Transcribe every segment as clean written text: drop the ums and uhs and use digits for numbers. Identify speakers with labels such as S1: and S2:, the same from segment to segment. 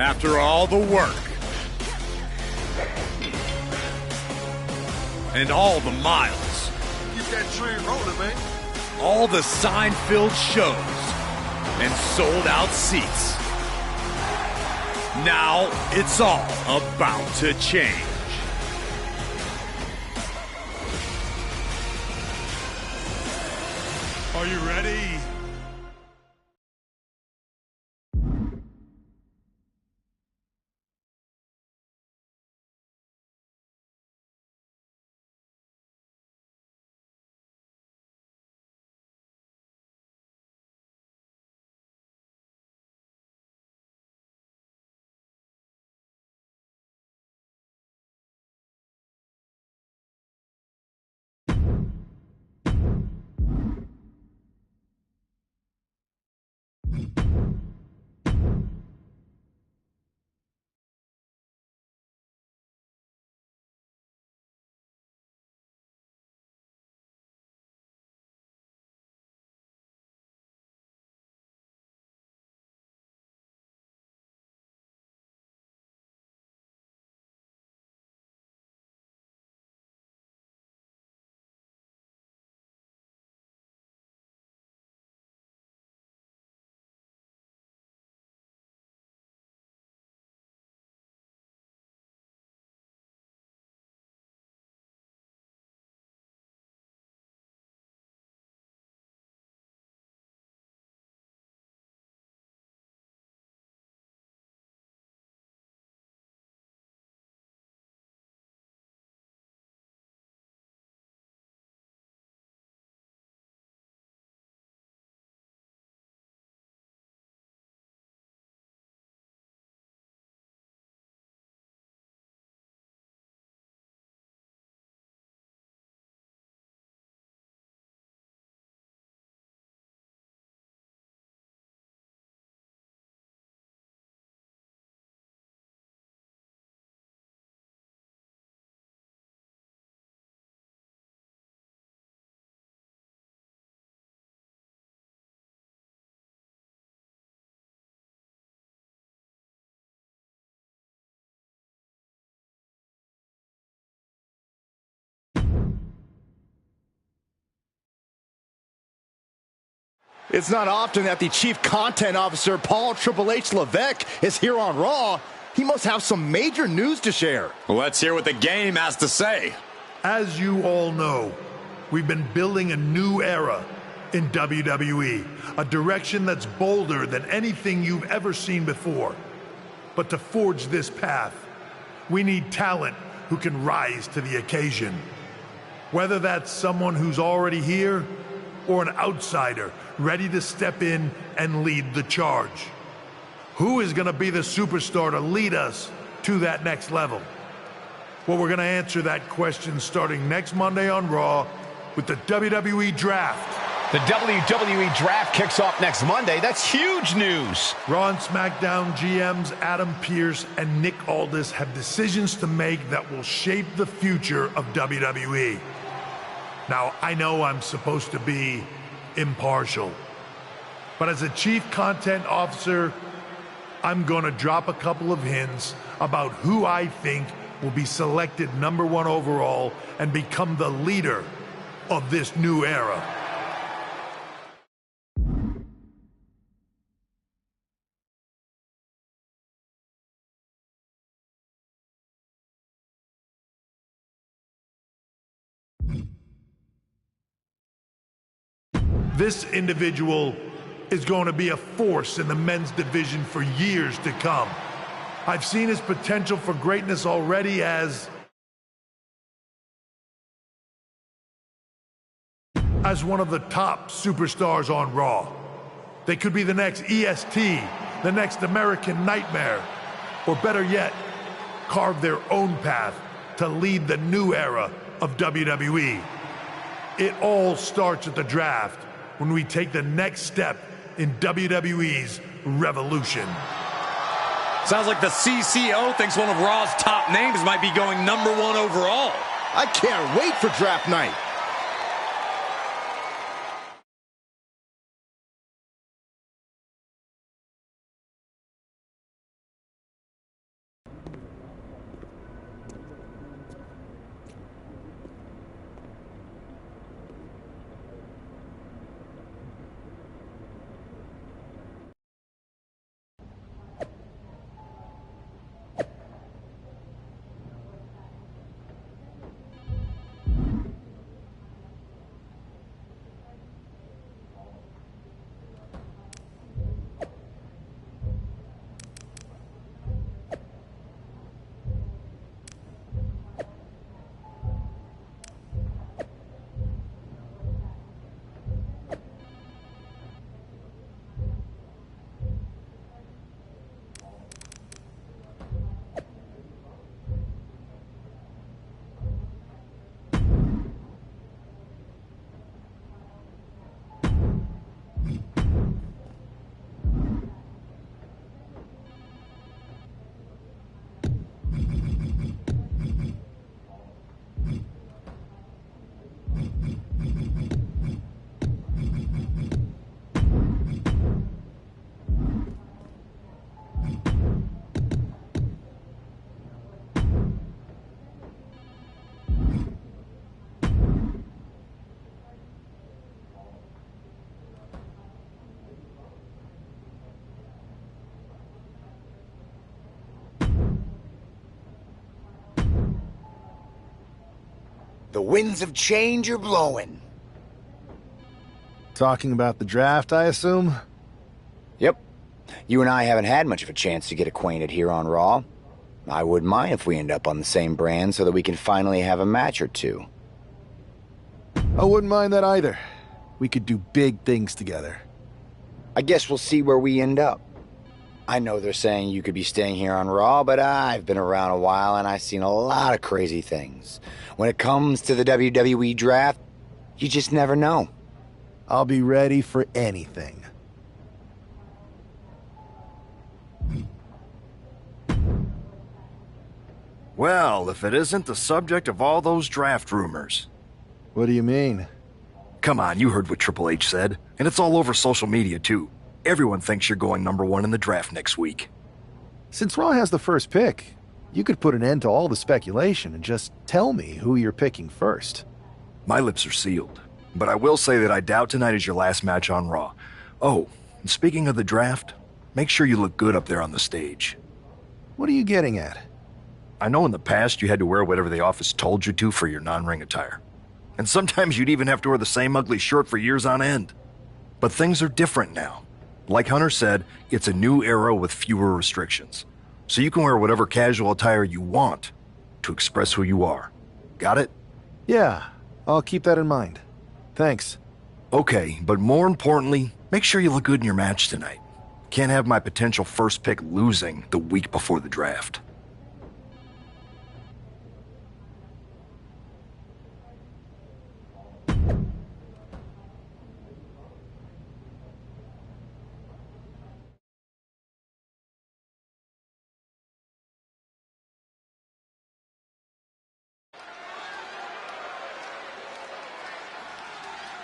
S1: After all the work and all the miles,
S2: Get that train rolling, man.
S1: all the sign-filled shows and sold-out seats. Now it's all about to change.
S2: Are you ready?
S3: It's not often that the Chief Content Officer, Paul Triple H Levesque, is here on Raw. He must have some major news to share.
S1: Let's hear what the game has to say.
S2: As you all know, we've been building a new era in WWE, a direction that's bolder than anything you've ever seen before. But to forge this path, we need talent who can rise to the occasion. Whether that's someone who's already here or an outsider ready to step in and lead the charge. Who is going to be the superstar to lead us to that next level? Well, we're going to answer that question starting next Monday on Raw with the WWE Draft.
S4: The WWE Draft kicks off next Monday. That's huge news.
S2: Raw and SmackDown GMs Adam Pearce and Nick Aldis have decisions to make that will shape the future of WWE. Now, I know I'm supposed to be impartial, but as a Chief Content Officer, I'm going to drop a couple of hints about who I think will be selected #1 overall and become the leader of this new era. This individual is going to be a force in the men's division for years to come. I've seen his potential for greatness already as one of the top superstars on Raw. They could be the next EST, the next American Nightmare, or better yet, carve their own path to lead the new era of WWE. It all starts at the draft, when we take the next step in WWE's revolution.
S1: Sounds like the CCO thinks one of Raw's top names might be going #1 overall.
S3: I can't wait for draft night.
S5: The winds of change are blowing.
S3: Talking about the draft, I assume?
S5: Yep. You and I haven't had much of a chance to get acquainted here on Raw. I wouldn't mind if we end up on the same brand so that we can finally have a match or two.
S3: I wouldn't mind that either. We could do big things together.
S5: I guess we'll see where we end up. I know they're saying you could be staying here on Raw, but I've been around a while and I've seen a lot of crazy things. When it comes to the WWE draft, you just never know.
S3: I'll be ready for anything.
S6: Well, if it isn't the subject of all those draft rumors.
S3: What do you mean?
S6: Come on, you heard what Triple H said, and it's all over social media too. Everyone thinks you're going #1 in the draft next week.
S3: Since Raw has the first pick, you could put an end to all the speculation and just tell me who you're picking first.
S6: My lips are sealed, but I will say that I doubt tonight is your last match on Raw. Oh, and speaking of the draft, make sure you look good up there on the stage.
S3: What are you getting at?
S6: I know in the past you had to wear whatever the office told you to for your non-ring attire. And sometimes you'd even have to wear the same ugly shirt for years on end. But things are different now. Like Hunter said, it's a new era with fewer restrictions. So you can wear whatever casual attire you want to express who you are. Got it?
S3: Yeah, I'll keep that in mind. Thanks.
S6: Okay, but more importantly, make sure you look good in your match tonight. Can't have my potential first pick losing the week before the draft.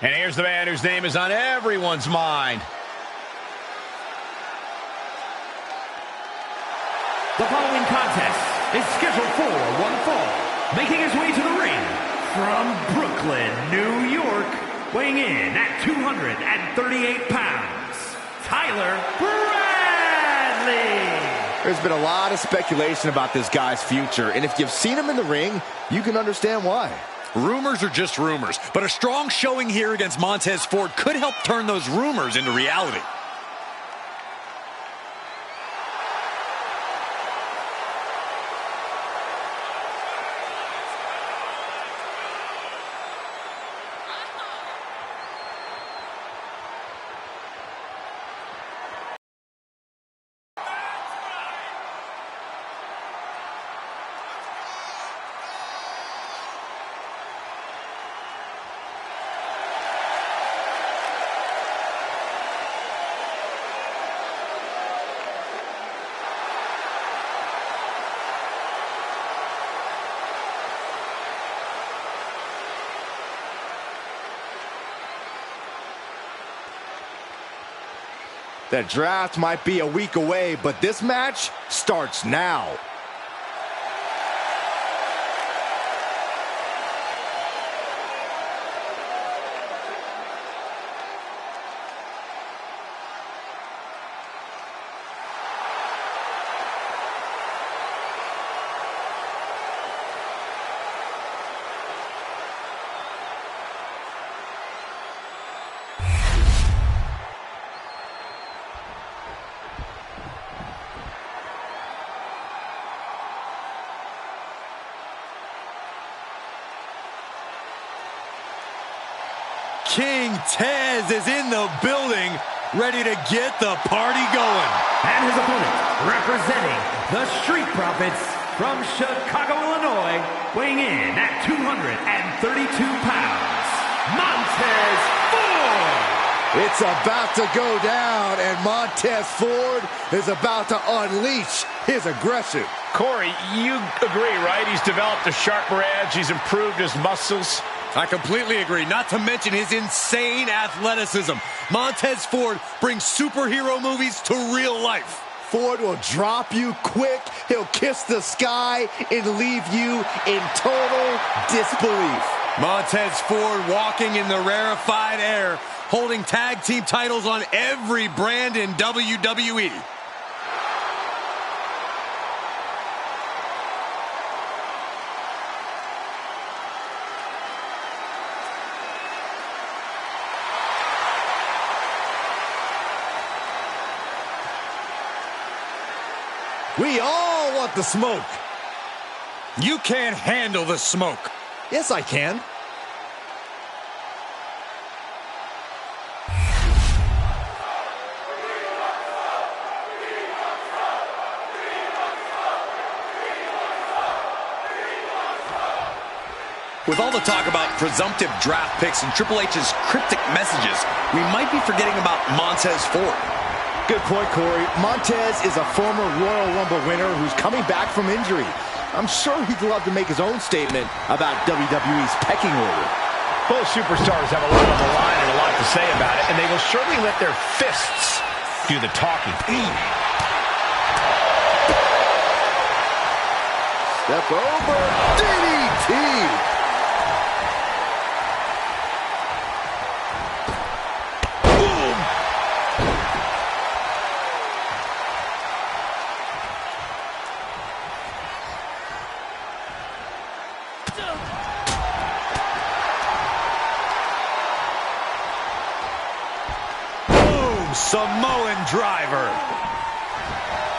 S4: And here's the man whose name is on everyone's mind.
S7: The following contest is scheduled for one fall. Making his way to the ring from Brooklyn, New York, weighing in at 238 pounds, Tyler Bradley.
S3: There's been a lot of speculation about this guy's future, and if you've seen him in the ring, you can understand why.
S1: Rumors are just rumors, but a strong showing here against Montez Ford could help turn those rumors into reality.
S3: The draft might be a week away, but this match starts now.
S1: King Tez is in the building, ready to get the party going.
S7: And his opponent, representing the Street Profits from Chicago, Illinois, weighing in at 232 pounds, Montez Ford.
S3: It's about to go down, and Montez Ford is about to unleash his aggression.
S4: Corey, you agree, right? He's developed a sharper edge. He's improved his muscles.
S1: I completely agree, not to mention his insane athleticism. Montez Ford brings superhero movies to real life.
S3: Ford will drop you quick, he'll kiss the sky, and leave you in total disbelief.
S1: Montez Ford walking in the rarefied air, holding tag team titles on every brand in WWE.
S3: We all want the smoke.
S1: You can't handle the smoke.
S3: Yes, I can.
S1: With all the talk about presumptive draft picks and Triple H's cryptic messages, we might be forgetting about Montez Ford.
S3: Good point, Corey. Montez is a former Royal Rumble winner who's coming back from injury. I'm sure he'd love to make his own statement about WWE's pecking order.
S4: Both superstars have a lot on the line and a lot to say about it, and they will surely let their fists do the talking.
S3: Step over, DDT!
S1: Samoan driver.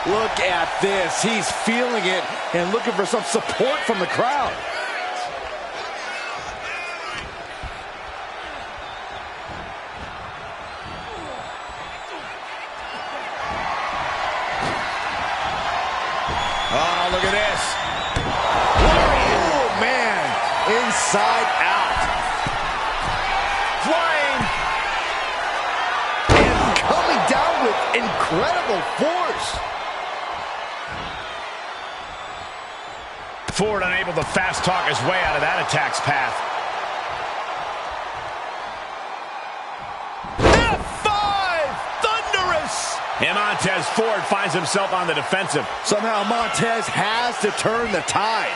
S3: Look at this. He's feeling it and looking for some support from the crowd.
S4: Oh, look at this.
S3: Oh, man. Inside out. Flying. And coming down with incredible force.
S4: Ford unable to fast talk his way out of that attack's path.
S3: F5! Thunderous!
S4: And Montez Ford finds himself on the defensive.
S3: Somehow Montez has to turn the tide.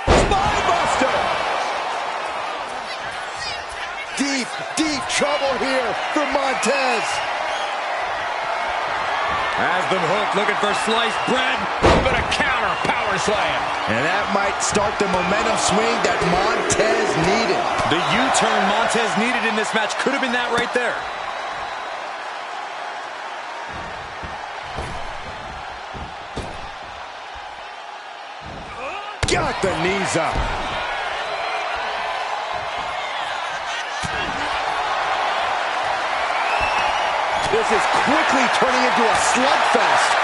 S3: Spinebuster! Deep, deep trouble here for Montez.
S1: Has them hooked, looking for sliced bread.
S4: But a counter power slam.
S3: And that might start the momentum swing that Montez needed.
S1: The U-turn Montez needed in this match could have been that right there.
S3: Got the knees up. This is quickly turning into a slugfest.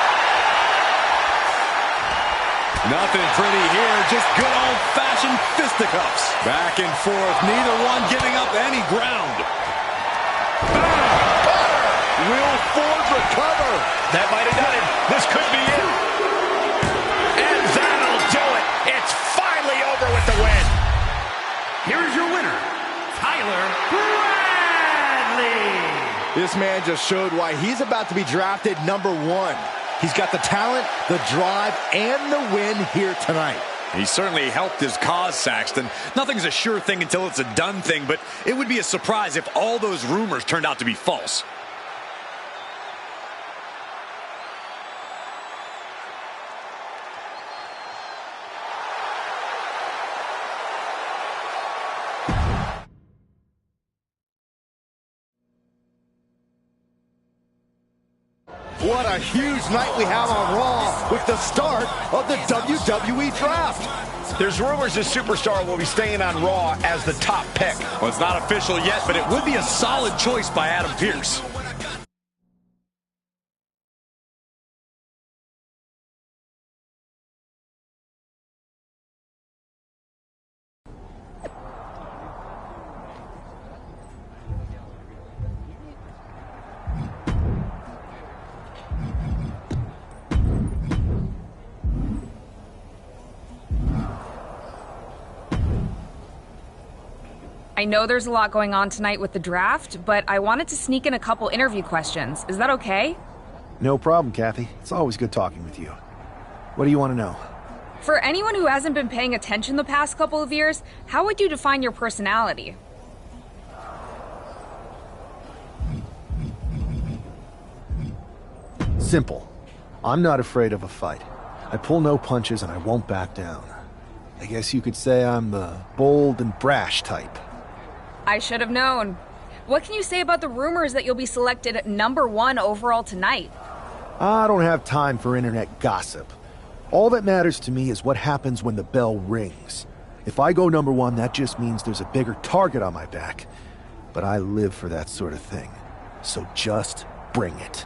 S1: Nothing pretty here, just good old-fashioned fisticuffs. Back and forth, neither one giving up any ground.
S3: Will Ford recover?
S4: That might have done it. This could be it. And that'll do it. It's finally over with the win.
S7: Here is your winner, Tyler Bradley.
S3: This man just showed why he's about to be drafted #1. He's got the talent, the drive, and the win here tonight.
S1: He certainly helped his cause, Saxton. Nothing's a sure thing until it's a done thing, but it would be a surprise if all those rumors turned out to be false.
S3: What a huge night we have on Raw with the start of the WWE Draft.
S4: There's rumors this superstar will be staying on Raw as the top pick.
S1: Well, it's not official yet, but it would be a solid choice by Adam Pearce.
S8: I know there's a lot going on tonight with the draft, but I wanted to sneak in a couple interview questions. Is that okay?
S9: No problem, Kathy. It's always good talking with you. What do you want to know?
S8: For anyone who hasn't been paying attention the past couple of years, how would you define your personality?
S9: Simple. I'm not afraid of a fight. I pull no punches and I won't back down. I guess you could say I'm the bold and brash type.
S8: I should have known. What can you say about the rumors that you'll be selected #1 overall tonight?
S9: I don't have time for internet gossip. All that matters to me is what happens when the bell rings. If I go number one, that just means there's a bigger target on my back. But I live for that sort of thing. So just bring it.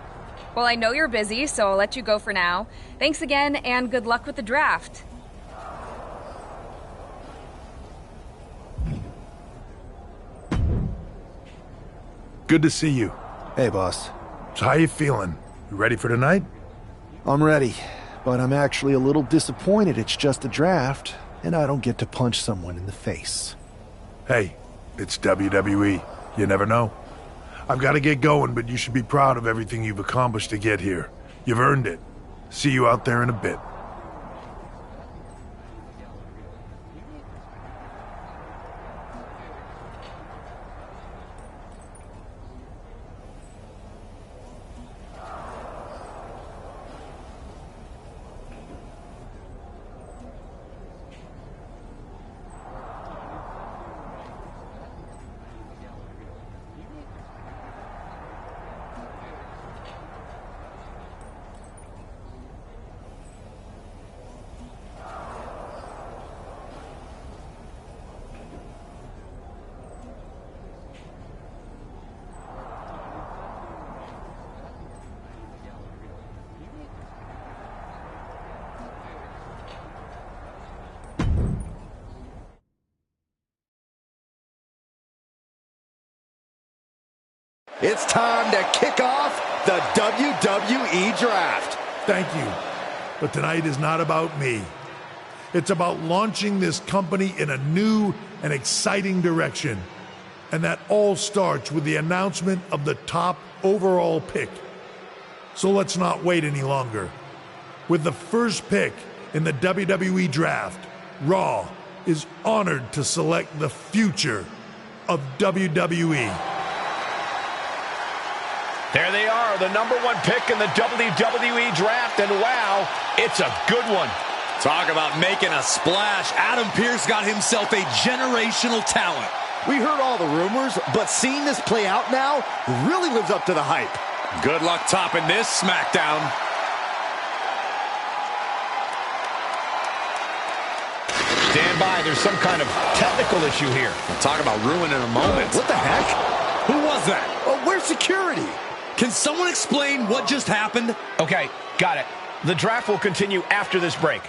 S8: Well, I know you're busy, so I'll let you go for now. Thanks again, and good luck with the draft.
S2: Good to see you.
S9: Hey, boss.
S2: So how you feeling? You ready for tonight?
S9: I'm ready, but I'm actually a little disappointed it's just a draft, and I don't get to punch someone in the face.
S2: Hey, it's WWE. You never know. I've got to get going, but you should be proud of everything you've accomplished to get here. You've earned it. See you out there in a bit.
S3: It's time to kick off the WWE Draft.
S2: Thank you. But tonight is not about me. It's about launching this company in a new and exciting direction. And that all starts with the announcement of the top overall pick. So let's not wait any longer. With the first pick in the WWE Draft, Raw is honored to select the future of WWE.
S4: There they are, the #1 pick in the WWE Draft, and wow, it's a good one.
S1: Talk about making a splash. Adam Pearce got himself a generational talent.
S3: We heard all the rumors, but seeing this play out now really lives up to the hype.
S1: Good luck topping this SmackDown.
S4: Stand by, there's some kind of technical issue here.
S1: Talk about ruining a moment.
S3: What the heck?
S1: Who was that?
S3: Oh, where's security?
S1: Can someone explain what just happened?
S4: Okay, got it. The draft will continue after this break.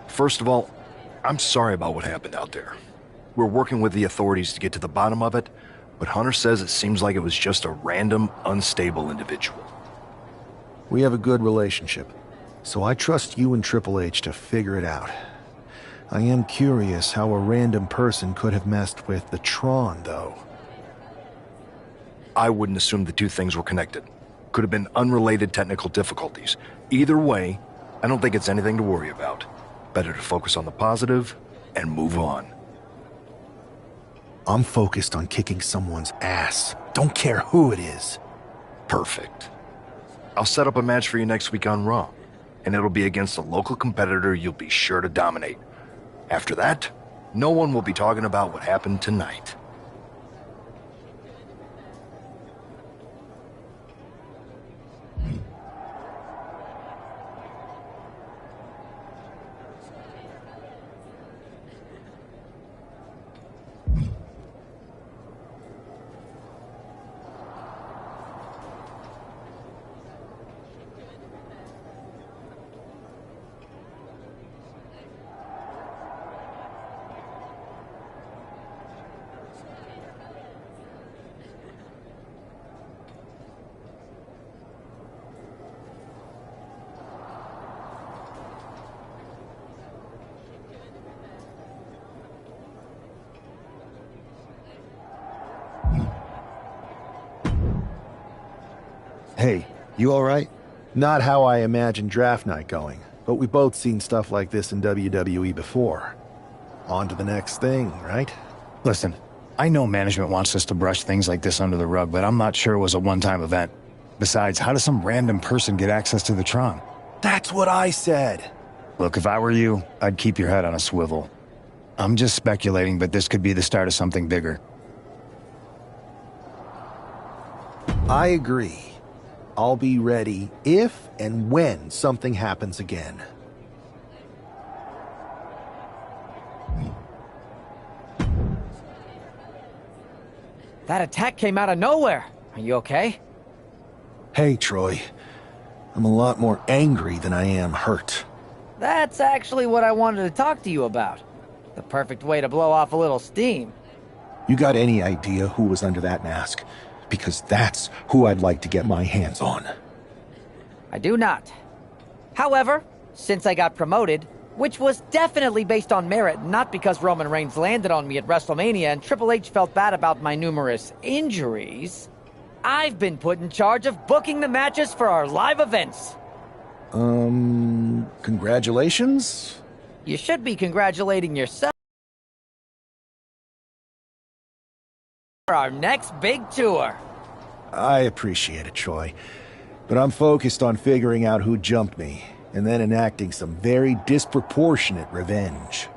S6: First of all, I'm sorry about what happened out there. We're working with the authorities to get to the bottom of it, but Hunter says it seems like it was just a random, unstable individual.
S9: We have a good relationship, so I trust you and Triple H to figure it out. I am curious how a random person could have messed with the Tron, though.
S6: I wouldn't assume the two things were connected. Could have been unrelated technical difficulties. Either way, I don't think it's anything to worry about. Better to focus on the positive and move on.
S9: I'm focused on kicking someone's ass. Don't care who it is.
S6: Perfect. I'll set up a match for you next week on Raw, and it'll be against a local competitor you'll be sure to dominate. After that, no one will be talking about what happened tonight.
S3: Hey, you all right?
S9: Not how I imagine draft night going, but we both seen stuff like this in WWE before. On to the next thing, right?
S10: Listen, I know management wants us to brush things like this under the rug, but I'm not sure it was a one-time event. Besides, how does some random person get access to the Tron?
S9: That's what I said.
S10: Look, if I were you, I'd keep your head on a swivel. I'm just speculating, but this could be the start of something bigger.
S9: I agree. I'll be ready if and when something happens again.
S11: That attack came out of nowhere. Are you okay?
S9: Hey, Troy. I'm a lot more angry than I am hurt.
S11: That's actually what I wanted to talk to you about. The perfect way to blow off a little steam.
S9: You got any idea who was under that mask? Because that's who I'd like to get my hands on.
S11: I do not. However, since I got promoted, which was definitely based on merit, not because Roman Reigns landed on me at WrestleMania and Triple H felt bad about my numerous injuries, I've been put in charge of booking the matches for our live events.
S9: Congratulations?
S11: You should be congratulating yourself for our next big tour.
S9: I appreciate it, Troy. But I'm focused on figuring out who jumped me, and then enacting some very disproportionate revenge.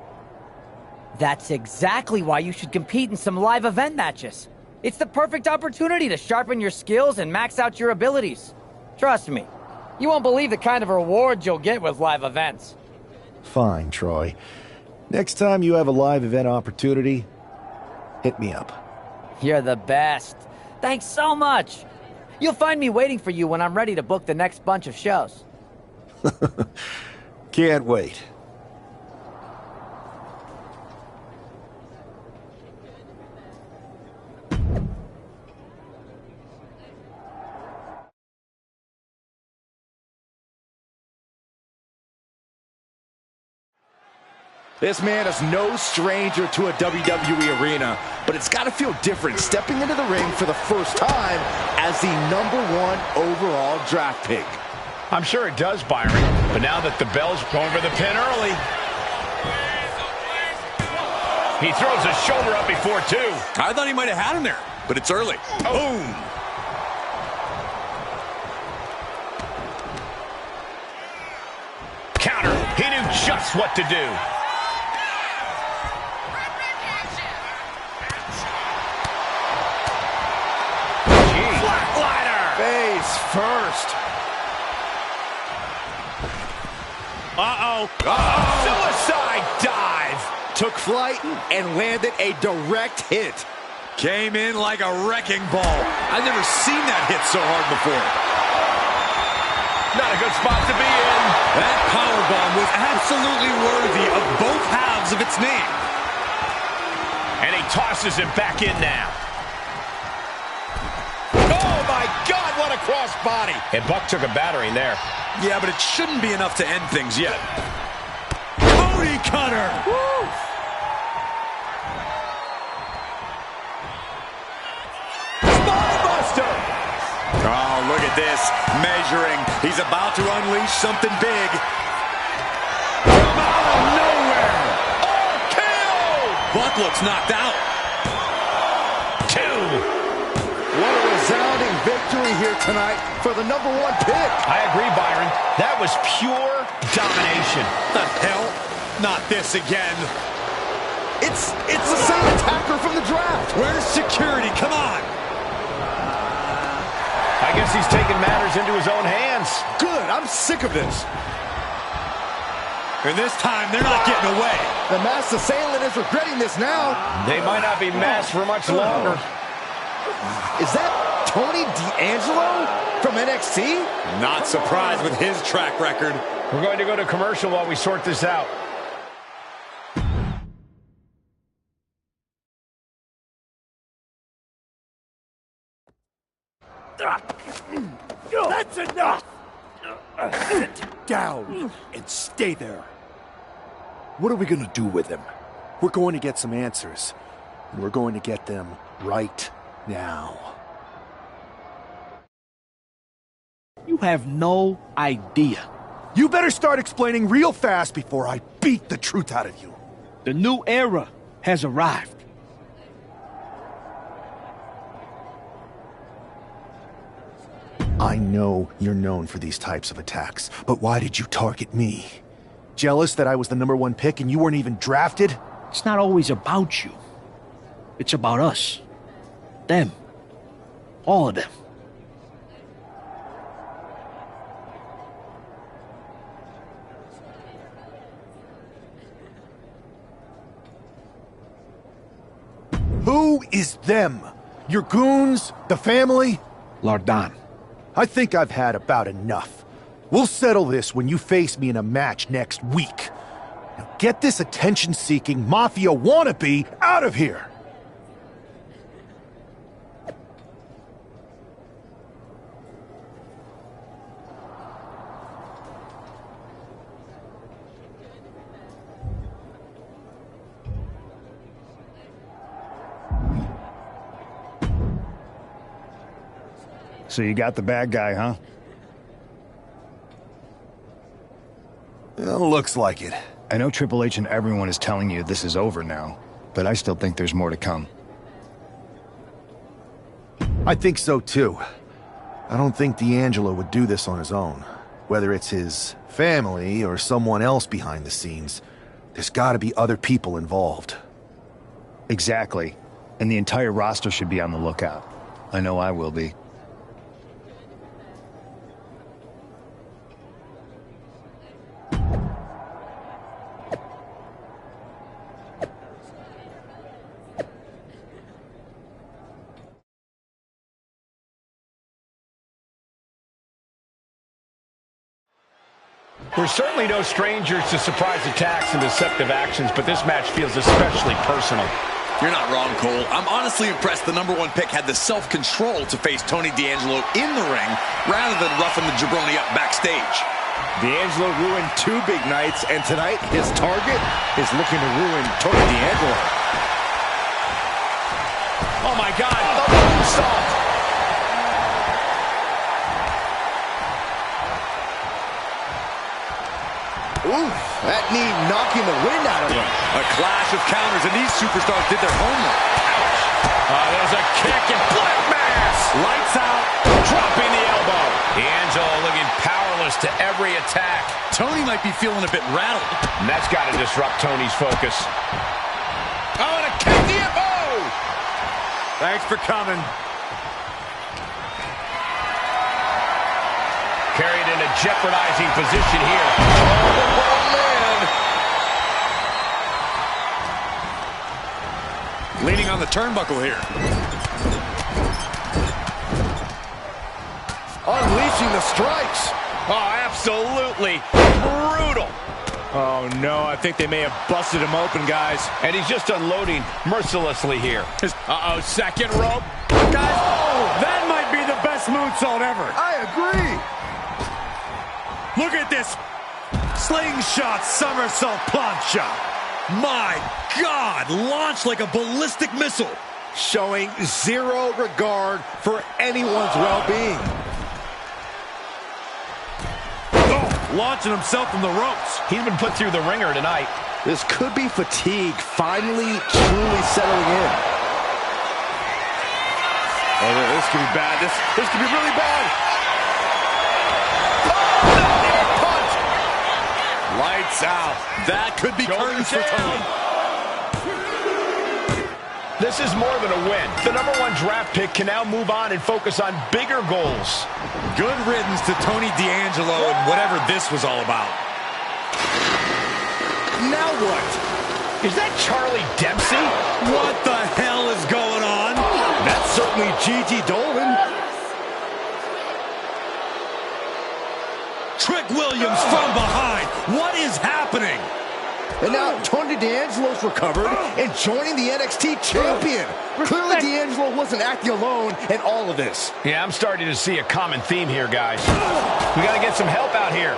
S11: That's exactly why you should compete in some live event matches. It's the perfect opportunity to sharpen your skills and max out your abilities. Trust me, you won't believe the kind of rewards you'll get with live events.
S9: Fine, Troy. Next time you have a live event opportunity, hit me up.
S11: You're the best. Thanks so much. You'll find me waiting for you when I'm ready to book the next bunch of shows.
S9: Can't wait.
S3: This man is no stranger to a WWE arena, but it's got to feel different stepping into the ring for the first time as the #1 overall draft pick.
S4: I'm sure it does, Byron, but now that the bell's going for the pin early. He throws his shoulder up before two.
S1: I thought he might have had him there, but it's early. Boom!
S4: Counter. He knew just what to do.
S3: Face first.
S4: Uh-oh. Suicide dive.
S3: Took flight and landed a direct hit.
S1: Came in like a wrecking ball. I've never seen that hit so hard before.
S4: Not a good spot to be in.
S1: That powerbomb was absolutely worthy of both halves of its name.
S4: And he tosses him back in now. Oh, my God, what a crossbody. And Buck took a battering there.
S1: Yeah, but it shouldn't be enough to end things yet. Cody Cutter!
S3: Woo!
S1: Spinebuster! Oh, look at this. Measuring. He's about to unleash something big. From out of nowhere!
S4: Oh, KO!
S1: Buck looks knocked out.
S3: What a resounding victory here tonight for the #1 pick.
S4: I agree, Byron. That was pure domination.
S1: The hell? Not this again.
S3: It's the same attacker from the draft.
S1: Where's security? Come on.
S4: I guess he's taking matters into his own hands.
S3: Good. I'm sick of this.
S1: And this time, they're not getting away.
S3: The masked assailant is regretting this now.
S4: They might not be masked for much longer.
S3: Is that Tony D'Angelo from NXT?
S1: Not surprised with his track record.
S4: We're going to go to commercial while we sort this out.
S9: That's enough! Sit down and stay there. What are we gonna do with him? We're going to get some answers, and we're going to get them right now.
S12: You have no idea.
S9: You better start explaining real fast before I beat the truth out of you.
S12: The new era has arrived.
S9: I know you're known for these types of attacks, but why did you target me? Jealous that I was the #1 pick and you weren't even drafted?
S12: It's not always about you. It's about us. Them. All of them.
S9: Who is them? Your goons? The family?
S12: Lardan.
S9: I think I've had about enough. We'll settle this when you face me in a match next week. Now get this attention-seeking mafia wannabe out of here!
S10: So you got the bad guy, huh?
S9: Well, looks like it.
S10: I know Triple H and everyone is telling you this is over now, but I still think there's more to come.
S9: I think so too. I don't think D'Angelo would do this on his own. Whether it's his family or someone else behind the scenes, there's gotta be other people involved.
S10: Exactly. And the entire roster should be on the lookout. I know I will be.
S4: We're certainly no strangers to surprise attacks and deceptive actions, but this match feels especially personal.
S1: You're not wrong, Cole. I'm honestly impressed the #1 pick had the self-control to face Tony D'Angelo in the ring rather than roughing the jabroni up backstage.
S3: D'Angelo ruined 2 big nights, and tonight his target is looking to ruin Tony D'Angelo.
S4: Oh my God, the moonsault!
S3: Ooh, that knee knocking the wind out of him.
S1: A clash of counters, and these superstars did their homework.
S4: There's a kick and black mass. Lights out, dropping the elbow. D'Angelo looking powerless to every attack.
S1: Tony might be feeling a bit rattled.
S4: And that's got to disrupt Tony's focus. Oh, and a KDFO!
S1: Thanks for coming.
S4: Carried in a jeopardizing position here.
S1: Leaning on the turnbuckle here.
S3: Unleashing the strikes.
S4: Oh, absolutely brutal. Oh, no, I think they may have busted him open, guys. And he's just unloading mercilessly here. Uh-oh, second rope. Guys, that might be the best moonsault ever.
S3: I agree.
S1: Look at this. Slingshot somersault plancha. My God, launched like a ballistic missile.
S3: Showing zero regard for anyone's well-being.
S1: Oh, launching himself from the ropes.
S4: He's been put through the ringer tonight.
S3: This could be fatigue finally truly settling in.
S1: Oh, this could be bad. This could be really bad. Lights out. That could be curtains for Tony.
S4: This is more than a win. The #1 draft pick can now move on and focus on bigger goals.
S1: Good riddance to Tony D'Angelo and whatever this was all about.
S4: Now what? Is that Charlie Dempsey?
S1: What the hell is going on?
S3: That's certainly Gigi Dolan.
S1: Trick Williams from behind. What is happening?
S3: And now Tony D'Angelo's recovered and joining the NXT champion. Clearly D'Angelo wasn't acting alone in all of this.
S4: Yeah, I'm starting to see a common theme here, guys. We got to get some help out here.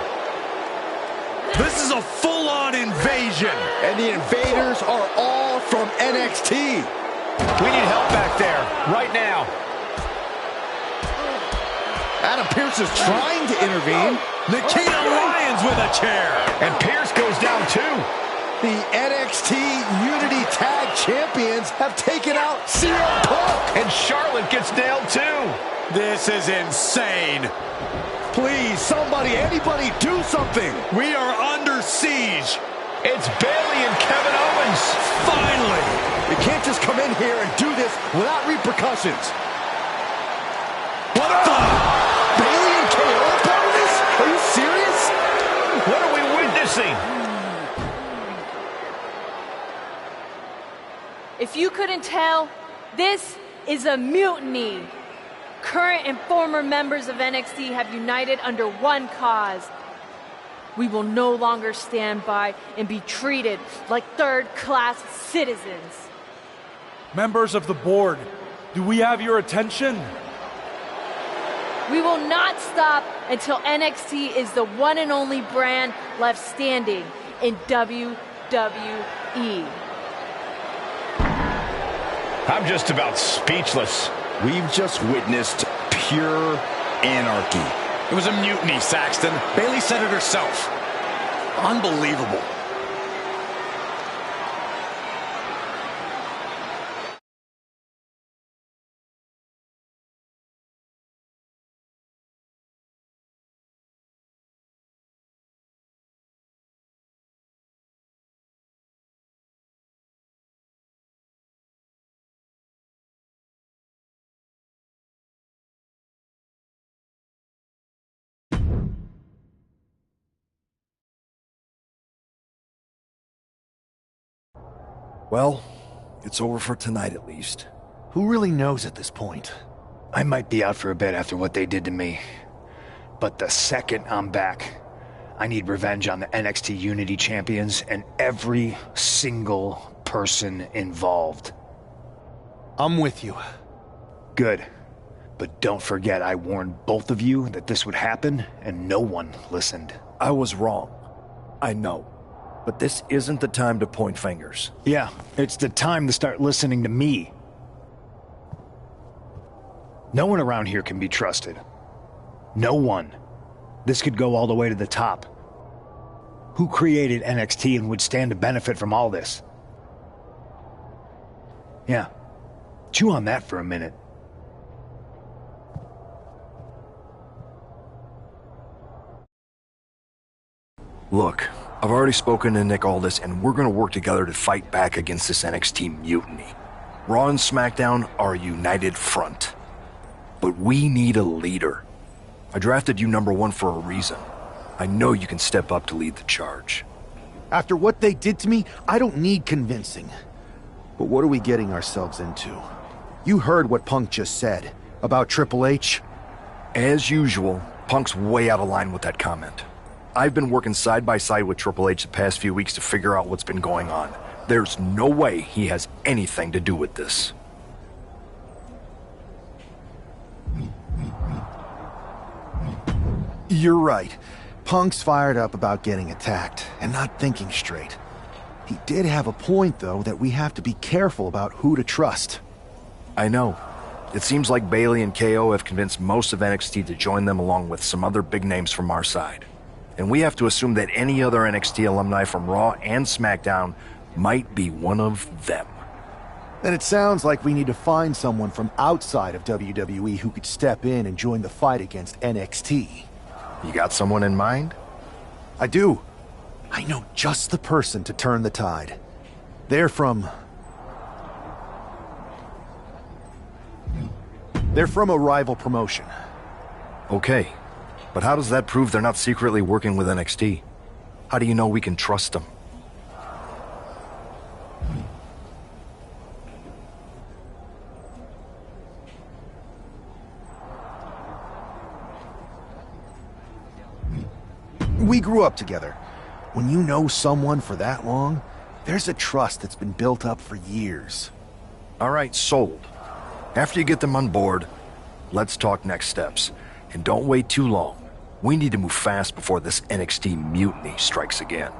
S1: This is a full-on invasion.
S3: And the invaders are all from NXT.
S4: We need help back there, right now.
S3: Adam Pearce is trying to intervene.
S1: Nikita Lyons with a chair.
S4: And Pearce goes down too.
S3: The NXT Unity Tag Champions have taken out CM Punk.
S4: And Charlotte gets nailed too.
S1: This is insane.
S3: Please, somebody, anybody, do something.
S1: We are under siege.
S4: It's Bayley and Kevin Owens.
S1: Finally.
S3: You can't just come in here and do this without repercussions.
S1: What the?
S3: Bayley and KO are part of this? Are you serious?
S4: What are we witnessing?
S13: If you couldn't tell, this is a mutiny. Current and former members of NXT have united under one cause. We will no longer stand by and be treated like third-class citizens.
S14: Members of the board, do we have your attention?
S13: We will not stop until NXT is the one and only brand left standing in WWE.
S4: I'm just about speechless.
S1: We've just witnessed pure anarchy. It was a mutiny, Saxton. Bayley said it herself. Unbelievable.
S6: Well, it's over for tonight at least.
S9: Who really knows at this point?
S10: I might be out for a bit after what they did to me. But the second I'm back, I need revenge on the NXT Unity Champions and every single person involved.
S9: I'm with you.
S10: Good. But don't forget I warned both of you that this would happen, and no one listened.
S6: I was wrong. I know. But this isn't the time to point fingers.
S10: Yeah, it's the time to start listening to me. No one around here can be trusted. No one. This could go all the way to the top. Who created NXT and would stand to benefit from all this? Yeah. Chew on that for a minute.
S6: Look, I've already spoken to Nick Aldis, and we're gonna work together to fight back against this NXT mutiny. Raw and SmackDown are a united front. But we need a leader. I drafted you #1 for a reason. I know you can step up to lead the charge.
S9: After what they did to me, I don't need convincing. But what are we getting ourselves into? You heard what Punk just said about Triple H.
S6: As usual, Punk's way out of line with that comment. I've been working side by side with Triple H the past few weeks to figure out what's been going on. There's no way he has anything to do with this.
S9: You're right. Punk's fired up about getting attacked and not thinking straight. He did have a point, though, that we have to be careful about who to trust.
S6: I know. It seems like Bayley and KO have convinced most of NXT to join them along with some other big names from our side. And we have to assume that any other NXT alumni from Raw and SmackDown might be one of them.
S9: Then it sounds like we need to find someone from outside of WWE who could step in and join the fight against NXT.
S6: You got someone in mind?
S9: I do. I know just the person to turn the tide. They're from a rival promotion.
S6: Okay. But how does that prove they're not secretly working with NXT? How do you know we can trust them?
S9: We grew up together. When you know someone for that long, there's a trust that's been built up for years.
S6: All right, sold. After you get them on board, let's talk next steps. And don't wait too long. We need to move fast before this NXT mutiny strikes again.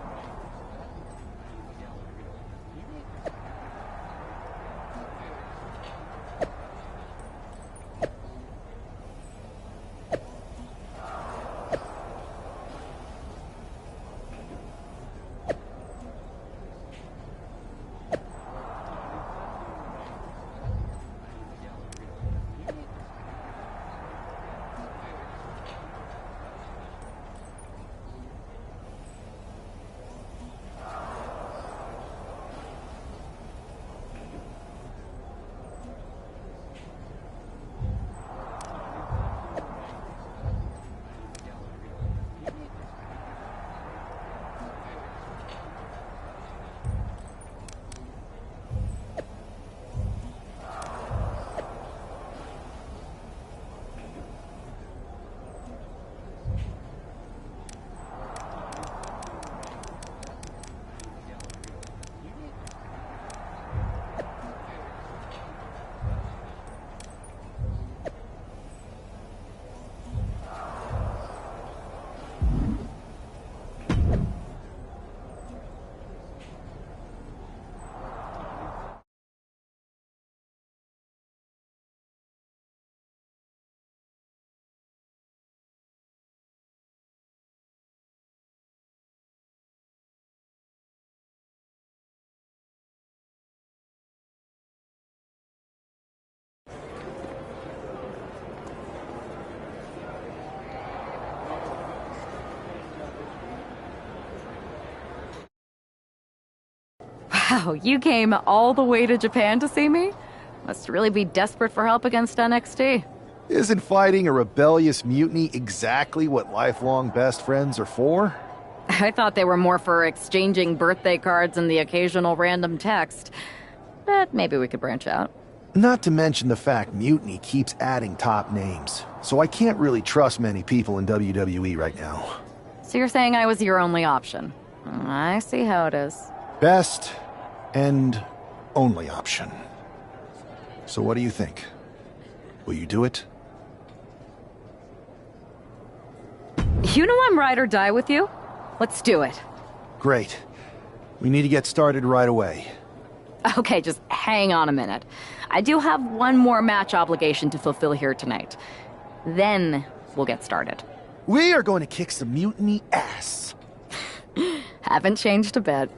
S15: Wow, you came all the way to Japan to see me? Must really be desperate for help against NXT.
S9: Isn't fighting a rebellious mutiny exactly what lifelong best friends are for?
S15: I thought they were more for exchanging birthday cards and the occasional random text. But maybe we could branch out.
S9: Not to mention the fact Mutiny keeps adding top names, so I can't really trust many people in WWE right now.
S15: So you're saying I was your only option? I see how it is.
S9: Best and only option. So what do you think? Will you do it?
S15: You know I'm ride or die with you. Let's do it.
S9: Great. We need to get started right away.
S15: Okay, just hang on a minute. I do have one more match obligation to fulfill here tonight. Then we'll get started.
S9: We are going to kick some mutiny ass.
S15: Haven't changed a bit.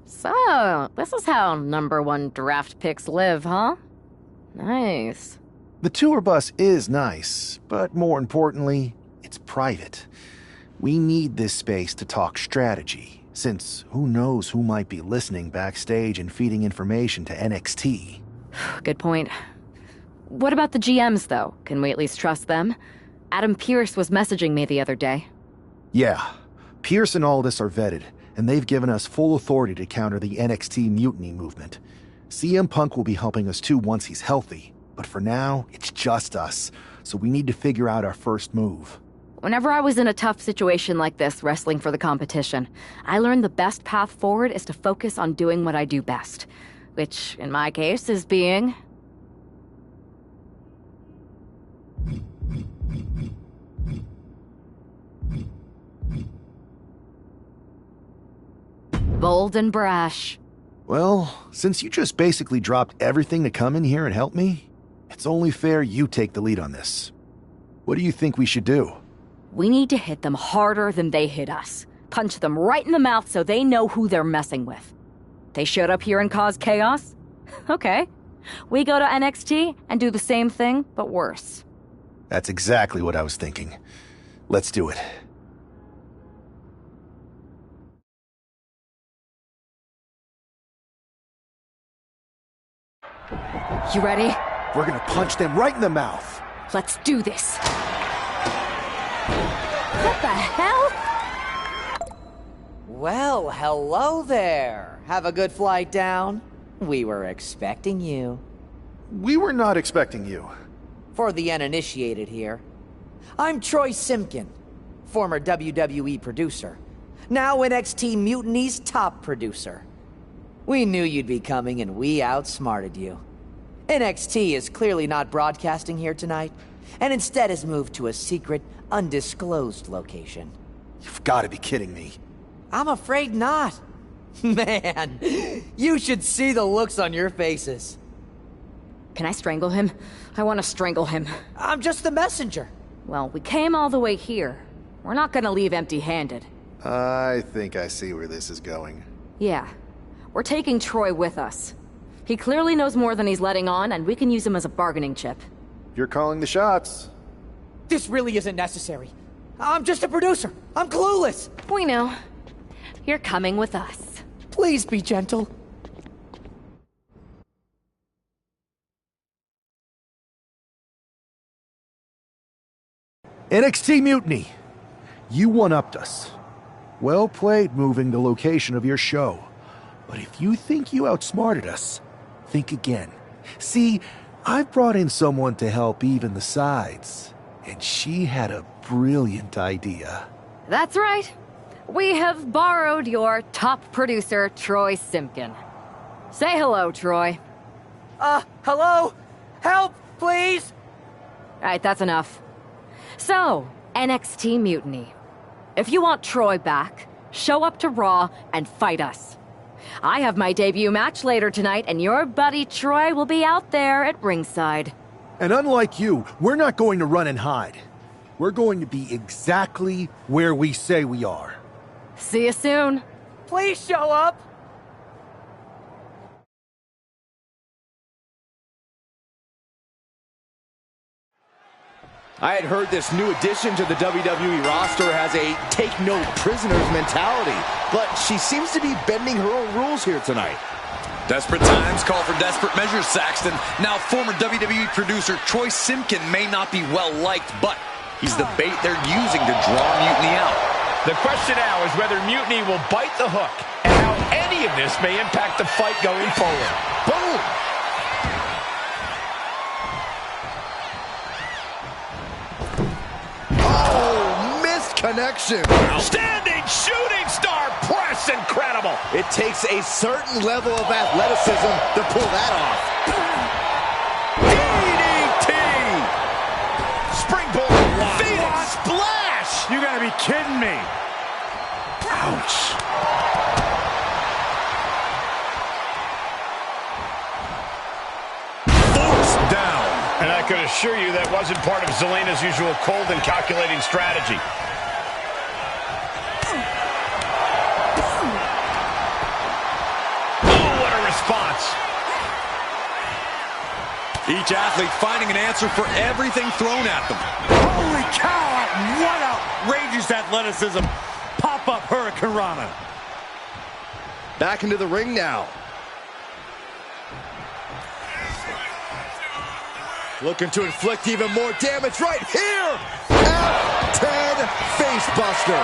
S15: So, this is how #1 draft picks live, huh? Nice.
S9: The tour bus is nice, but more importantly, it's private. We need this space to talk strategy, since who knows who might be listening backstage and feeding information to NXT.
S15: Good point. What about the GMs, though? Can we at least trust them? Adam Pearce was messaging me the other day.
S9: Yeah, Pierce and Aldis are vetted, and they've given us full authority to counter the NXT mutiny movement. CM Punk will be helping us too once he's healthy, but for now, it's just us, so we need to figure out our first move.
S15: Whenever I was in a tough situation like this, wrestling for the competition, I learned the best path forward is to focus on doing what I do best, which, in my case, is being... bold and brash.
S9: Well, since you just basically dropped everything to come in here and help me, it's only fair you take the lead on this. What do you think we should do?
S15: We need to hit them harder than they hit us. Punch them right in the mouth so they know who they're messing with. They showed up here and caused chaos? Okay. We go to NXT and do the same thing, but worse.
S9: That's exactly what I was thinking. Let's do it.
S15: You ready?
S9: We're gonna punch them right in the mouth.
S15: Let's do this. What the hell?
S11: Well, hello there. Have a good flight down. We were expecting you.
S9: We were not expecting you.
S11: For the uninitiated here, I'm Troy Simkin, former WWE producer, now NXT Mutiny's top producer. We knew you'd be coming and we outsmarted you. NXT is clearly not broadcasting here tonight, and instead has moved to a secret, undisclosed location.
S9: You've got to be kidding me.
S11: I'm afraid not. Man, you should see the looks on your faces.
S15: Can I strangle him? I want to strangle him.
S11: I'm just the messenger.
S15: Well, we came all the way here. We're not gonna leave empty-handed.
S9: I think I see where this is going.
S15: Yeah. We're taking Troy with us. He clearly knows more than he's letting on, and we can use him as a bargaining chip.
S9: You're calling the shots.
S11: This really isn't necessary. I'm just a producer. I'm clueless.
S15: We know. You're coming with us.
S11: Please be gentle.
S9: NXT Mutiny. You one-upped us. Well played moving the location of your show. But if you think you outsmarted us, think again. See, I've brought in someone to help even the sides, and she had a brilliant idea.
S15: That's right. We have borrowed your top producer, Troy Simkin. Say hello, Troy.
S11: Hello? Help, please?
S15: Alright, that's enough. So, NXT Mutiny. If you want Troy back, show up to Raw and fight us. I have my debut match later tonight, and your buddy Troy will be out there at ringside.
S9: And unlike you, we're not going to run and hide. We're going to be exactly where we say we are.
S15: See you soon.
S11: Please show up.
S3: I had heard this new addition to the WWE roster has a take-no-prisoners mentality, but she seems to be bending her own rules here tonight.
S1: Desperate times call for desperate measures, Saxton. Now, former WWE producer Troy Simkin may not be well-liked, but he's the bait they're using to draw Mutiny out.
S4: The question now is whether Mutiny will bite the hook, and how any of this may impact the fight going forward.
S3: Boom! Connection.
S4: Standing shooting star press, incredible.
S3: It takes a certain level of athleticism to pull that off.
S4: DDT. Springboard. Phoenix splash.
S14: You gotta be kidding me.
S3: Ouch.
S1: Force down.
S4: And I could assure you that wasn't part of Zelina's usual cold and calculating strategy.
S1: Each athlete finding an answer for everything thrown at them.
S14: Holy cow, what outrageous athleticism. Pop-up Hurricane Rana.
S3: Back into the ring now. Looking to inflict even more damage right here. F10 Facebuster.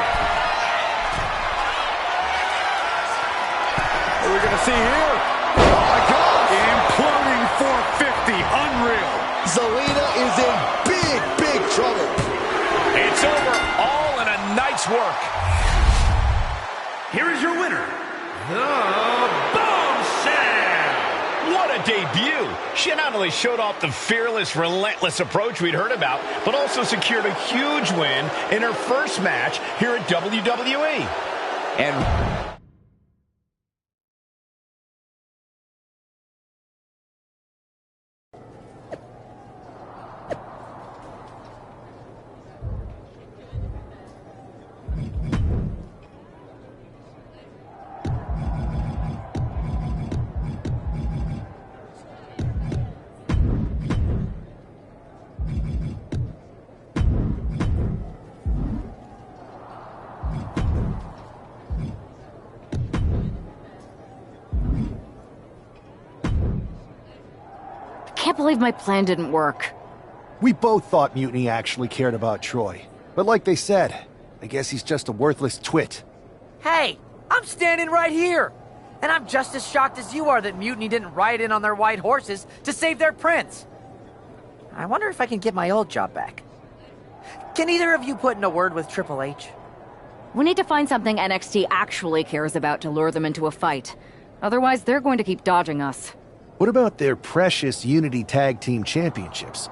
S14: What are we going to see here?
S3: Oh my God.
S14: Imploding 450. Unreal.
S3: Zelina is in big, big trouble.
S4: It's over, all in a night's work.
S7: Here is your winner, the Bombshell.
S4: What a debut. She not only showed off the fearless, relentless approach we'd heard about, but also secured a huge win in her first match here at WWE.
S3: And
S15: can't believe my plan didn't work.
S9: We both thought Mutiny actually cared about Troy. But like they said, I guess he's just a worthless twit.
S11: Hey, I'm standing right here. And I'm just as shocked as you are that Mutiny didn't ride in on their white horses to save their prince. I wonder if I can get my old job back. Can either of you put in a word with Triple H?
S15: We need to find something NXT actually cares about to lure them into a fight. Otherwise, they're going to keep dodging us.
S9: What about their precious Unity Tag Team Championships?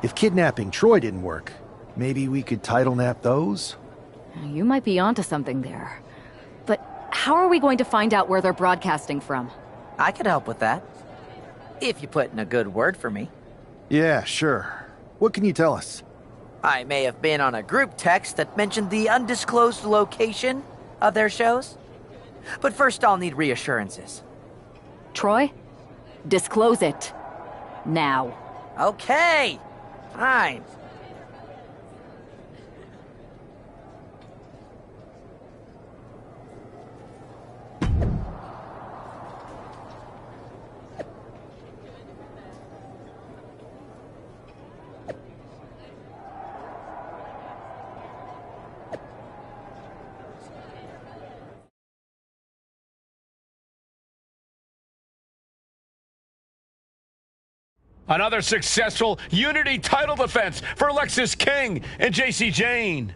S9: If kidnapping Troy didn't work, maybe we could title nap those?
S15: You might be onto something there. But how are we going to find out where they're broadcasting from?
S11: I could help with that. If you put in a good word for me.
S9: Yeah, sure. What can you tell us?
S11: I may have been on a group text that mentioned the undisclosed location of their shows. But first I'll need reassurances.
S15: Troy? Disclose it. Now.
S11: Okay. Fine.
S4: Another successful Unity title defense for Lexis King and JC Jane.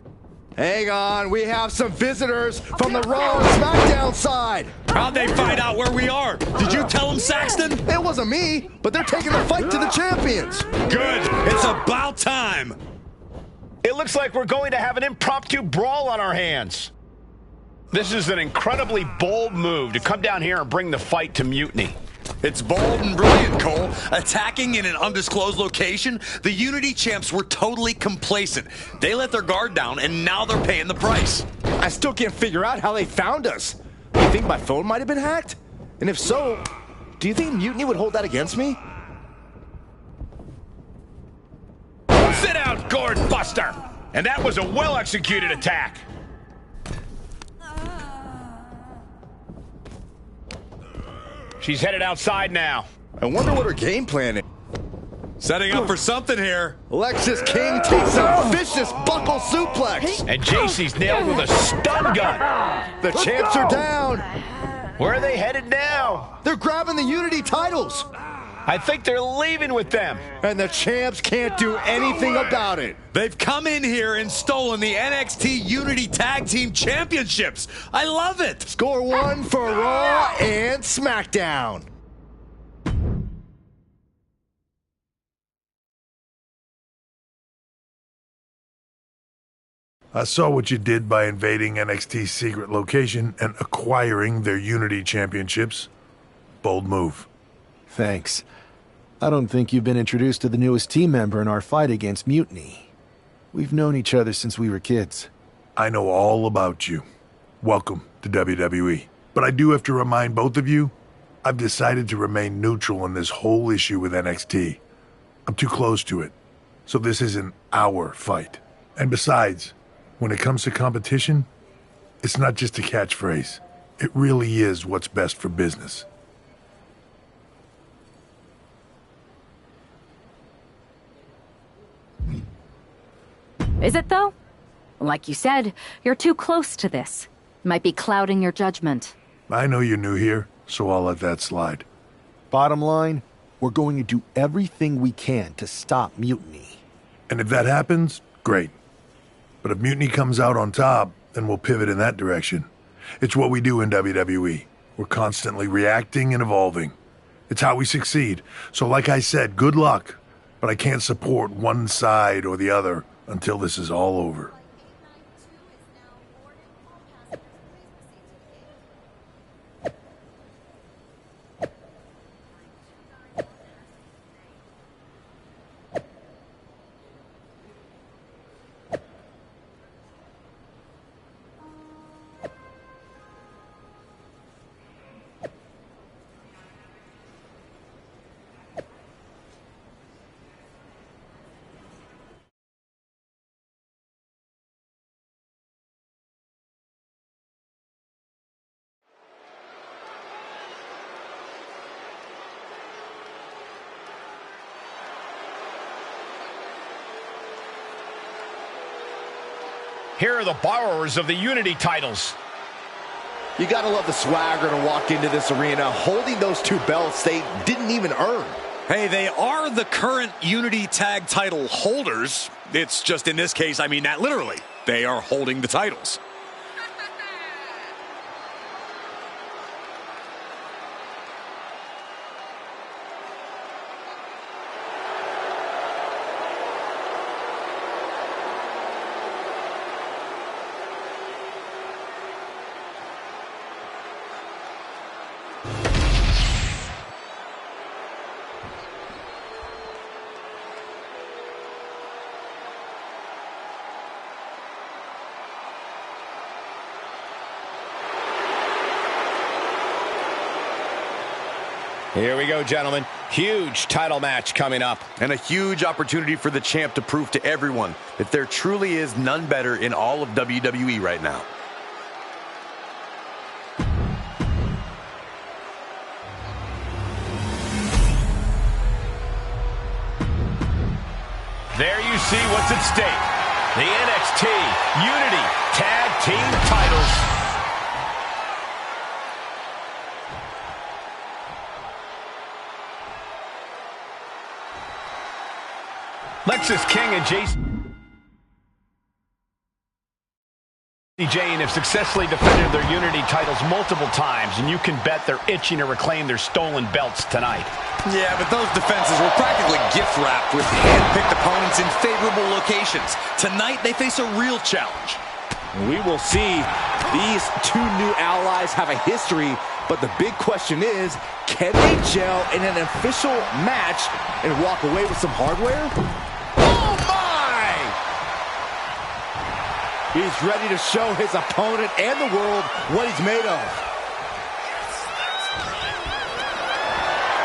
S3: Hang on, we have some visitors from the Raw and SmackDown side.
S1: How'd they find out where we are? Did you tell them, Saxton?
S3: It wasn't me, but they're taking the fight to the champions.
S1: Good. It's about time.
S4: It looks like we're going to have an impromptu brawl on our hands. This is an incredibly bold move to come down here and bring the fight to Mutiny.
S1: It's bold and brilliant, Cole. Attacking in an undisclosed location, the Unity champs were totally complacent. They let their guard down, and now they're paying the price.
S3: I still can't figure out how they found us. Do you think my phone might have been hacked? And if so, do you think Mutiny would hold that against me?
S4: Sit out, Gourd Buster! And that was a well-executed attack. She's headed outside now.
S3: I wonder what her game plan is.
S1: Setting up for something here.
S3: Lexis King takes a vicious buckle suplex.
S4: And JC's nailed with a stun gun.
S3: The champs are down.
S4: Where are they headed now?
S3: They're grabbing the Unity titles.
S4: I think they're leaving with them.
S3: And the champs can't do anything about it.
S1: They've come in here and stolen the NXT Unity Tag Team Championships. I love it.
S3: Score one for Raw and SmackDown.
S2: I saw what you did by invading NXT's secret location and acquiring their Unity Championships. Bold move.
S9: Thanks. I don't think you've been introduced to the newest team member in our fight against Mutiny. We've known each other since we were kids.
S2: I know all about you. Welcome to WWE. But I do have to remind both of you, I've decided to remain neutral in this whole issue with NXT. I'm too close to it. So this isn't our fight. And besides, when it comes to competition, it's not just a catchphrase. It really is what's best for business.
S15: Is it, though? Like you said, you're too close to this. Might be clouding your judgment.
S2: I know you're new here, so I'll let that slide.
S9: Bottom line, we're going to do everything we can to stop Mutiny.
S2: And if that happens, great. But if Mutiny comes out on top, then we'll pivot in that direction. It's what we do in WWE. We're constantly reacting and evolving. It's how we succeed. So like I said, good luck. But I can't support one side or the other until this is all over.
S4: Here are the borrowers of the Unity titles.
S3: You gotta love the swagger to walk into this arena holding those two belts they didn't even earn.
S1: Hey, they are the current Unity Tag title holders. It's just in this case, I mean that literally. They are holding the titles.
S4: Here we go, gentlemen. Huge title match coming up.
S1: And a huge opportunity for the champ to prove to everyone that there truly is none better in all of WWE right now.
S4: There you see what's at stake. The NXT Unity Tag Team titles. Lexis King and Jane have successfully defended their Unity titles multiple times, and you can bet they're itching to reclaim their stolen belts tonight.
S1: Yeah, but those defenses were practically gift-wrapped with hand-picked opponents in favorable locations. Tonight, they face a real challenge.
S3: We will see. These two new allies have a history, but the big question is, can they gel in an official match and walk away with some hardware? Oh my! He's ready to show his opponent and the world what he's made of.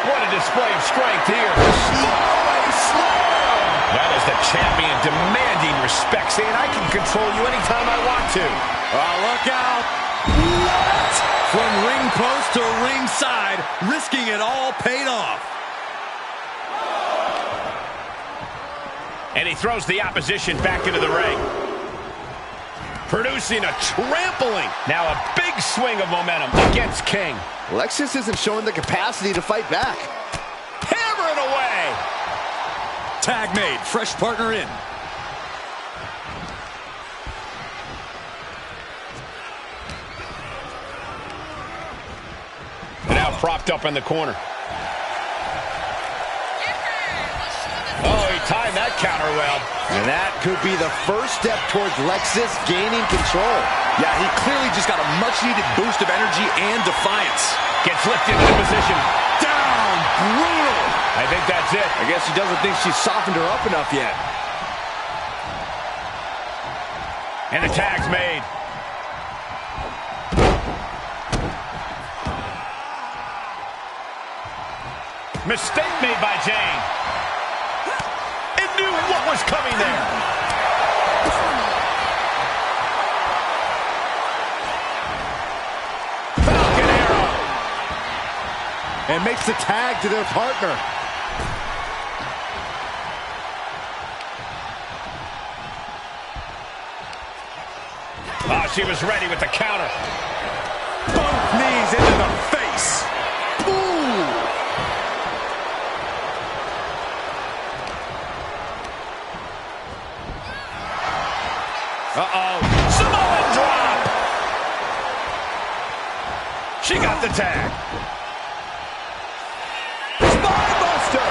S4: What a display of strength here. That is the champion demanding respect, saying I can control you anytime I want to.
S1: Oh, look out. What? From ring post to ringside, risking it all paid off.
S4: And he throws the opposition back into the ring. Producing a trampling. Now a big swing of momentum against King.
S3: Lexis isn't showing the capacity to fight back.
S4: Hammer it away.
S1: Tag made, fresh partner in.
S4: And now propped up in the corner. Oh, he timed that counter well.
S3: And that could be the first step towards Lexis gaining control.
S1: Yeah, he clearly just got a much-needed boost of energy and defiance.
S4: Gets lifted into position.
S1: Down, brutal.
S4: I think that's it.
S3: I guess he doesn't think she's softened her up enough yet.
S4: And the tag's made. Mistake made by Jane. It knew what was coming there. Falcon Arrow.
S3: And makes the tag to their partner.
S4: Oh, she was ready with the counter.
S1: Both knees into the face. Ooh.
S4: Uh-oh. Samoan drop. She got the tag. Spinebuster.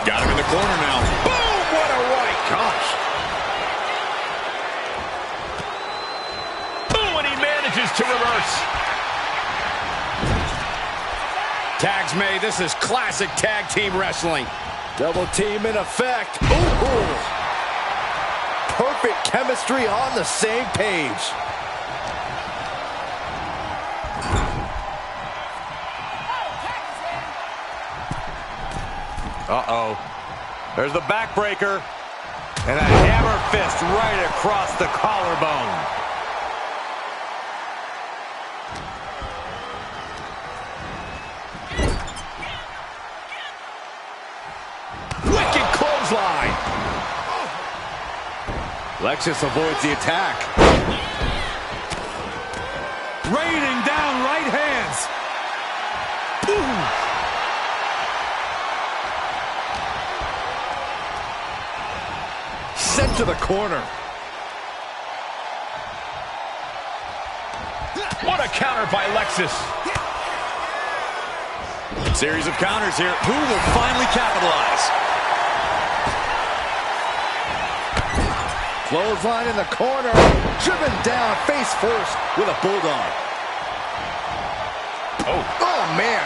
S1: Got him in the corner now.
S4: Boom, what a right.
S1: Gosh.
S4: Boom, and he manages to reverse. Tags made. This is classic tag team wrestling.
S3: Double team in effect. Ooh. Perfect chemistry on the same page.
S1: Uh-oh. There's the backbreaker. And a hammer fist right across the collarbone.
S4: Wicked
S3: Lexus avoids the attack.
S14: Raining down right hands. Boom.
S3: Sent to the corner.
S4: What a counter by Lexus.
S1: Series of counters here. Who will finally capitalize?
S3: Clothesline in the corner. Driven down face first with a bulldog. Oh, man.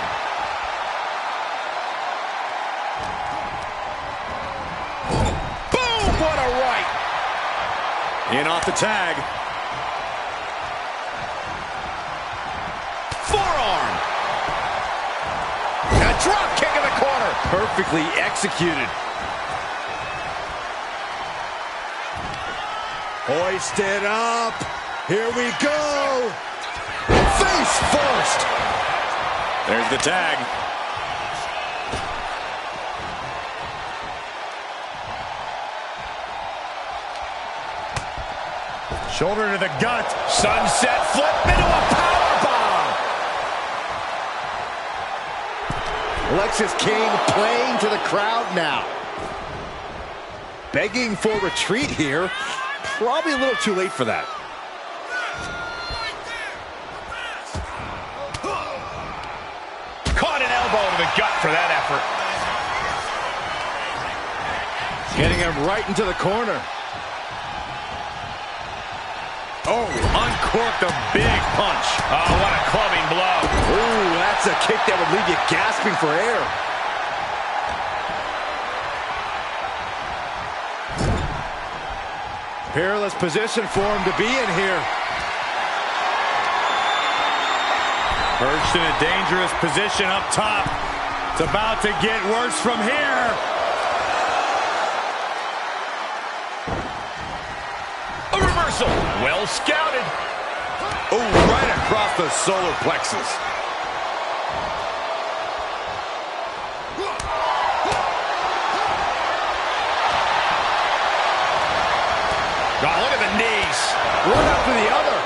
S4: Boom, what a right.
S1: In off the tag.
S4: Forearm. A drop kick in the corner.
S3: Perfectly executed. Hoisted up. Here we go. Face first.
S1: There's the tag.
S4: Shoulder to the gut. Sunset flip into a powerbomb.
S3: Lexus King playing to the crowd now. Begging for retreat here. Probably a little too late for that.
S4: Caught an elbow to the gut for that effort.
S3: Getting him right into the corner.
S1: Oh, uncorked a big punch.
S4: Oh, what a clubbing blow.
S3: Ooh, that's a kick that would leave you gasping for air. Perilous position for him to be in here.
S1: Perched in a dangerous position up top. It's about to get worse from here.
S4: A reversal. Well scouted.
S1: Oh, right across the solar plexus.
S4: God, look at the knees.
S3: One after the other.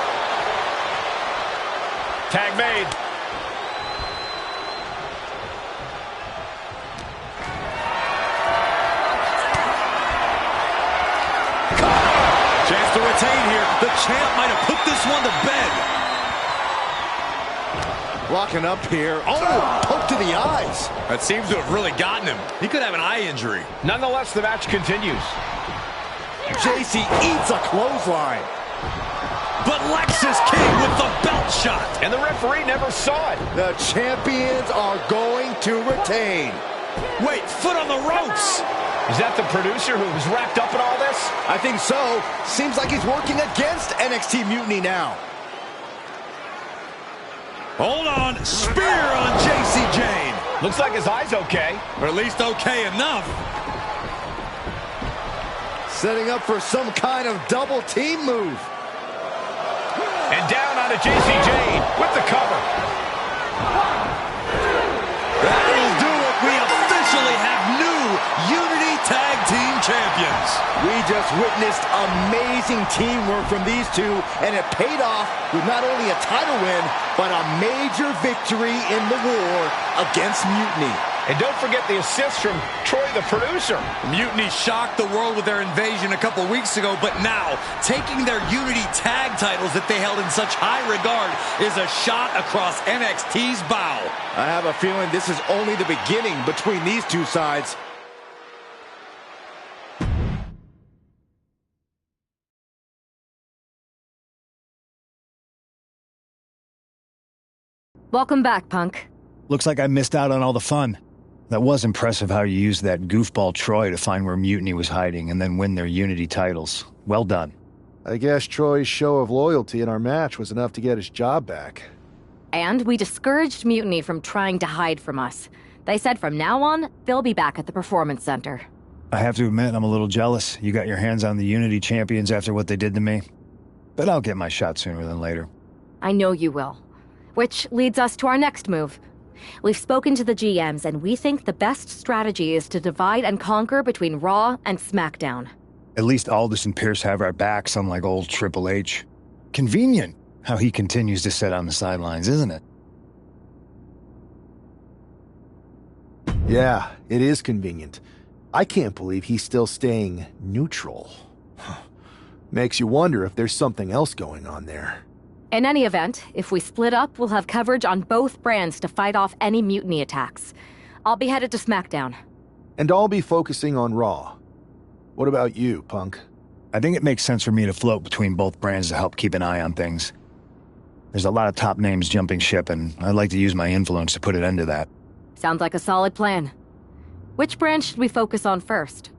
S4: Tag made.
S1: Chance to retain here. The champ might have put this one to bed.
S3: Locking up here. Oh, poke to the eyes.
S1: That seems to have really gotten him. He could have an eye injury.
S4: Nonetheless, the match continues.
S3: JC eats a clothesline.
S1: But Lexus King with the belt shot.
S4: And the referee never saw it.
S3: The champions are going to retain.
S1: Wait, foot on the ropes.
S4: Is that the producer who was wrapped up in all this?
S3: I think so. Seems like he's working against NXT Mutiny now.
S1: Hold on. Spear on JC Jane.
S4: Looks like his eye's okay.
S1: Or at least okay enough.
S3: Setting up for some kind of double team move.
S4: And down onto JC Jane with the cover.
S1: That'll do it. We officially have new Unity Tag Team Champions.
S3: We just witnessed amazing teamwork from these two, and it paid off with not only a title win, but a major victory in the war against Mutiny.
S4: And don't forget the assist from Troy, the producer.
S1: Mutiny shocked the world with their invasion a couple weeks ago, but now taking their Unity tag titles that they held in such high regard is a shot across NXT's bow.
S3: I have a feeling this is only the beginning between these two sides.
S15: Welcome back, Punk.
S10: Looks like I missed out on all the fun. That was impressive how you used that goofball Troy to find where Mutiny was hiding and then win their Unity titles. Well done.
S9: I guess Troy's show of loyalty in our match was enough to get his job back.
S15: And we discouraged Mutiny from trying to hide from us. They said from now on, they'll be back at the Performance Center.
S10: I have to admit, I'm a little jealous. You got your hands on the Unity champions after what they did to me. But I'll get my shot sooner than later.
S15: I know you will. Which leads us to our next move. We've spoken to the GMs, and we think the best strategy is to divide and conquer between Raw and SmackDown.
S10: At least Aldis and Pierce have our backs, unlike old Triple H. Convenient how he continues to sit on the sidelines, isn't it?
S9: Yeah, it is convenient. I can't believe he's still staying neutral. Makes you wonder if there's something else going on there.
S15: In any event, if we split up, we'll have coverage on both brands to fight off any mutiny attacks. I'll be headed to SmackDown.
S9: And I'll be focusing on Raw. What about you, Punk?
S10: I think it makes sense for me to float between both brands to help keep an eye on things. There's a lot of top names jumping ship, and I'd like to use my influence to put an end to that.
S15: Sounds like a solid plan. Which brand should we focus on first?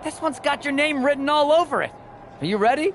S11: This one's got your name written all over it. Are you ready?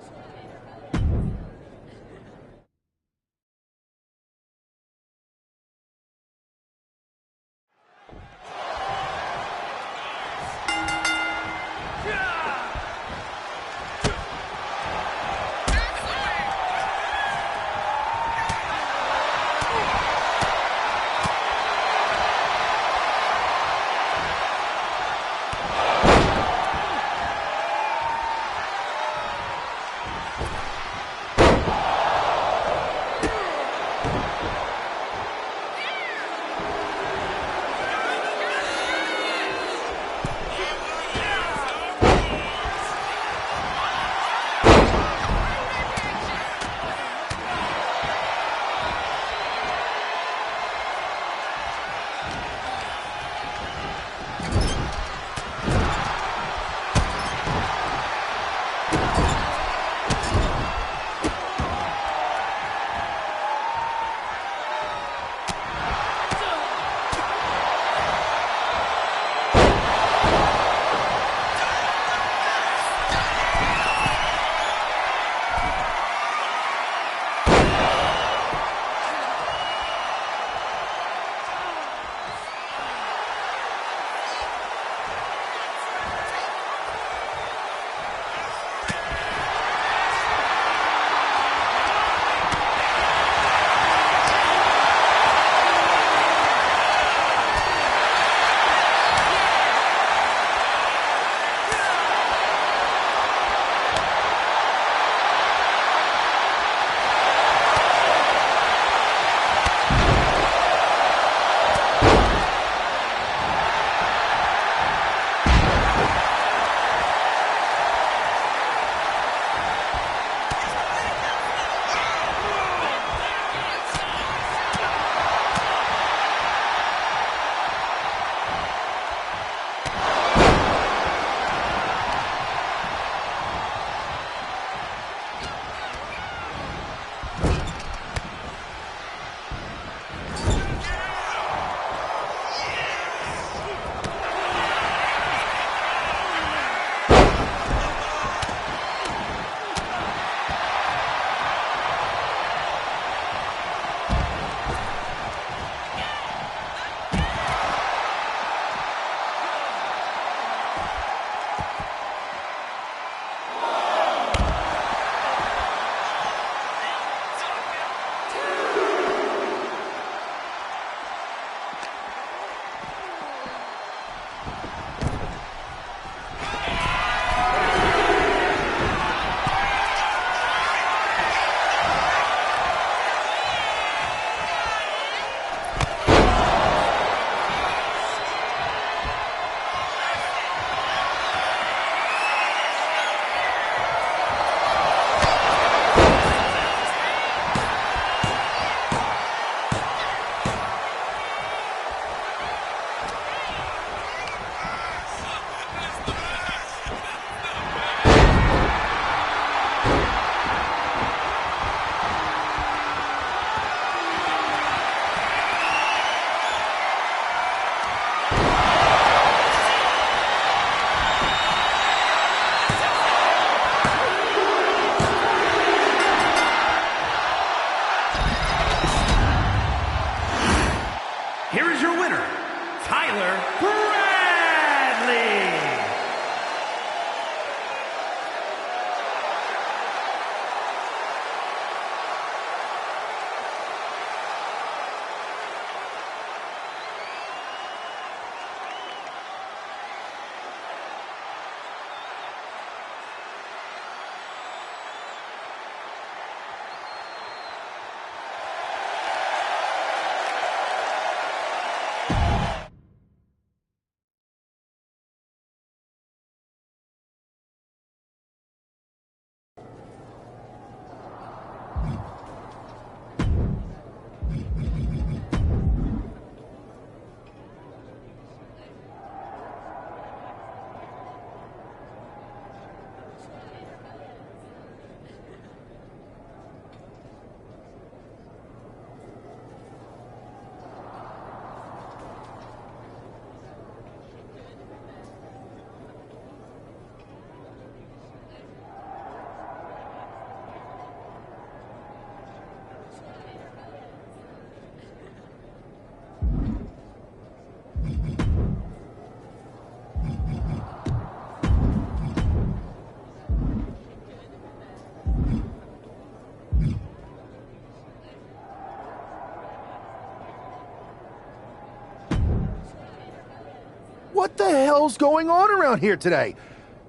S9: the hell's going on around here today?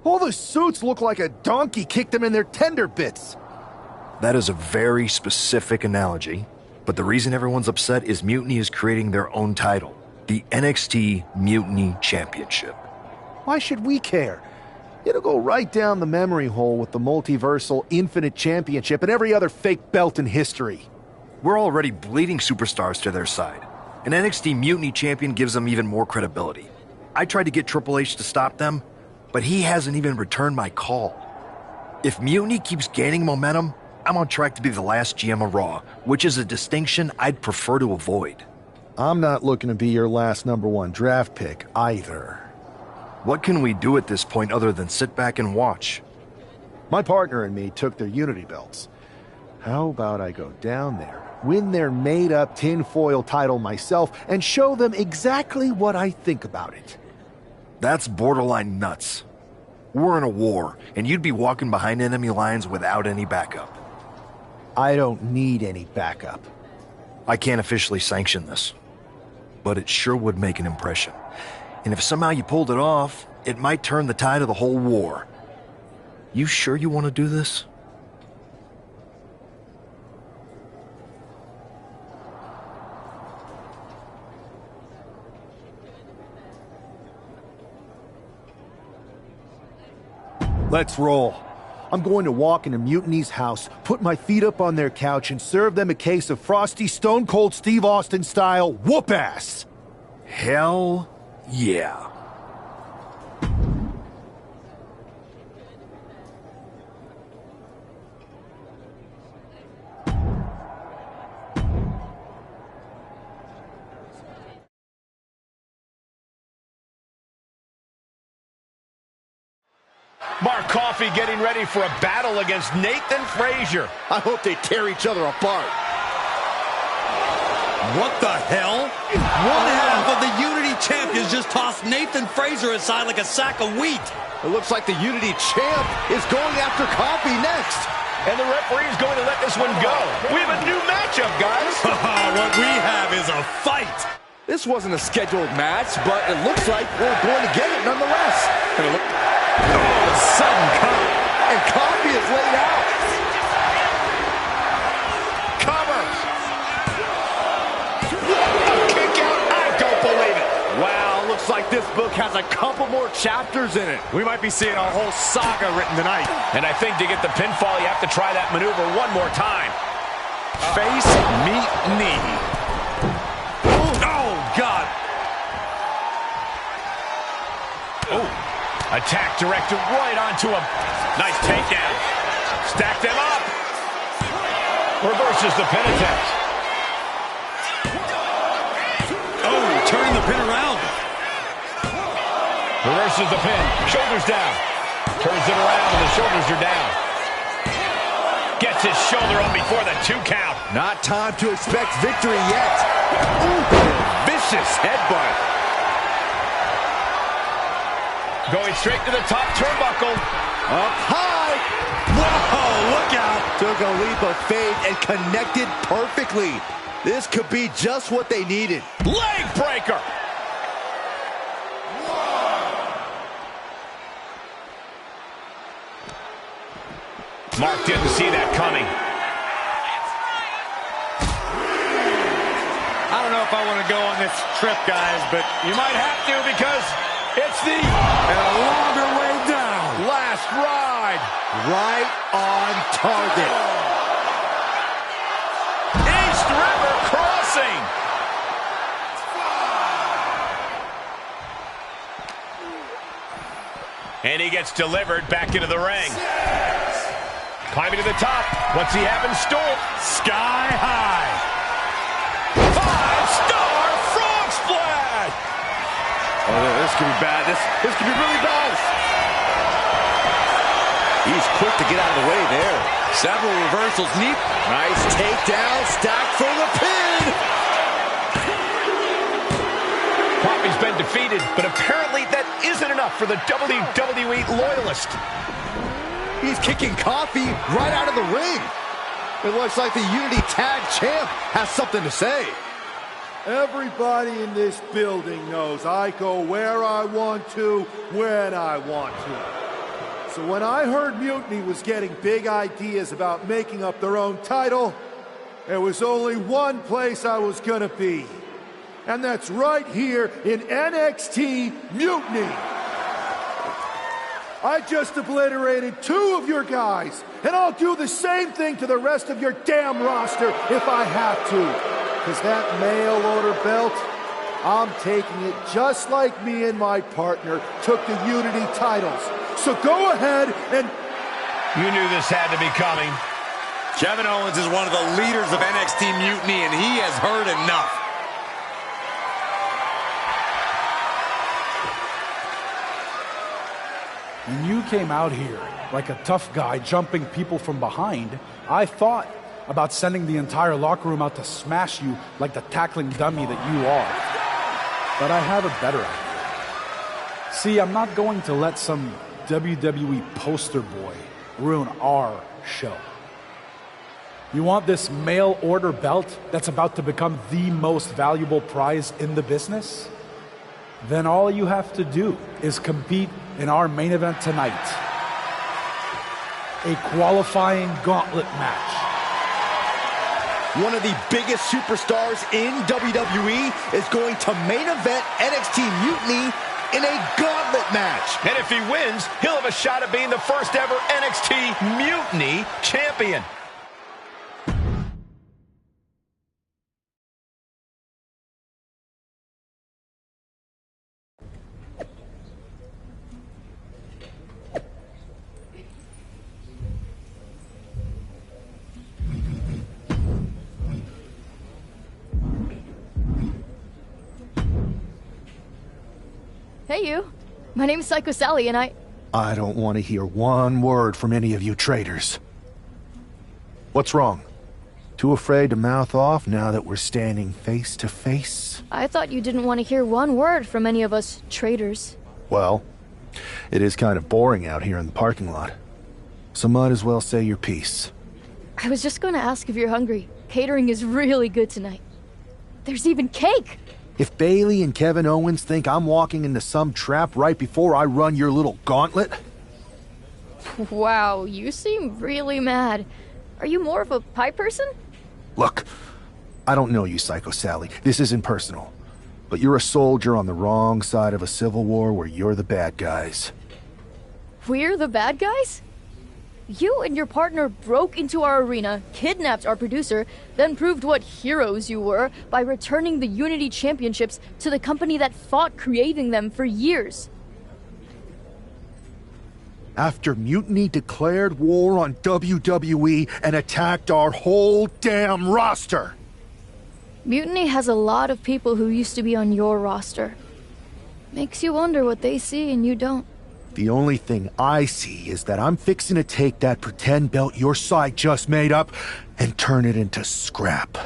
S9: All the suits look like a donkey kicked them in their tender bits.
S6: That is a very specific analogy, but the reason everyone's upset is Mutiny is creating their own title, the NXT Mutiny Championship.
S9: Why should we care? It'll go right down the memory hole with the multiversal Infinite Championship and every other fake belt in history.
S6: We're already bleeding superstars to their side. An NXT Mutiny champion gives them even more credibility. I tried to get Triple H to stop them, but he hasn't even returned my call. If Mutiny keeps gaining momentum, I'm on track to be the last GM of Raw, which is a distinction I'd prefer to avoid.
S9: I'm not looking to be your last #1 draft pick either.
S6: What can we do at this point other than sit back and watch?
S9: My partner and me took their Unity belts. How about I go down there, win their made-up tinfoil title myself, and show them exactly what I think about it?
S6: That's borderline nuts. We're in a war, and you'd be walking behind enemy lines without any backup.
S9: I don't need any backup.
S6: I can't officially sanction this, but it sure would make an impression. And if somehow you pulled it off, it might turn the tide of the whole war. You sure you want to do this?
S9: Let's roll. I'm going to walk into Mutiny's house, put my feet up on their couch, and serve them a case of frosty Stone Cold Steve Austin style whoop-ass.
S6: Hell yeah.
S4: Mark Coffey getting ready for a battle against Nathan Frazier.
S3: I hope they tear each other apart.
S1: What the hell? One half of the Unity champions just tossed Nathan Frazier aside like a sack of wheat.
S3: It looks like the Unity champ is going after Coffey next.
S4: And the referee's going to let this one go. We have a new matchup, guys.
S1: What we have is a fight.
S3: This wasn't a scheduled match, but it looks like we're going to get it nonetheless.
S1: Sudden cut.
S3: And Coffey is laid out.
S4: Cover. A kick out. I don't believe it.
S3: Wow, looks like this book has a couple more chapters in it.
S1: We might be seeing a whole saga written tonight.
S4: And I think to get the pinfall, you have to try that maneuver one more time.
S1: Face, meet, knee. Oh, God.
S4: Oh. Attack directed right onto him. Nice takedown. Stack them up. Reverses the pin attempt.
S1: Oh, turning the pin around.
S4: Reverses the pin. Shoulders down. Turns it around and the shoulders are down. Gets his shoulder up before the 2 count.
S3: Not time to expect victory yet. Ooh, vicious headbutt.
S4: Going straight to the top turnbuckle.
S3: Up high.
S1: Whoa, look out.
S3: Took a leap of faith and connected perfectly. This could be just what they needed.
S4: Leg breaker. Mark didn't see that coming.
S1: I don't know if I want to go on this trip, guys, but you might have to because it's the longer way down.
S3: Last ride. Right on target.
S4: East River Crossing. And he gets delivered back into the ring. Climbing to the top. What's he have in store?
S1: Sky high.
S4: 5-star frog splash.
S3: Oh, this could be bad. This could be really bad. He's quick to get out of the way there.
S1: Several reversals. Neat.
S3: Nice takedown. Stacked for the pin.
S4: Coffey's been defeated, but apparently that isn't enough for the WWE loyalist.
S3: He's kicking Coffey right out of the ring. It looks like the Unity Tag Champ has something to say.
S9: Everybody in this building knows I go where I want to, when I want to. So when I heard Mutiny was getting big ideas about making up their own title, there was only one place I was gonna be. And that's right here in NXT Mutiny. I just obliterated 2 of your guys, and I'll do the same thing to the rest of your damn roster if I have to. Because that mail order belt, I'm taking it just like me and my partner took the Unity titles. So go ahead and...
S4: You knew this had to be coming.
S1: Kevin Owens is one of the leaders of NXT Mutiny, and he has heard enough.
S14: When you came out here like a tough guy jumping people from behind, I thought about sending the entire locker room out to smash you like the tackling dummy that you are. But I have a better idea. See, I'm not going to let some WWE poster boy ruin our show. You want this mail order belt that's about to become the most valuable prize in the business? Then all you have to do is compete in our main event tonight. A qualifying gauntlet match.
S3: One of the biggest superstars in WWE is going to main event NXT Mutiny in a gauntlet match.
S4: And if he wins, he'll have a shot at being the first ever NXT Mutiny champion.
S16: Hey, you. My name's Psycho Sally, and
S9: I don't want to hear one word from any of you traitors. What's wrong? Too afraid to mouth off now that we're standing face to face?
S16: I thought you didn't want to hear one word from any of us traitors.
S9: Well, it is kind of boring out here in the parking lot. So might as well say your piece.
S16: I was just going to ask if you're hungry. Catering is really good tonight. There's even cake!
S9: If Bailey and Kevin Owens think I'm walking into some trap right before I run your little gauntlet...
S16: Wow, you seem really mad. Are you more of a pie person?
S9: Look, I don't know you, Psycho Sally. This isn't personal. But you're a soldier on the wrong side of a civil war where you're the bad guys.
S16: We're the bad guys? You and your partner broke into our arena, kidnapped our producer, then proved what heroes you were by returning the Unity Championships to the company that fought creating them for years.
S9: After Mutiny declared war on WWE and attacked our whole damn roster.
S16: Mutiny has a lot of people who used to be on your roster. Makes you wonder what they see and you don't.
S9: The only thing I see is that I'm fixing to take that pretend belt your side just made up and turn it into scrap.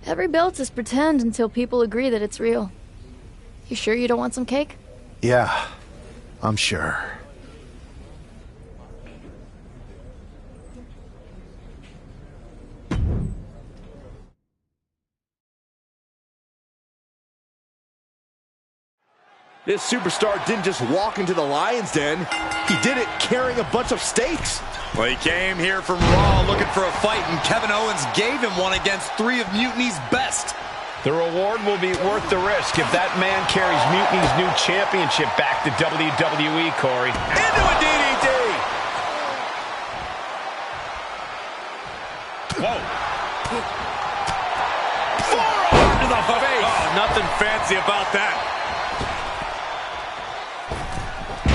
S16: Every belt is pretend until people agree that it's real. You sure you don't want some cake?
S9: Yeah, I'm sure.
S3: This superstar didn't just walk into the Lion's Den. He did it carrying a bunch of steaks.
S1: Well, he came here from Raw looking for a fight, and Kevin Owens gave him one against 3 of Mutiny's best.
S4: The reward will be worth the risk if that man carries Mutiny's new championship back to WWE, Corey.
S3: Into a DDT!
S4: Whoa.
S1: Forearm to the face. Oh, nothing fancy about that.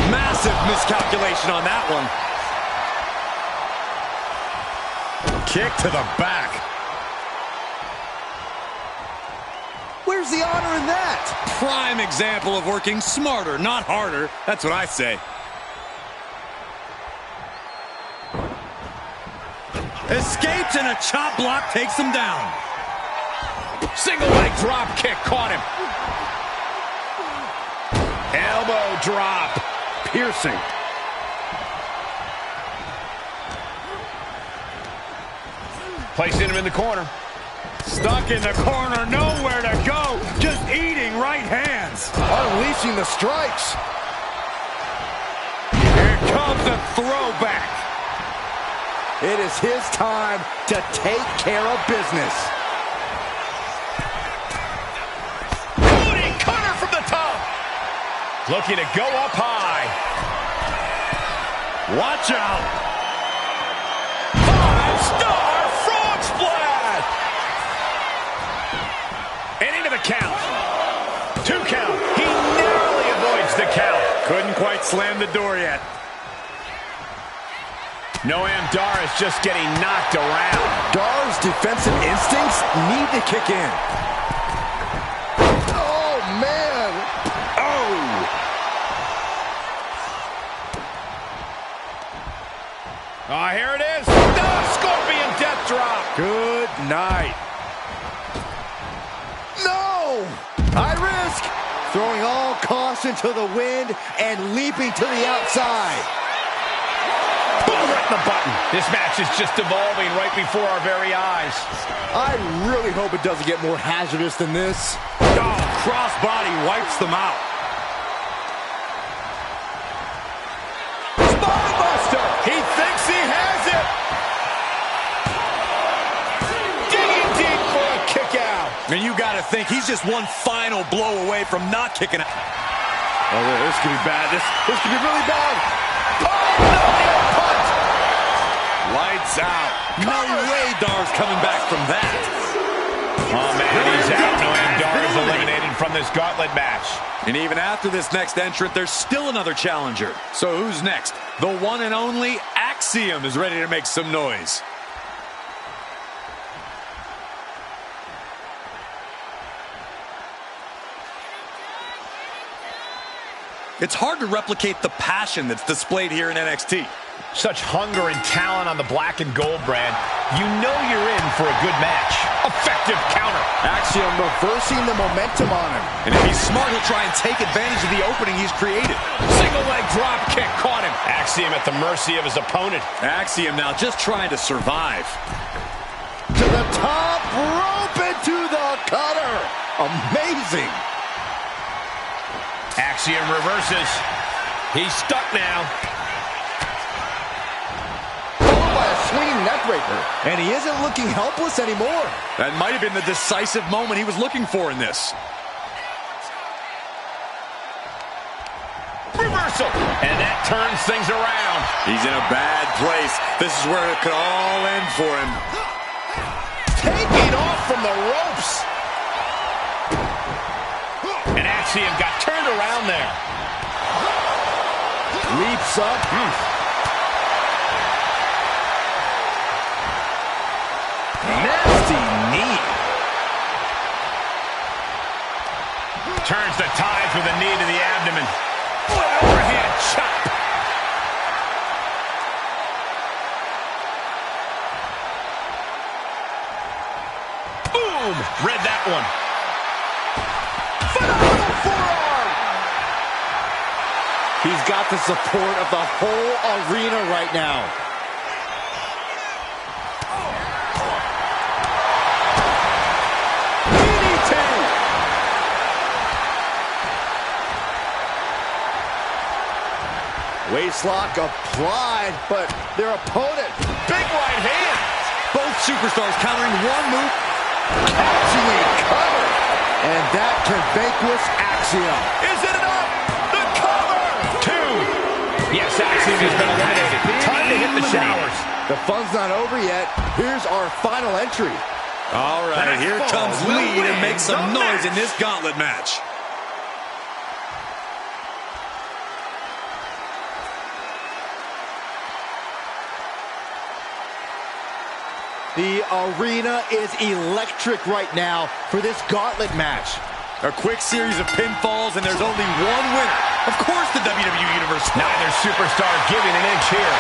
S1: Massive miscalculation on that one. Kick to the back.
S3: Where's the honor in that?
S1: Prime example of working smarter, not harder. That's what I say. Escapes and a chop block takes him down.
S4: Single leg drop kick caught him. Elbow drop. Piercing. Placing him in the corner. Stuck in the corner, nowhere to go. Just eating right hands.
S3: Unleashing the strikes.
S4: Here comes the throwback.
S3: It is his time to take care of business.
S4: Booty cutter from the top. Looking to go up high. Watch out. 5-star frog splash. And into the count. 2 count. He narrowly avoids the count. Couldn't quite slam the door yet. Noam Dar is just getting knocked around.
S3: Dar's defensive instincts need to kick in. Oh, man.
S4: Oh, here it is. No, Scorpion death drop.
S3: Good night. No! High risk. Throwing all caution to the wind and leaping to the outside.
S4: Boom, right in the button. This match is just evolving right before our very eyes.
S3: I really hope it doesn't get more hazardous than this.
S4: Oh, crossbody wipes them out. Spinebuster. He thinks he has it. Digging deep for a kick out. And you got to think he's just one final blow away from not kicking out. Oh, this could be bad. This could be really bad. Oh, no, punch. Lights out. No way Dar's coming back from that. Oh, man, he's out. Noam Dar is eliminated from this gauntlet match. And even after this next entrant, there's still another challenger. So who's next? The one and only Axiom is ready to make some noise. It's hard to replicate the passion that's displayed here in NXT. Such hunger and talent on the black and gold brand. You know you're in for a good match. Effective counter.
S3: Axiom reversing the momentum on him.
S1: And if he's smart, he'll try and take advantage of the opening he's created.
S4: Single leg drop kick caught him. Axiom at the mercy of his opponent. Axiom now just trying to survive.
S3: To the top rope into the cutter. Amazing.
S4: Axiom reverses. He's stuck now.
S3: Followed by a swinging neckbreaker. And he isn't looking helpless anymore.
S1: That might have been the decisive moment he was looking for in this.
S4: Reversal. And that turns things around. He's in a bad place. This is where it could all end for him.
S3: Taking off from the ropes.
S4: And Axiom got turned around there.
S3: Leaps up.
S4: Nasty knee. Turns the tides with a knee to the abdomen. Overhand chop. Boom! Read that one.
S3: Phenomenal forearm. He's got the support of the whole arena right now. Waistlock applied, but their opponent,
S4: big right hand.
S1: Both superstars countering one move,
S3: catching a cover. And that can vanquish Axiom.
S4: Is it enough? The cover! 2. Yes, Axiom has been eliminated. Time to hit the showers.
S3: The fun's not over yet. Here's our final entry.
S1: All right, here comes Lee to make some noise in this gauntlet match.
S3: The arena is electric right now for this gauntlet match.
S1: A quick series of pinfalls, and there's only one winner. Of course, the WWE Universe.
S4: Neither superstar giving an inch here.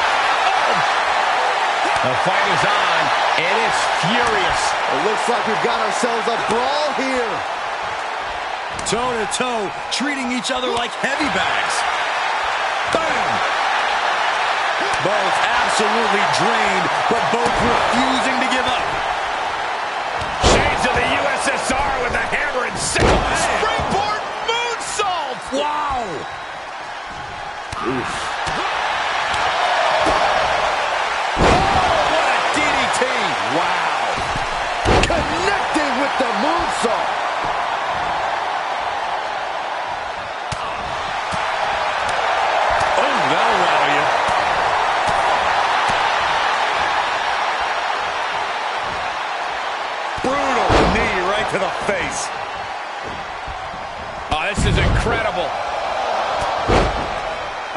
S4: The fight is on, and it's furious.
S3: It looks like we've got ourselves a brawl here.
S1: Toe-to-toe, treating each other like heavy bags. Bam! Both absolutely drained, but both refusing to give up.
S4: Shades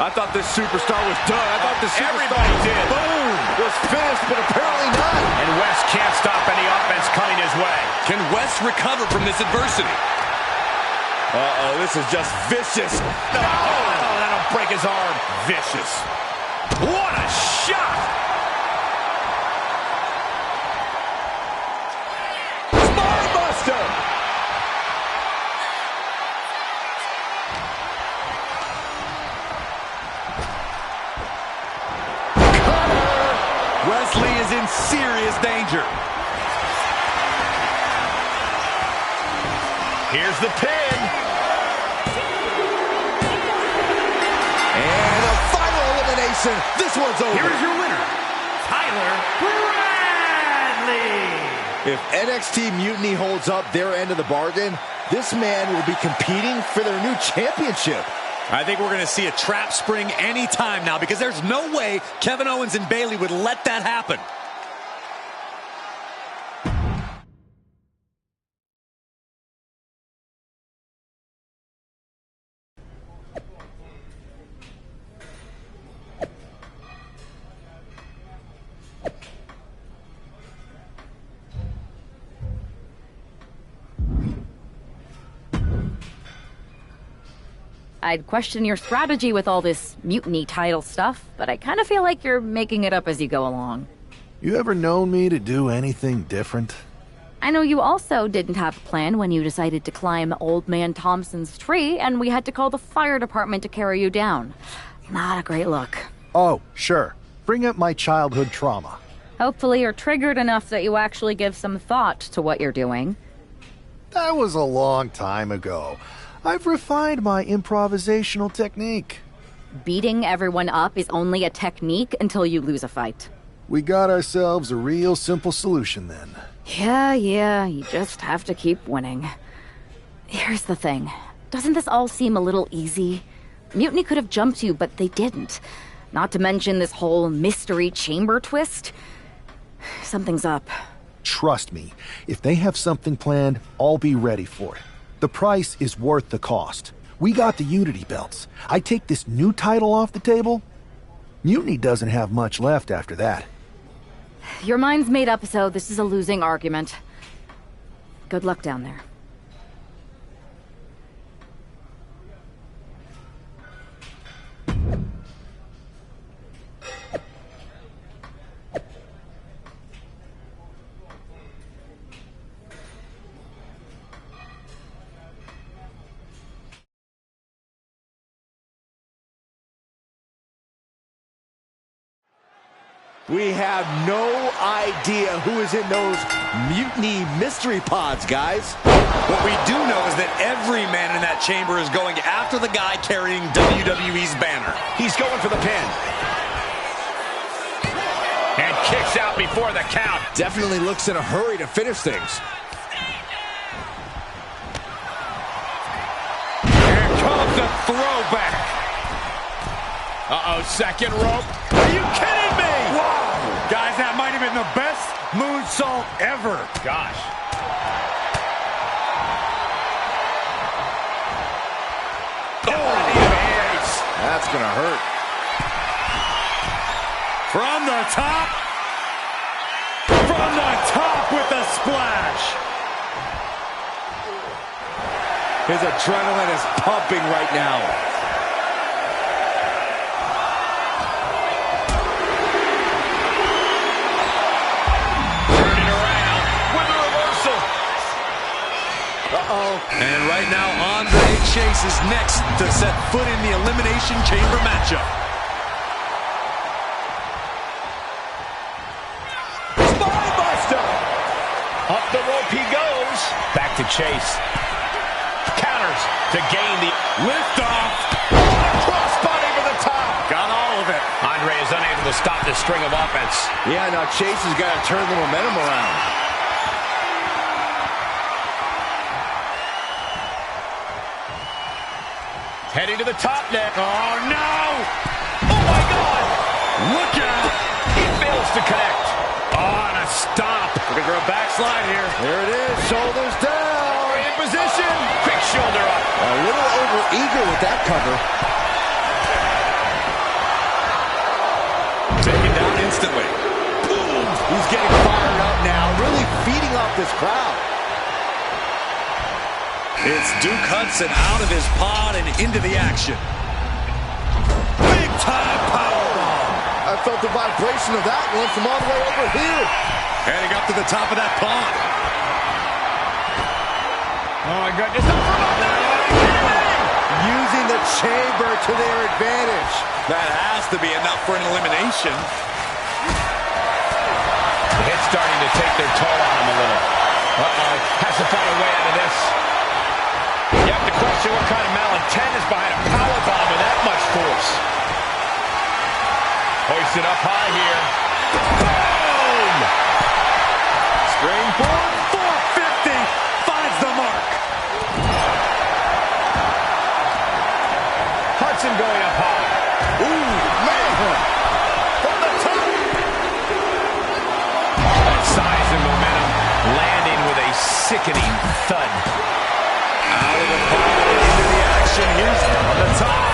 S3: I thought this superstar was done. I thought this superstar
S4: boom,
S3: was finished, but apparently not.
S4: And West can't stop any offense coming his way.
S1: Can West recover from this adversity?
S3: Uh-oh, this is just vicious.
S4: Oh, that'll break his arm. Vicious. What a shot!
S3: Spinebuster!
S1: Wesley is in serious danger.
S4: Here's the pin.
S3: And a final elimination. This one's over.
S7: Here is your winner, Tyler Bradley.
S3: If NXT Mutiny holds up their end of the bargain, this man will be competing for their new championship.
S1: I think we're going to see a trap spring any time now, because there's no way Kevin Owens and Bayley would let that happen.
S15: I'd question your strategy with all this mutiny title stuff, but I kind of feel like you're making it up as you go along.
S9: You ever known me to do anything different?
S15: I know you also didn't have a plan when you decided to climb Old Man Thompson's tree, and we had to call the fire department to carry you down. Not a great look.
S9: Oh, sure. Bring up my childhood trauma.
S15: Hopefully you're triggered enough that you actually give some thought to what you're doing.
S9: That was a long time ago. I've refined my improvisational technique.
S15: Beating everyone up is only a technique until you lose a fight.
S9: We got ourselves a real simple solution then.
S15: Yeah, you just have to keep winning. Here's the thing. Doesn't this all seem a little easy? Mutiny could have jumped you, but they didn't. Not to mention this whole mystery chamber twist. Something's up.
S9: Trust me, if they have something planned, I'll be ready for it. The price is worth the cost. We got the Unity belts. I take this new title off the table. Mutiny doesn't have much left after that.
S15: Your mind's made up, so this is a losing argument. Good luck down there.
S3: We have no idea who is in those mutiny mystery pods, guys.
S1: What we do know is that every man in that chamber is going after the guy carrying WWE's banner.
S4: He's going for the pin. And kicks out before the count.
S3: Definitely looks in a hurry to finish things.
S4: Here comes the throwback. Uh-oh, second rope. Are you kidding me?
S1: Wow. Guys, that might have been the best moonsault ever.
S4: Gosh.
S3: That's gonna hurt.
S1: From the top. From the top with the splash.
S3: His adrenaline is pumping right now.
S1: And right now, Andre Chase is next to set foot in the Elimination Chamber matchup.
S3: Spinebuster!
S4: Up the rope he goes. Back to Chase. Counters to gain the
S1: liftoff.
S4: Crossbody to the top.
S1: Got all of it.
S4: Andre is unable to stop this string of offense.
S3: Yeah, now Chase has got to turn the momentum around.
S4: Heading to the top net.
S1: Oh, no!
S4: Oh, my God!
S1: Look out!
S4: He fails to connect.
S1: On a stop. Looking for a backslide here.
S3: There it is. Shoulders down.
S4: In position. Quick shoulder up.
S3: A little over-eager with that cover.
S1: Taken down instantly.
S3: Boom! He's getting fired up now, really feeding off this crowd.
S1: It's Duke Hudson out of his pod and into the action. Big time powerbomb.
S3: I felt the vibration of that one from all the way over here.
S1: Heading up to the top of that pond.
S4: Oh my goodness.
S3: Using the chamber to their advantage.
S1: That has to be enough for an elimination.
S4: The hit's starting to take their toll on him a little. Uh-oh. Has to find a way out of this. You have to question what kind of malintent is behind a powerbomb with that much force. Hoisted up high here. Boom!
S1: Springboard 450 finds the mark.
S4: Hudson going up high.
S3: Ooh, man!
S4: From the top! That size and momentum landing with a sickening thud.
S1: Out of the pod and into the action. Here's on the top.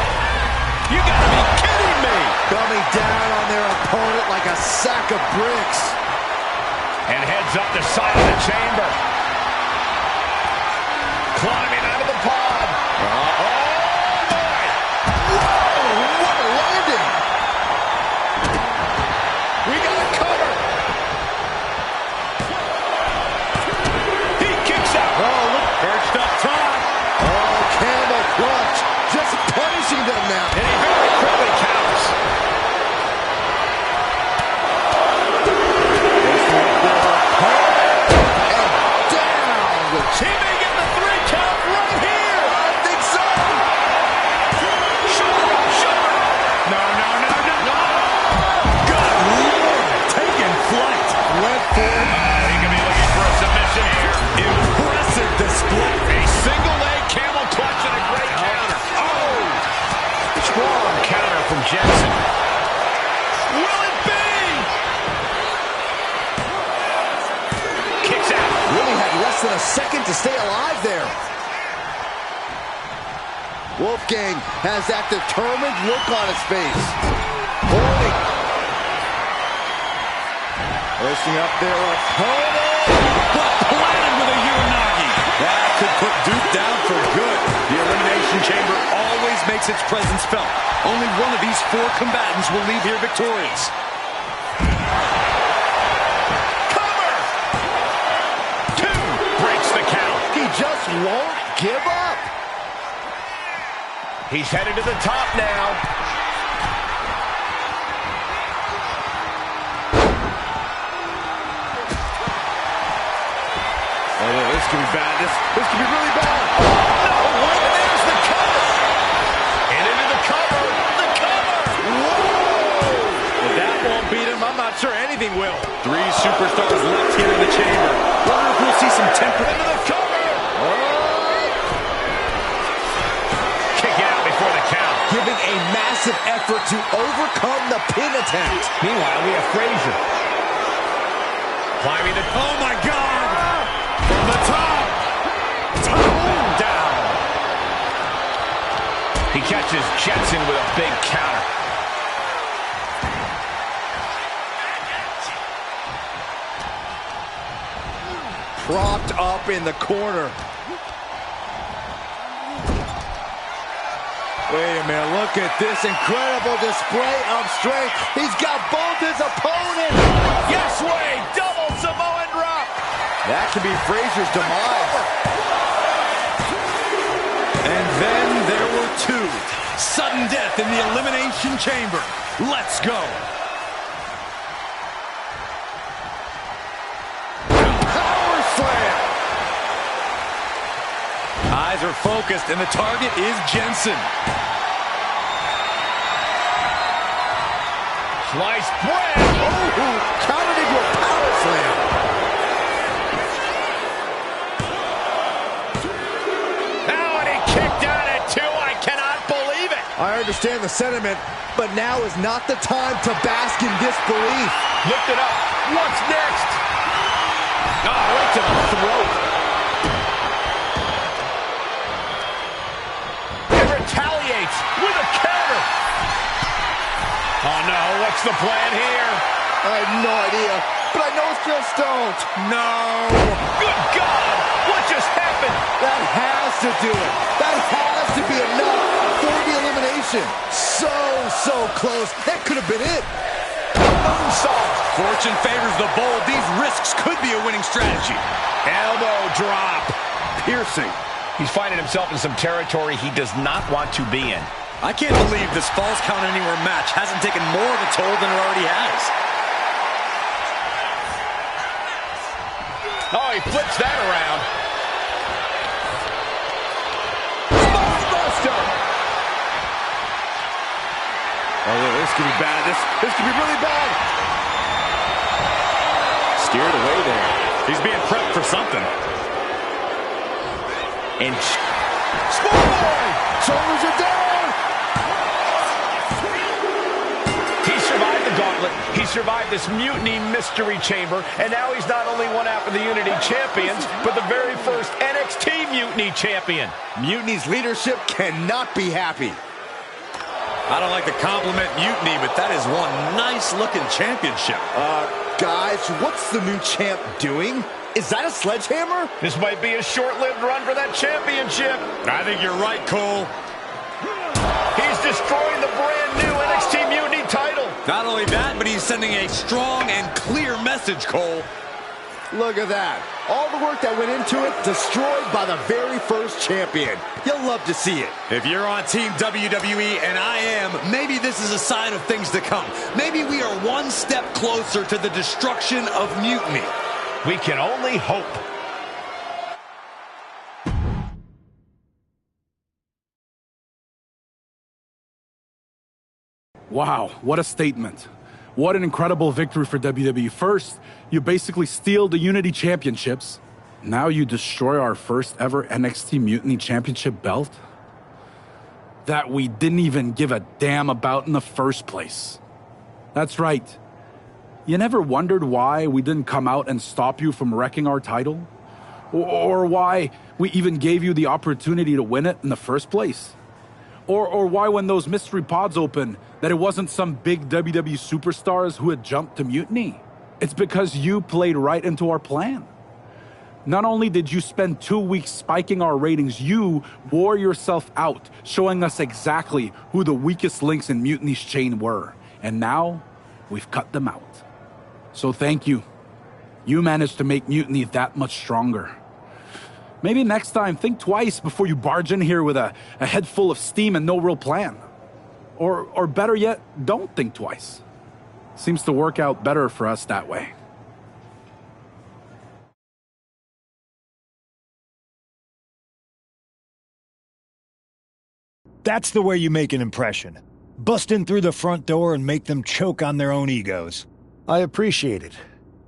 S1: You gotta be kidding me!
S3: Coming down on their opponent like a sack of bricks.
S4: And heads up the side of the chamber. Climbing out of the pod. Oh, my!
S3: Whoa, what a landing!
S4: We got a cover. He kicks out.
S3: Oh, look.
S1: Perched up top.
S3: Oh, camel clutch. Just punishing them now.
S4: And he very quickly counts. He may get the 3 count right here.
S3: I think so.
S4: No.
S1: Good Lord, taking flight.
S3: Went for it.
S4: He could be looking for a submission here.
S1: Impressive display.
S4: A single leg camel clutch and a great counter. Oh! Strong counter from Jensen. Will it be? Kicks out.
S3: Really had less than a second to stay alive there. Wolfgang has that determined look on his face. Holding. Pushing up their opponent.
S1: But planted with a Uranagi. That could put Duke down for good. The Elimination Chamber always makes its presence felt. Only one of these 4 combatants will leave here victorious.
S4: Cover! 2 breaks the count.
S3: He just won't give up.
S4: He's headed to the top now.
S1: Oh, this could be bad. This could be really bad.
S4: No, and there's the cover. And into the cover. The cover.
S1: Whoa! If that won't beat him, I'm not sure anything will. 3 superstars left here in the chamber. Wonder if we'll see some temper.
S4: Into the cover. Kick out before the count.
S3: Giving a massive effort to overcome the pin attempt.
S4: Meanwhile, we have Frazier. Climbing the...
S1: Oh, my God! From the top! Top down!
S4: He catches Jensen with a big counter.
S3: Propped up in the corner. Wait a minute, look at this incredible display of strength. He's got both his opponents.
S4: Yes way, double Samoan drop.
S3: That could be Frazier's demise.
S1: And then there were 2. Sudden death in the Elimination Chamber. Let's go.
S3: Power slam.
S1: Eyes are focused, and the target is Jensen.
S4: Sliced bread.
S3: Oh, countered into a power slam.
S4: Now and he kicked out at 2. I cannot believe it.
S3: I understand the sentiment, but now is not the time to bask in disbelief.
S4: Lift it up. What's next? Oh, right to the throat. It retaliates with a counter. Oh no, what's the plan here?
S3: I have no idea, but I know it's just don't.
S4: No! Good God! What just happened?
S3: That has to do it. That has to be enough for the elimination. So close. That could have been it.
S1: Moonsault. Fortune favors the bold. These risks could be a winning strategy.
S4: Elbow drop.
S3: Piercing.
S4: He's finding himself in some territory he does not want to be in.
S1: I can't believe this Falls Count Anywhere match hasn't taken more of a toll than it already has.
S4: Oh, he flips that around.
S3: Buster!
S1: Oh, this could be bad. This could be really bad. Steered away there. He's being prepped for something.
S3: And Schoolboy! Shoulders are down!
S4: He survived the gauntlet. He survived this mutiny mystery chamber. And now he's not only one half of the Unity champions, but the very first NXT Mutiny champion.
S3: Mutiny's leadership cannot be happy.
S1: I don't like the compliment Mutiny, but that is one nice-looking championship.
S3: Guys, what's the new champ doing? Is that a sledgehammer?
S4: This might be a short-lived run for that championship.
S1: I think you're right, Cole.
S4: He's destroying the brand-new NXT Mutiny title.
S1: Not only that, but he's sending a strong and clear message, Cole.
S3: Look at that. All the work that went into it, destroyed by the very first champion. You'll love to see it.
S1: If you're on Team WWE, and I am, maybe this is a sign of things to come. Maybe we are one step closer to the destruction of Mutiny.
S4: We can only hope.
S14: Wow, what a statement. What an incredible victory for WWE. First, you basically steal the Unity Championships. Now you destroy our first ever NXT Mutiny Championship belt that we didn't even give a damn about in the first place. That's right. You never wondered why we didn't come out and stop you from wrecking our title? Or why we even gave you the opportunity to win it in the first place? Or why when those mystery pods opened, that it wasn't some big WWE superstars who had jumped to Mutiny? It's because you played right into our plan. Not only did you spend 2 weeks spiking our ratings, you wore yourself out, showing us exactly who the weakest links in Mutiny's chain were. And now, we've cut them out. So thank you. You managed to make Mutiny that much stronger. Maybe next time, think twice before you barge in here with a head full of steam and no real plan. Or better yet, don't think twice. Seems to work out better for us that way.
S10: That's the way you make an impression. Bust in through the front door and make them choke on their own egos.
S9: I appreciate it,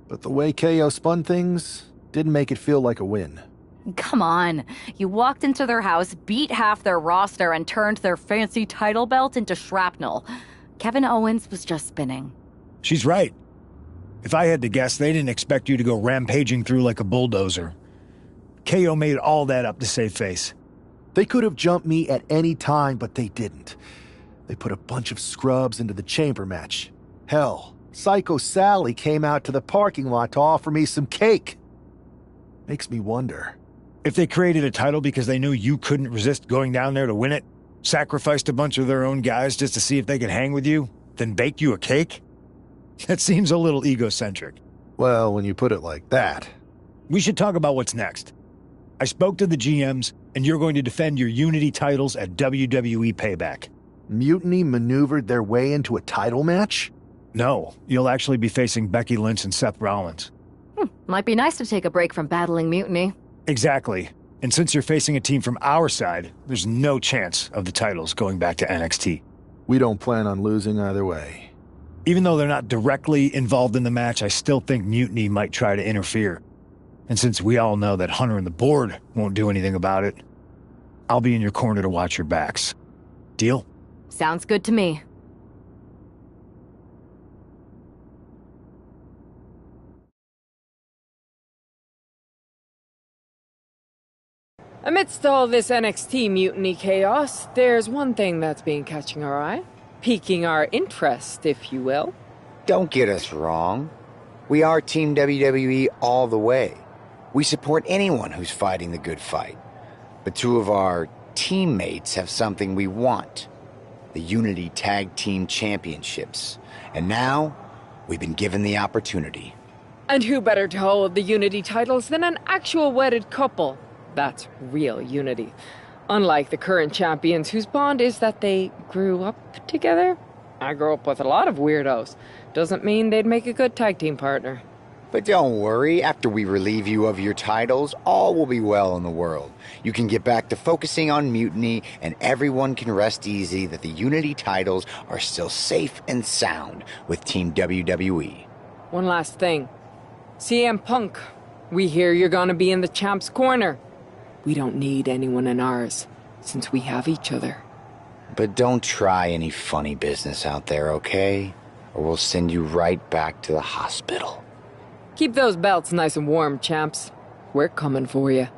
S9: but the way KO spun things didn't make it feel like a win.
S15: Come on. You walked into their house, beat half their roster, and turned their fancy title belt into shrapnel. Kevin Owens was just spinning.
S10: She's right. If I had to guess, they didn't expect you to go rampaging through like a bulldozer. KO made all that up to save face.
S9: They could have jumped me at any time, but they didn't. They put a bunch of scrubs into the chamber match. Hell, Psycho Sally came out to the parking lot to offer me some cake. Makes me wonder.
S10: If they created a title because they knew you couldn't resist going down there to win it, sacrificed a bunch of their own guys just to see if they could hang with you, then baked you a cake? That seems a little egocentric.
S9: Well, when you put it like that.
S10: We should talk about what's next. I spoke to the GMs, and you're going to defend your Unity titles at WWE Payback.
S9: Mutiny maneuvered their way into a title match?
S10: No, you'll actually be facing Becky Lynch and Seth Rollins.
S15: Might be nice to take a break from battling Mutiny.
S10: Exactly. And since you're facing a team from our side, there's no chance of the titles going back to NXT.
S9: We don't plan on losing either way.
S10: Even though they're not directly involved in the match, I still think Mutiny might try to interfere. And since we all know that Hunter and the board won't do anything about it, I'll be in your corner to watch your backs. Deal?
S15: Sounds good to me.
S17: Amidst all this NXT Mutiny chaos, there's one thing that's been catching our eye. piquing our interest, if you will.
S5: Don't get us wrong. We are Team WWE all the way. We support anyone who's fighting the good fight. But two of our teammates have something we want. The Unity Tag Team Championships. And now, we've been given the opportunity.
S17: And who better to hold the Unity titles than an actual wedded couple? That's real unity. Unlike the current champions whose bond is that they grew up together. I grew up with a lot of weirdos. Doesn't mean they'd make a good tag team partner.
S5: But don't worry, after we relieve you of your titles, all will be well in the world. You can get back to focusing on Mutiny, and everyone can rest easy that the Unity titles are still safe and sound with Team WWE.
S17: One last thing. CM Punk, we hear you're gonna be in the champ's corner. We don't need anyone in ours, since we have each other.
S5: But don't try any funny business out there, okay? Or we'll send you right back to the hospital.
S17: Keep those belts nice and warm, champs. We're coming for you.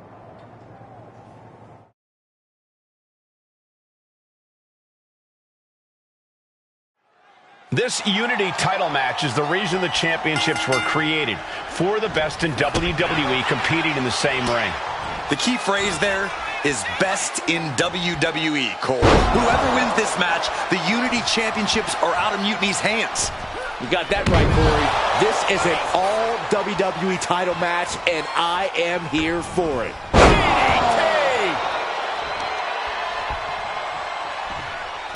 S4: This Unity title match is the reason the championships were created. For the best in WWE competing in the same ring.
S1: The key phrase there is best in WWE, Cole. Whoever wins this match, the Unity Championships are out of Mutiny's hands.
S3: You got that right, Corey. This is an all WWE title match, and I am here for it.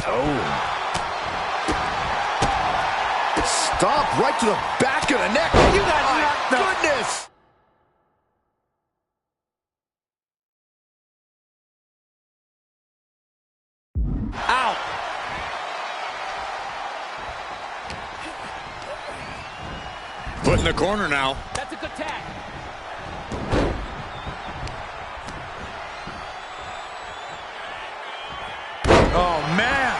S6: Oh. Stop right to the back of the neck. You got goodness.
S1: Out. Put in the corner now.
S17: That's a good tag.
S1: Oh, man.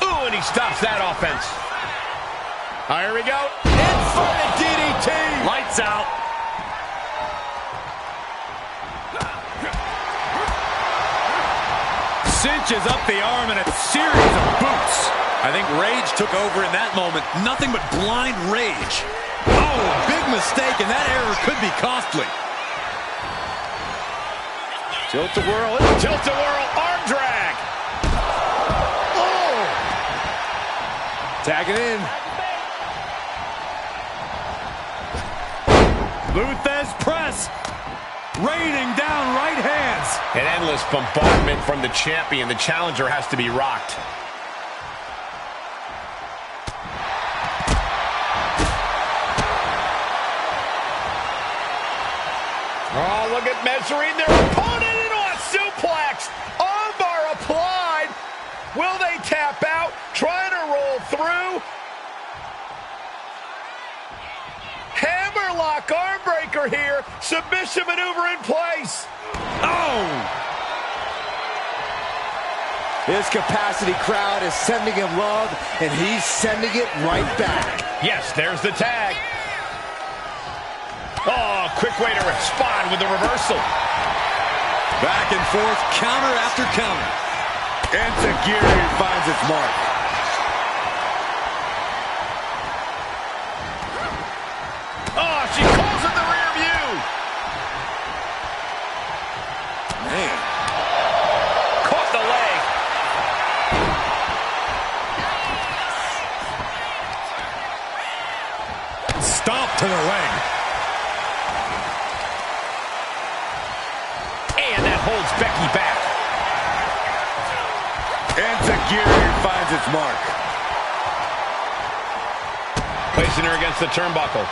S4: Ooh, and he stops that offense. Here we go. Inverted DDT.
S1: Lights out. Cinches up the arm and a series of boots. I think rage took over in that moment. Nothing but blind rage. Oh, big mistake, and that error could be costly.
S4: Tilt-a-whirl, tilt-a-whirl, arm drag. Oh!
S3: Tagging in.
S1: Luthez press. Raining down right hands.
S4: An endless bombardment from the champion. The challenger has to be rocked. Oh, look at measuring their opponent into a suplex. Armbar applied. Will they tap out? Trying to roll through. Hammerlock arm breaker here. Submission maneuver in place.
S1: Oh!
S3: This capacity crowd is sending him love, and he's sending it right back.
S4: Yes, there's the tag. Oh, quick way to respond with the reversal.
S1: Back and forth, counter after counter. And Tajiri finds its mark.
S4: Oh, she calls in the rear view.
S1: Man.
S4: Caught the leg.
S1: Stomp to the leg.
S4: And that holds Becky back.
S1: And Tajiri finds its mark.
S4: Placing her against the turnbuckle.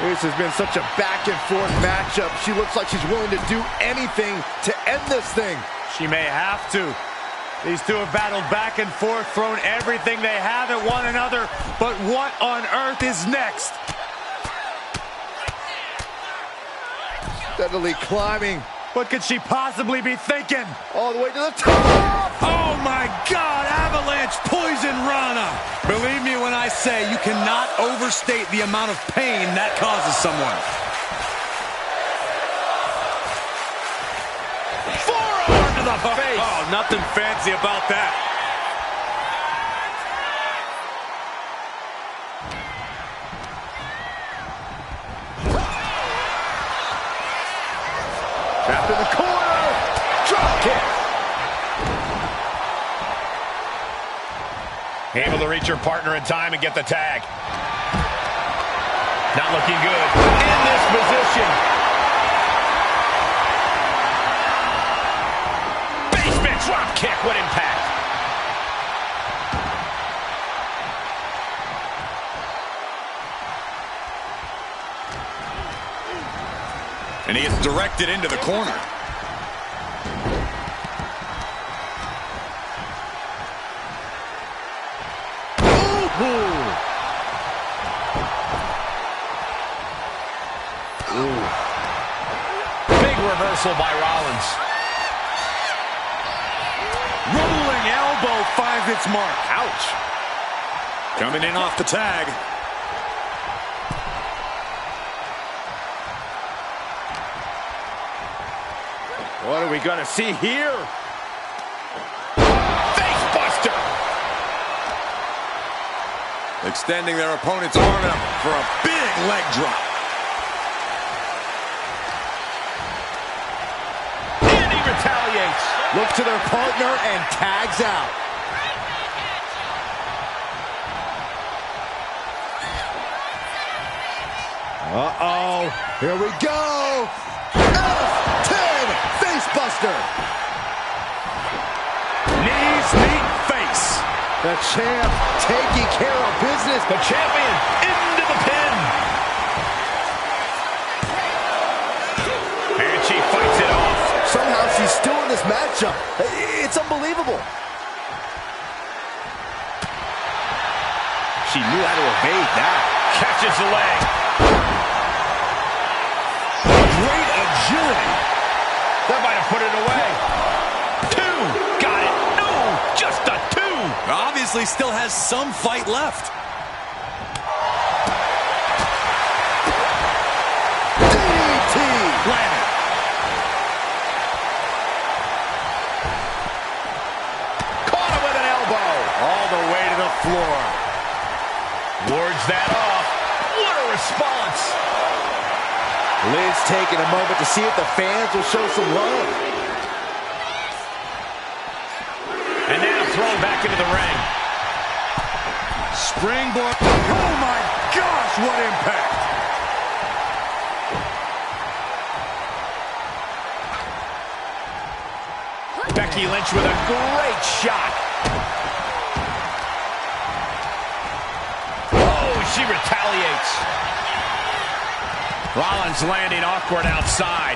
S3: This has been such a back-and-forth matchup. She looks like she's willing to do anything to end this thing.
S1: She may have to. These two have battled back and forth, thrown everything they have at one another. But what on earth is next?
S3: Steadily climbing.
S1: What could she possibly be thinking?
S3: All the way to the top!
S1: Oh my God, Avalanche Poison Rana! Believe me when I say you cannot overstate the amount of pain that causes someone. Forearm to the
S4: the face.
S1: Oh, nothing fancy about that.
S3: Trapped in the corner. Drop kick.
S4: Able to reach her partner in time and get the tag. Not looking good in this position. Basement drop kick. What impact?
S1: And he gets directed into the corner.
S4: Big reversal by Rollins.
S1: Rolling elbow finds its mark. Ouch. Coming in off the tag.
S4: What are we going to see here? Face buster.
S1: Extending their opponent's arm out for a big leg drop.
S4: And he retaliates.
S3: Look to their partner and tags out. Uh-oh. Here we go. F10 face buster.
S1: Knees meet face.
S3: The champ taking care of business.
S4: The champion into the pin. And she fights it off.
S3: Somehow she's still in this matchup. It's unbelievable. She knew how to evade that.
S4: Catches the leg.
S1: Great agility.
S4: That might have put it away. Two. Got it. No, just a two.
S1: Obviously still has some fight left.
S3: DDT.
S1: Landed.
S4: Caught him with an elbow.
S1: All the way to the floor.
S4: Wards that off. What a response.
S3: Liz taking a moment to see if the fans will show some love.
S4: And now thrown back into the ring.
S1: Springboard. Oh my gosh, what impact.
S4: Becky Lynch with a great shot. Oh, she retaliates. Rollins landing awkward outside.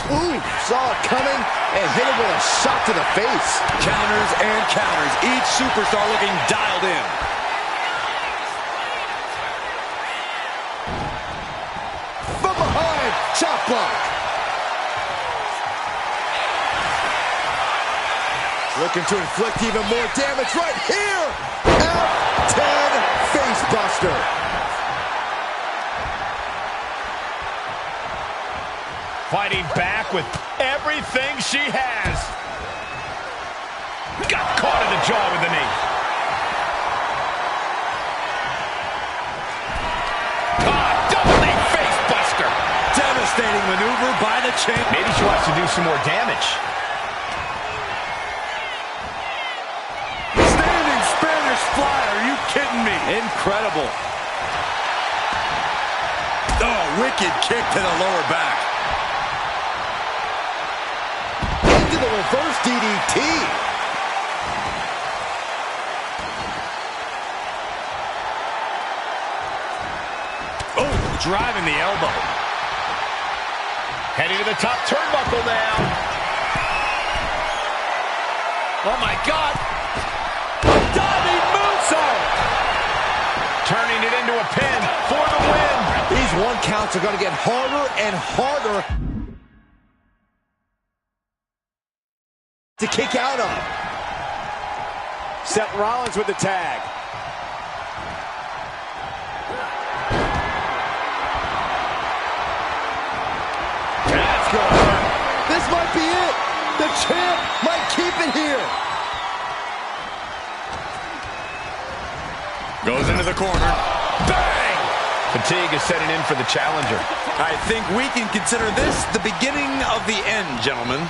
S3: Ooh, saw it coming and hit him with a shot to the face.
S1: Counters and counters. Each superstar looking dialed in.
S3: From behind, chop block. Looking to inflict even more damage right here. F10 face buster.
S4: Fighting back with everything she has. Got caught in the jaw with the knee. Double knee face buster.
S1: Devastating maneuver by the champ.
S4: Maybe she wants to do some more damage.
S1: Standing Spanish fly. Are you kidding me?
S3: Incredible.
S1: Oh, wicked kick to the lower back.
S3: Into the reverse DDT.
S1: Oh, driving the elbow.
S4: Heading to the top turnbuckle now.
S1: Oh my God. Diving moonsault.
S4: Turning it into a pin for the win.
S3: These one counts are going to get harder and harder to kick out of. Seth Rollins with the tag.
S4: That's
S3: This might be it. The champ might keep it here.
S4: Goes into the corner. Bang! Fatigue is setting in for the challenger.
S1: I think we can consider this the beginning of the end, gentlemen.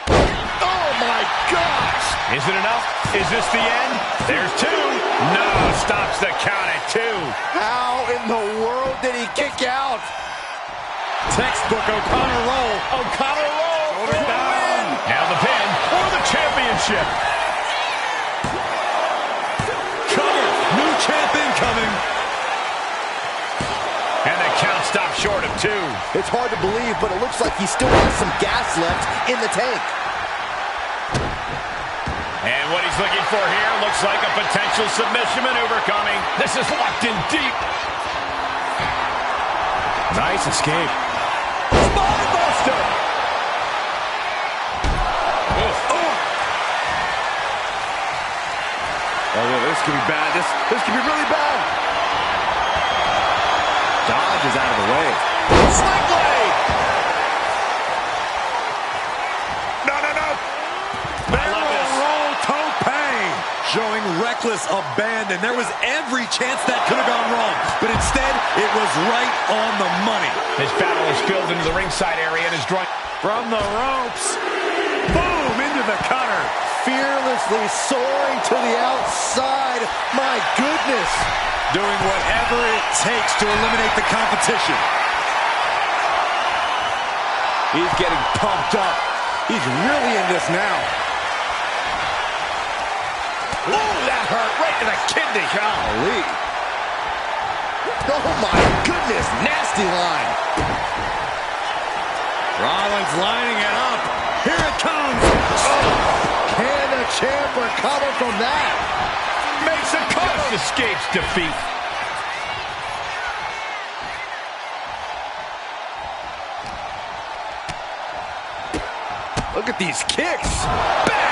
S3: Oh my gosh!
S4: Is it enough? Is this the end? There's two. No, stops the count at two.
S3: How in the world did he kick out?
S1: Textbook O'Connor roll.
S4: O'Connor roll. Shoulder down. Now the pin for the championship.
S1: Cover. New champ incoming.
S4: And the count stops short of two.
S3: It's hard to believe, but it looks like he still has some gas left in the tank.
S4: And what he's looking for here looks like a potential submission maneuver coming. This is locked in deep. Nice escape. Spinebuster!
S1: Oh, this could be bad. This could be really bad. Dodge is out of the way.
S4: Sling blade! No.
S1: Barrel tope. Showing reckless abandon. There was every chance that could have gone wrong. But instead, it was right on the money.
S4: His battle is filled into the ringside area and is drawing
S1: from the ropes. Boom! Into the cutter.
S3: Fearlessly soaring to the outside. My goodness.
S1: Doing whatever it takes to eliminate the competition. He's getting pumped up. He's really in this now.
S4: Oh, that hurt right to the kidney.
S1: Golly.
S3: Oh my goodness, nasty line.
S1: Rollins lining it up. Here it comes.
S3: Oh. Can the champ recover from that?
S4: Makes a cut. Escapes defeat.
S1: Look at these kicks. Bang!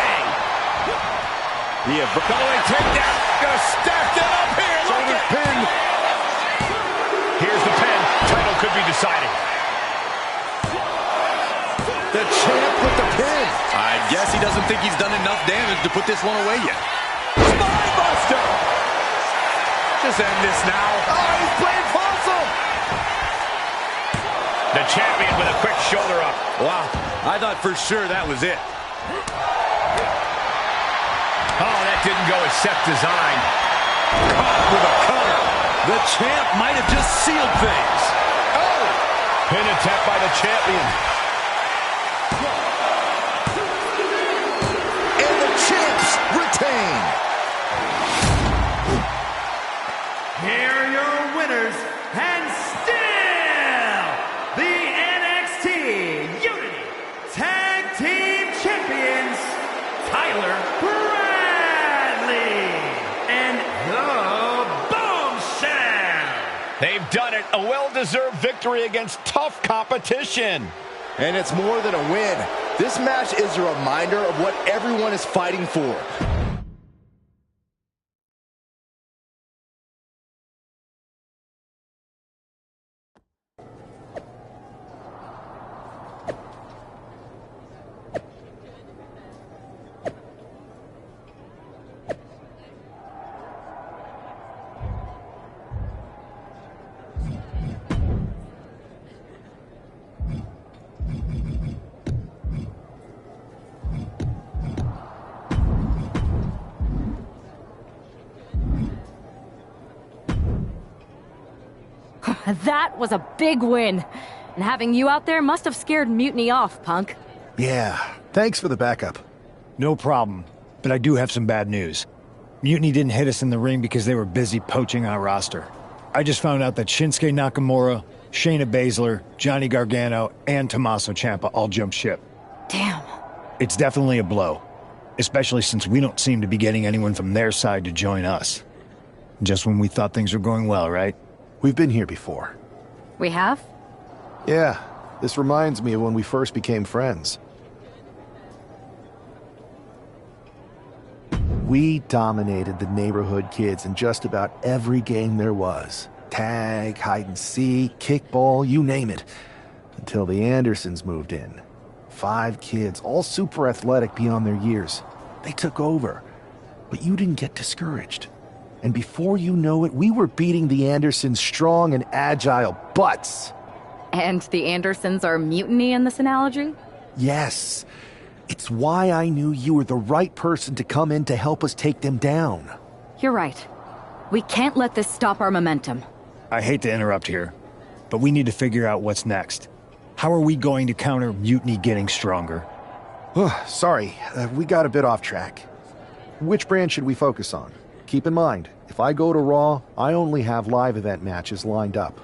S4: The following takedown. Gonna stack that up here. Look at
S1: pin.
S4: Here's the pin. Title could be decided.
S3: The champ with the pin.
S1: I guess he doesn't think he's done enough damage to put this one away yet.
S4: Spinebuster!
S1: Just end this now.
S3: Oh, he's playing possum.
S4: The champion with a quick shoulder up.
S1: Wow, I thought for sure that was it.
S4: Oh, that didn't go as set designed.
S1: Caught with a cover. The champ might have just sealed things.
S4: Oh! Pin attempt by the champion.
S3: And the champs retain.
S7: Here are your winners, and still the NXT Unity Tag Team Champions, Tyler Bradley and the Bombshell.
S4: They've done it. A well-deserved victory against tough competition.
S3: And it's more than a win. This match is a reminder of what everyone is fighting for.
S15: That was a big win. And having you out there must have scared Mutiny off, Punk.
S9: Yeah, thanks for the backup.
S10: No problem, but I do have some bad news. Mutiny didn't hit us in the ring because they were busy poaching our roster. I just found out that Shinsuke Nakamura, Shayna Baszler, Johnny Gargano, and Tommaso Ciampa all jumped ship.
S15: Damn.
S10: It's definitely a blow, especially since we don't seem to be getting anyone from their side to join us. Just when we thought things were going well, right?
S9: We've been here before.
S15: We have?
S9: Yeah, this reminds me of when we first became friends. We dominated the neighborhood kids in just about every game there was. Tag, hide and seek, kickball, you name it. Until the Andersons moved in. 5 kids, all super athletic beyond their years. They took over. But you didn't get discouraged. And before you know it, we were beating the Andersons' strong and agile butts.
S15: And the Andersons are mutiny in this analogy?
S9: Yes. It's why I knew you were the right person to come in to help us take them down.
S15: You're right. We can't let this stop our momentum.
S10: I hate to interrupt here, but we need to figure out what's next. How are we going to counter mutiny getting stronger?
S9: Sorry, we got a bit off track. Which brand should we focus on? Keep in mind, if I go to Raw, I only have live event matches lined up.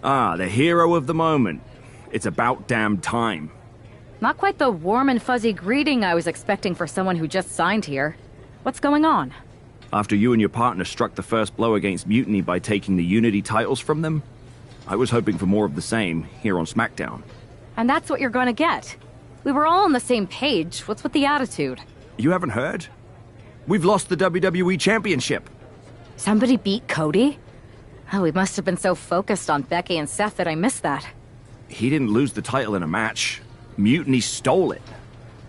S18: Ah, the hero of the moment. It's about damn time.
S15: Not quite the warm and fuzzy greeting I was expecting for someone who just signed here. What's going on?
S18: After you and your partner struck the first blow against Mutiny by taking the Unity titles from them, I was hoping for more of the same here on SmackDown.
S15: And that's what you're going to get. We were all on the same page. What's with the attitude?
S18: You haven't heard? We've lost the WWE Championship.
S15: Somebody beat Cody? Oh, we must have been so focused on Becky and Seth that I missed that.
S18: He didn't lose the title in a match. Mutiny stole it.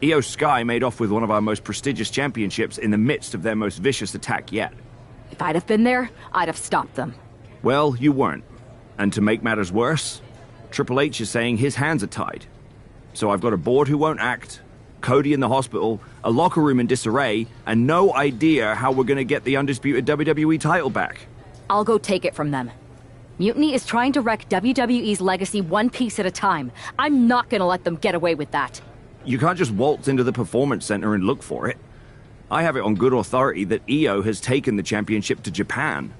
S18: Io Sky made off with one of our most prestigious championships in the midst of their most vicious attack yet.
S15: If I'd have been there, I'd have stopped them.
S18: Well, you weren't. And to make matters worse, Triple H is saying his hands are tied. So I've got a board who won't act, Cody in the hospital, a locker room in disarray, and no idea how we're gonna get the undisputed WWE title back.
S15: I'll go take it from them. Mutiny is trying to wreck WWE's legacy one piece at a time. I'm not gonna let them get away with that.
S18: You can't just waltz into the Performance Center and look for it. I have it on good authority that Io has taken the championship to Japan.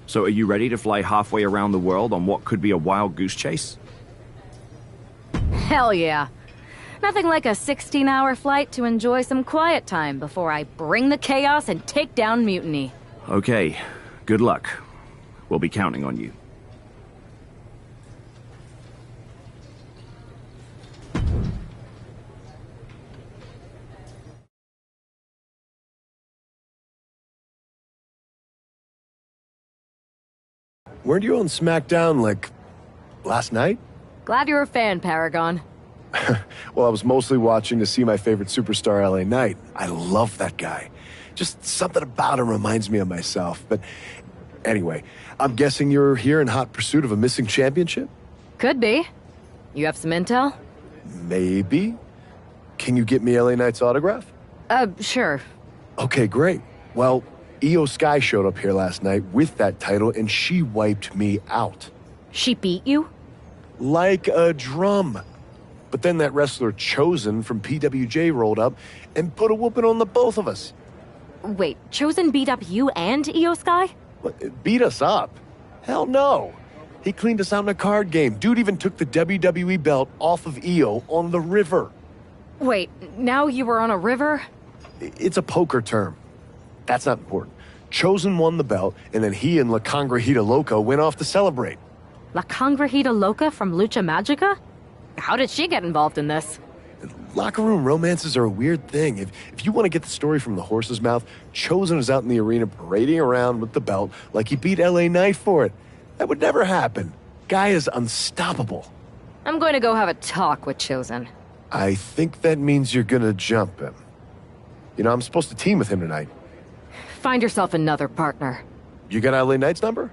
S18: So are you ready to fly halfway around the world on what could be a wild goose chase?
S15: Hell yeah. Nothing like a 16-hour flight to enjoy some quiet time before I bring the chaos and take down Mutiny.
S18: Okay, good luck. We'll be counting on you.
S19: Weren't you on SmackDown, like, last night?
S15: Glad you're a fan, Paragon.
S19: Well, I was mostly watching to see my favorite superstar, LA Knight. I love that guy. Just something about him reminds me of myself. But anyway, I'm guessing you're here in hot pursuit of a missing championship?
S15: Could be. You have some intel?
S19: Maybe. Can you get me LA Knight's autograph?
S15: Sure.
S19: Okay, great. Well, Io Sky showed up here last night with that title, and she wiped me out.
S15: She beat you?
S19: Like a drum. But then that wrestler Chosen from PWJ rolled up and put a whooping on the both of us.
S15: Wait, Chosen beat up you and Io Sky?
S19: What, beat us up? Hell no. He cleaned us out in a card game. Dude even took the WWE belt off of Io on the river.
S15: Wait, now you were on a river?
S19: It's a poker term. That's not important. Chosen won the belt, and then he and La Congrejita Loca went off to celebrate.
S15: La Congrejita Loca from Lucha Magica? How did she get involved in this?
S19: Locker room romances are a weird thing. If you want to get the story from the horse's mouth, Chosen was out in the arena parading around with the belt like he beat LA Knight for it. That would never happen. Guy is unstoppable.
S15: I'm going to go have a talk with Chosen.
S19: I think that means you're gonna jump him. You know, I'm supposed to team with him tonight.
S15: Find yourself another partner.
S19: You got LA Knight's number?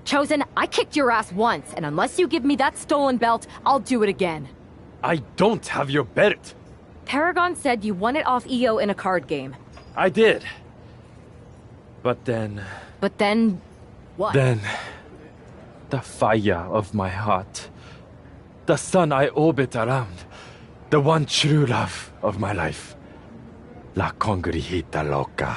S15: Chosen, I kicked your ass once, and unless you give me that stolen belt, I'll do it again.
S20: I don't have your belt.
S15: Paragon said you won it off EO in a card game.
S20: I did. But then...
S15: But then... what?
S20: Then... the fire of my heart. The sun I orbit around. The one true love of my life. La Congrijita Loca.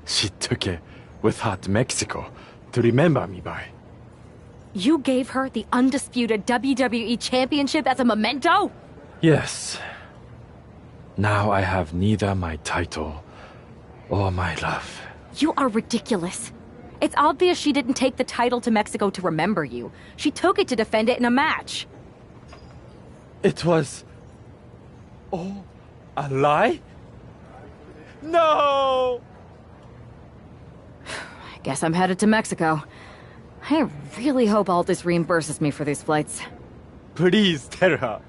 S20: She took it with her to Mexico to remember me by.
S15: You gave her the undisputed WWE Championship as a memento?
S20: Yes. Now I have neither my title or my love.
S15: You are ridiculous. It's obvious she didn't take the title to Mexico to remember you. She took it to defend it in a match.
S20: It was... oh, a lie? No!
S15: I guess I'm headed to Mexico. I really hope Aldous reimburses me for these flights.
S20: Please tell her.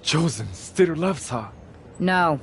S20: Chosen still loves her.
S15: No.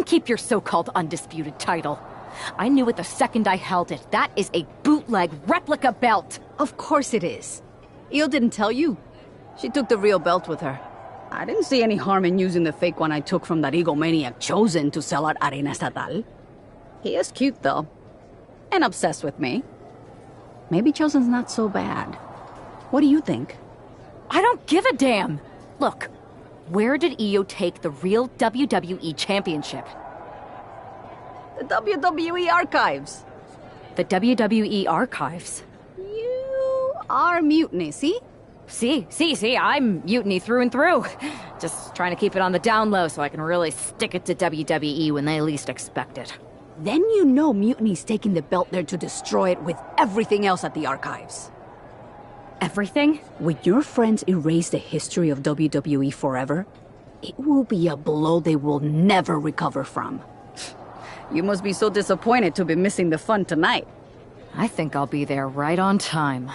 S15: keep your so-called undisputed title. I knew it the second I held it. That is a bootleg replica belt.
S21: Of course it is. Io didn't tell you. She took the real belt with her. I didn't see any harm in using the fake one I took from that egomaniac Chosen to sell at Arena Estatal. He is cute, though. And obsessed with me. Maybe Chosen's not so bad. What do you think?
S15: I don't give a damn. Look, where did Io take the real WWE Championship?
S21: The WWE Archives.
S15: The WWE Archives?
S21: You are Mutiny, see?
S15: See, I'm Mutiny through and through. Just trying to keep it on the down low so I can really stick it to WWE when they least expect it.
S21: Then you know Mutiny's taking the belt there to destroy it with everything else at the Archives.
S15: Everything?
S21: When your friends erase the history of WWE forever, it will be a blow they will never recover from. You must be so disappointed to be missing the fun tonight.
S15: I think I'll be there right on time.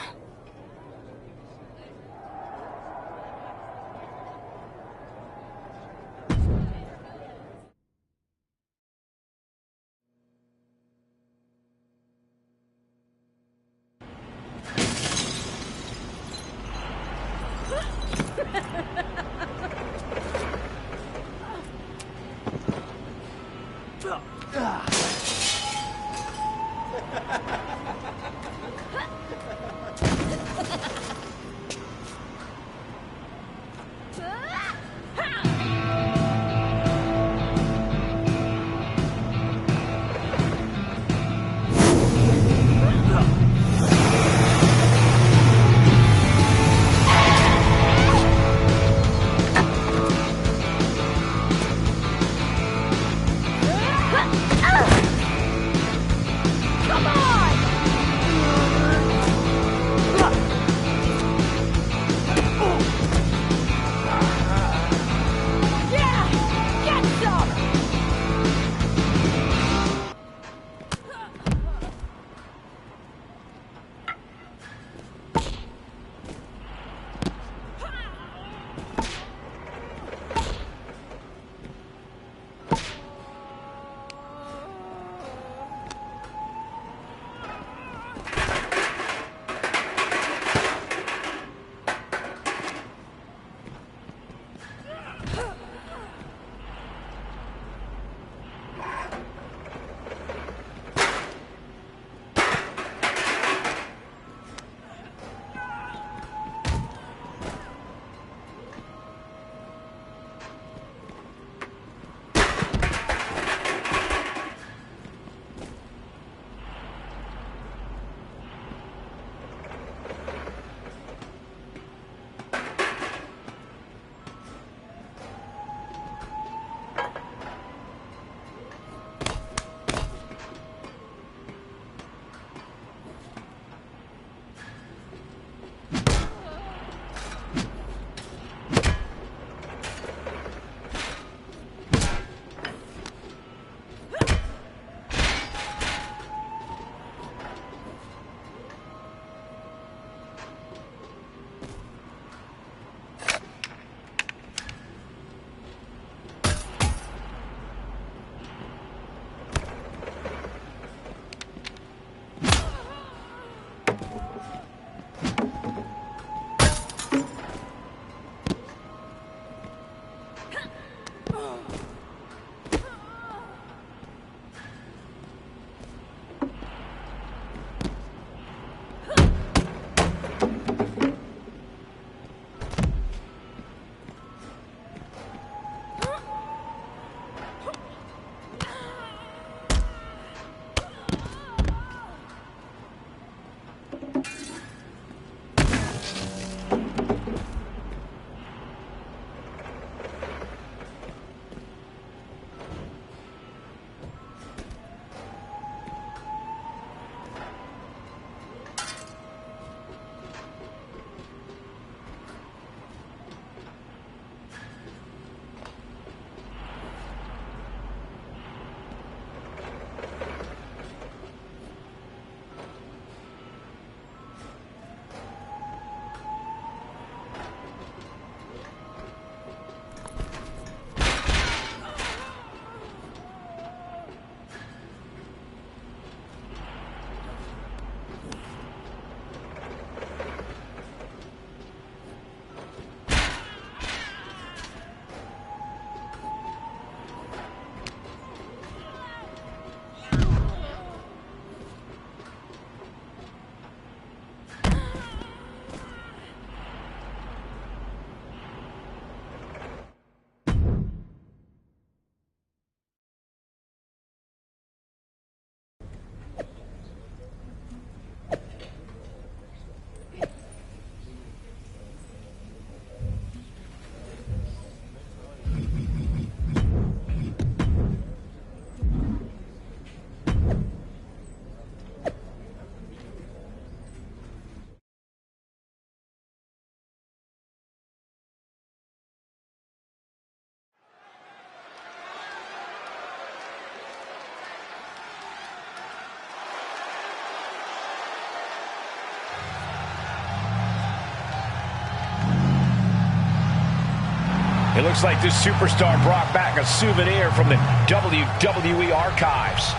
S4: It looks like this superstar brought back a souvenir from the WWE archives.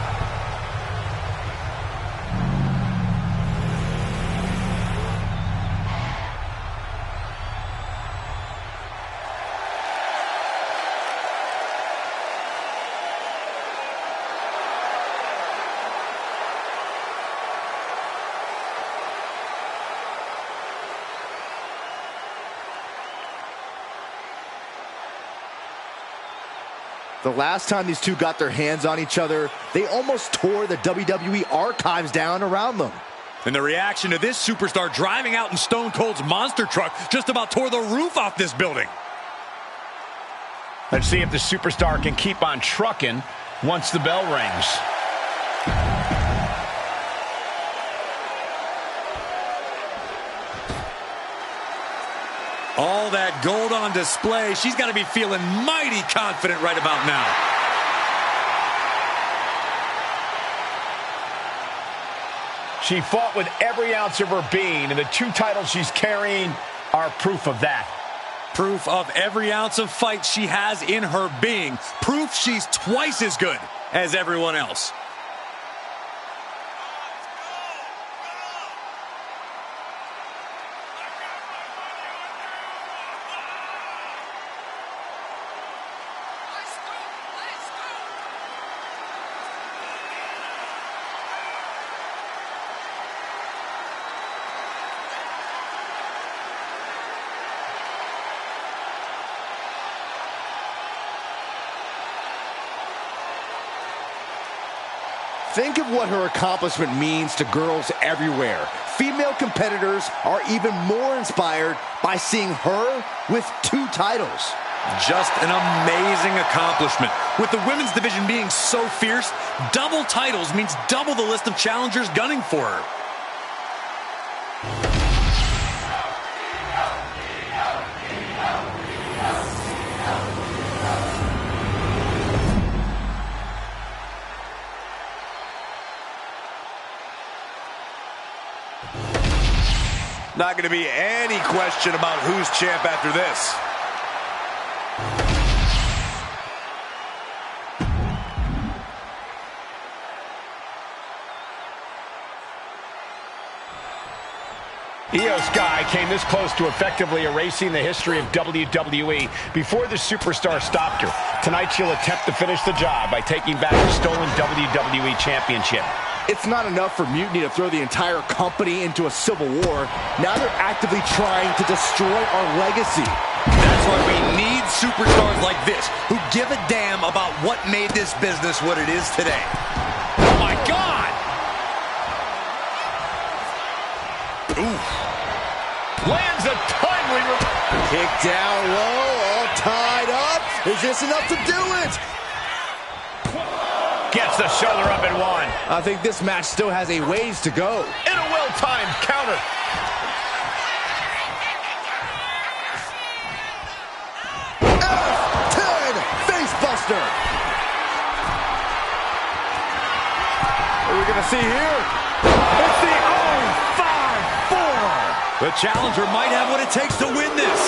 S3: The last time these two got their hands on each other, they almost tore the WWE archives down around them.
S1: And the reaction to this superstar driving out in Stone Cold's monster truck just about tore the roof off this building.
S4: Let's see if the superstar can keep on trucking once the bell rings.
S1: All that gold on display. She's got to be feeling mighty confident right about now.
S4: She fought with every ounce of her being, and the two titles she's carrying are proof of that.
S1: Proof of every ounce of fight she has in her being. Proof she's twice as good as everyone else.
S3: Think of what her accomplishment means to girls everywhere. Female competitors are even more inspired by seeing her with 2 titles.
S1: Just an amazing accomplishment. With the women's division being so fierce, double titles means double the list of challengers gunning for her. Not going to be any question about who's champ after this.
S4: Io Sky came this close to effectively erasing the history of WWE before the superstar stopped her. Tonight she'll attempt to finish the job by taking back the stolen WWE Championship.
S3: It's not enough for Mutiny to throw the entire company into a civil war. Now they're actively trying to destroy our legacy.
S1: That's why we need superstars like this, who give a damn about what made this business what it is today. Oh my God! Ooh.
S4: Lands a timely
S3: kick down low, all tied up. Is this enough to do it?
S4: Gets the shoulder up and one.
S3: I think this match still has a ways to go.
S4: In a well-timed counter.
S3: F10 facebuster. What are we going to see here?
S1: It's the 0-5-4. The challenger might have what it takes to win this.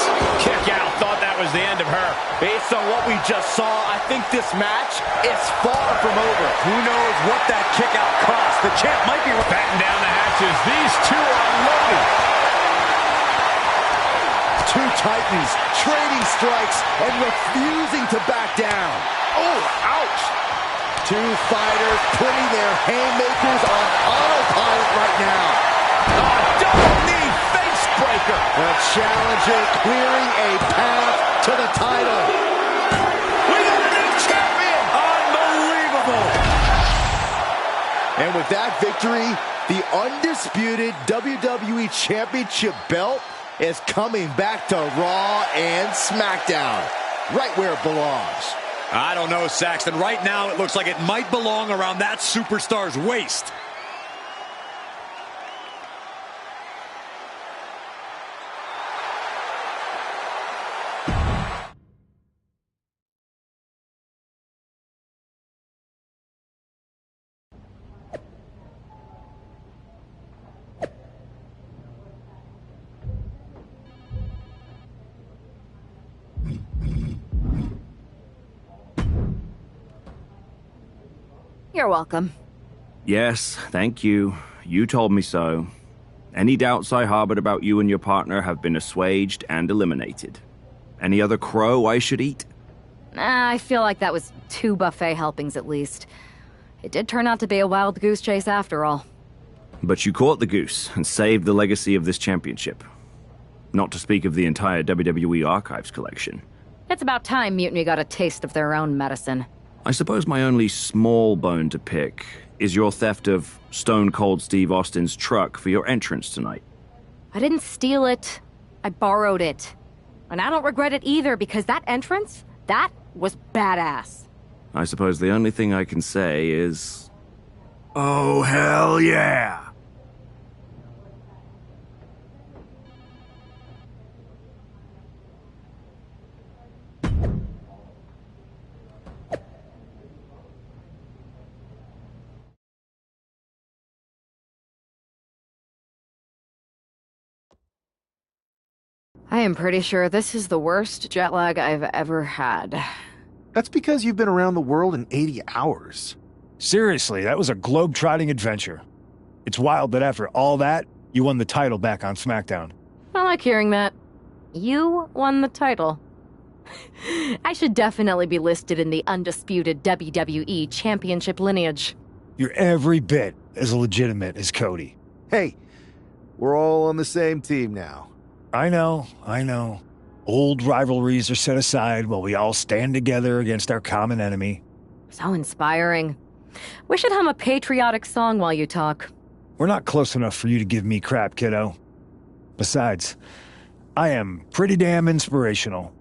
S4: Kick out. Thought that was the end of her.
S3: Based on what we just saw, I think this match is far from over.
S1: Who knows what that kick out cost? The champ might be
S4: batting down the hatches. These two are loaded.
S3: Two titans trading strikes and refusing to back down. Oh, ouch. Two fighters putting their haymakers on autopilot right now.
S4: Double knee face breaker.
S3: The challenger clearing a path to the title.
S4: We got a new champion.
S1: Unbelievable.
S3: And with that victory, the undisputed WWE Championship belt is coming back to Raw and SmackDown, right where it belongs.
S1: I don't know, Saxton. Right now, it looks like it might belong around that superstar's waist.
S15: You're welcome.
S18: Yes, thank you. You told me so. Any doubts I harbored about you and your partner have been assuaged and eliminated. Any other crow I should eat?
S15: I feel like that was 2 buffet helpings at least. It did turn out to be a wild goose chase after all.
S18: But you caught the goose and saved the legacy of this championship. Not to speak of the entire WWE Archives collection.
S15: It's about time Mutiny got a taste of their own medicine.
S18: I suppose my only small bone to pick is your theft of Stone Cold Steve Austin's truck for your entrance tonight.
S15: I didn't steal it. I borrowed it. And I don't regret it either, because that entrance, that was badass.
S18: I suppose the only thing I can say is...
S6: Oh, hell yeah!
S15: I am pretty sure this is the worst jet lag I've ever had.
S9: That's because you've been around the world in 80 hours.
S10: Seriously, that was a globe-trotting adventure. It's wild that after all that, you won the title back on SmackDown.
S15: I like hearing that. You won the title. I should definitely be listed in the undisputed WWE Championship lineage.
S10: You're every bit as legitimate as Cody.
S9: Hey, we're all on the same team now.
S10: I know. Old rivalries are set aside while we all stand together against our common enemy.
S15: So inspiring. We should hum a patriotic song while you talk.
S10: We're not close enough for you to give me crap, kiddo. Besides, I am pretty damn inspirational.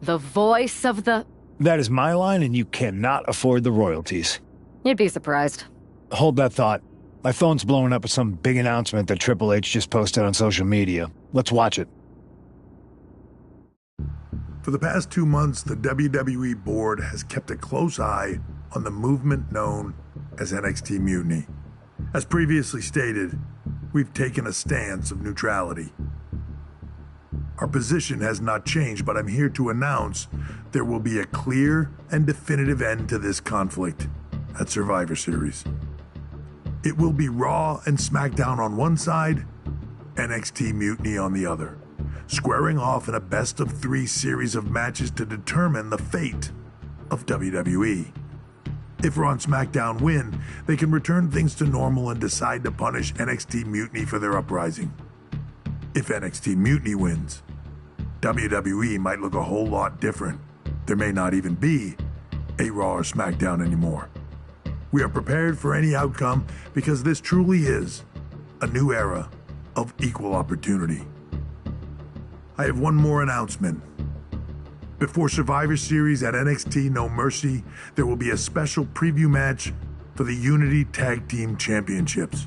S15: The voice of the...
S10: That is my line, and you cannot afford the royalties.
S15: You'd be surprised.
S10: Hold that thought. My phone's blowing up with some big announcement that Triple H just posted on social media. Let's watch it.
S2: For the past 2 months, the WWE board has kept a close eye on the movement known as NXT Mutiny. As previously stated, we've taken a stance of neutrality. Our position has not changed, but I'm here to announce there will be a clear and definitive end to this conflict at Survivor Series. It will be Raw and SmackDown on one side, NXT Mutiny on the other, squaring off in a best-of-3 series of matches to determine the fate of WWE. If Raw and SmackDown win, they can return things to normal and decide to punish NXT Mutiny for their uprising. If NXT Mutiny wins, WWE might look a whole lot different. There may not even be a Raw or SmackDown anymore. We are prepared for any outcome because this truly is a new era of equal opportunity. I have one more announcement. Before Survivor Series at NXT No Mercy, there will be a special preview match for the Unity Tag Team Championships.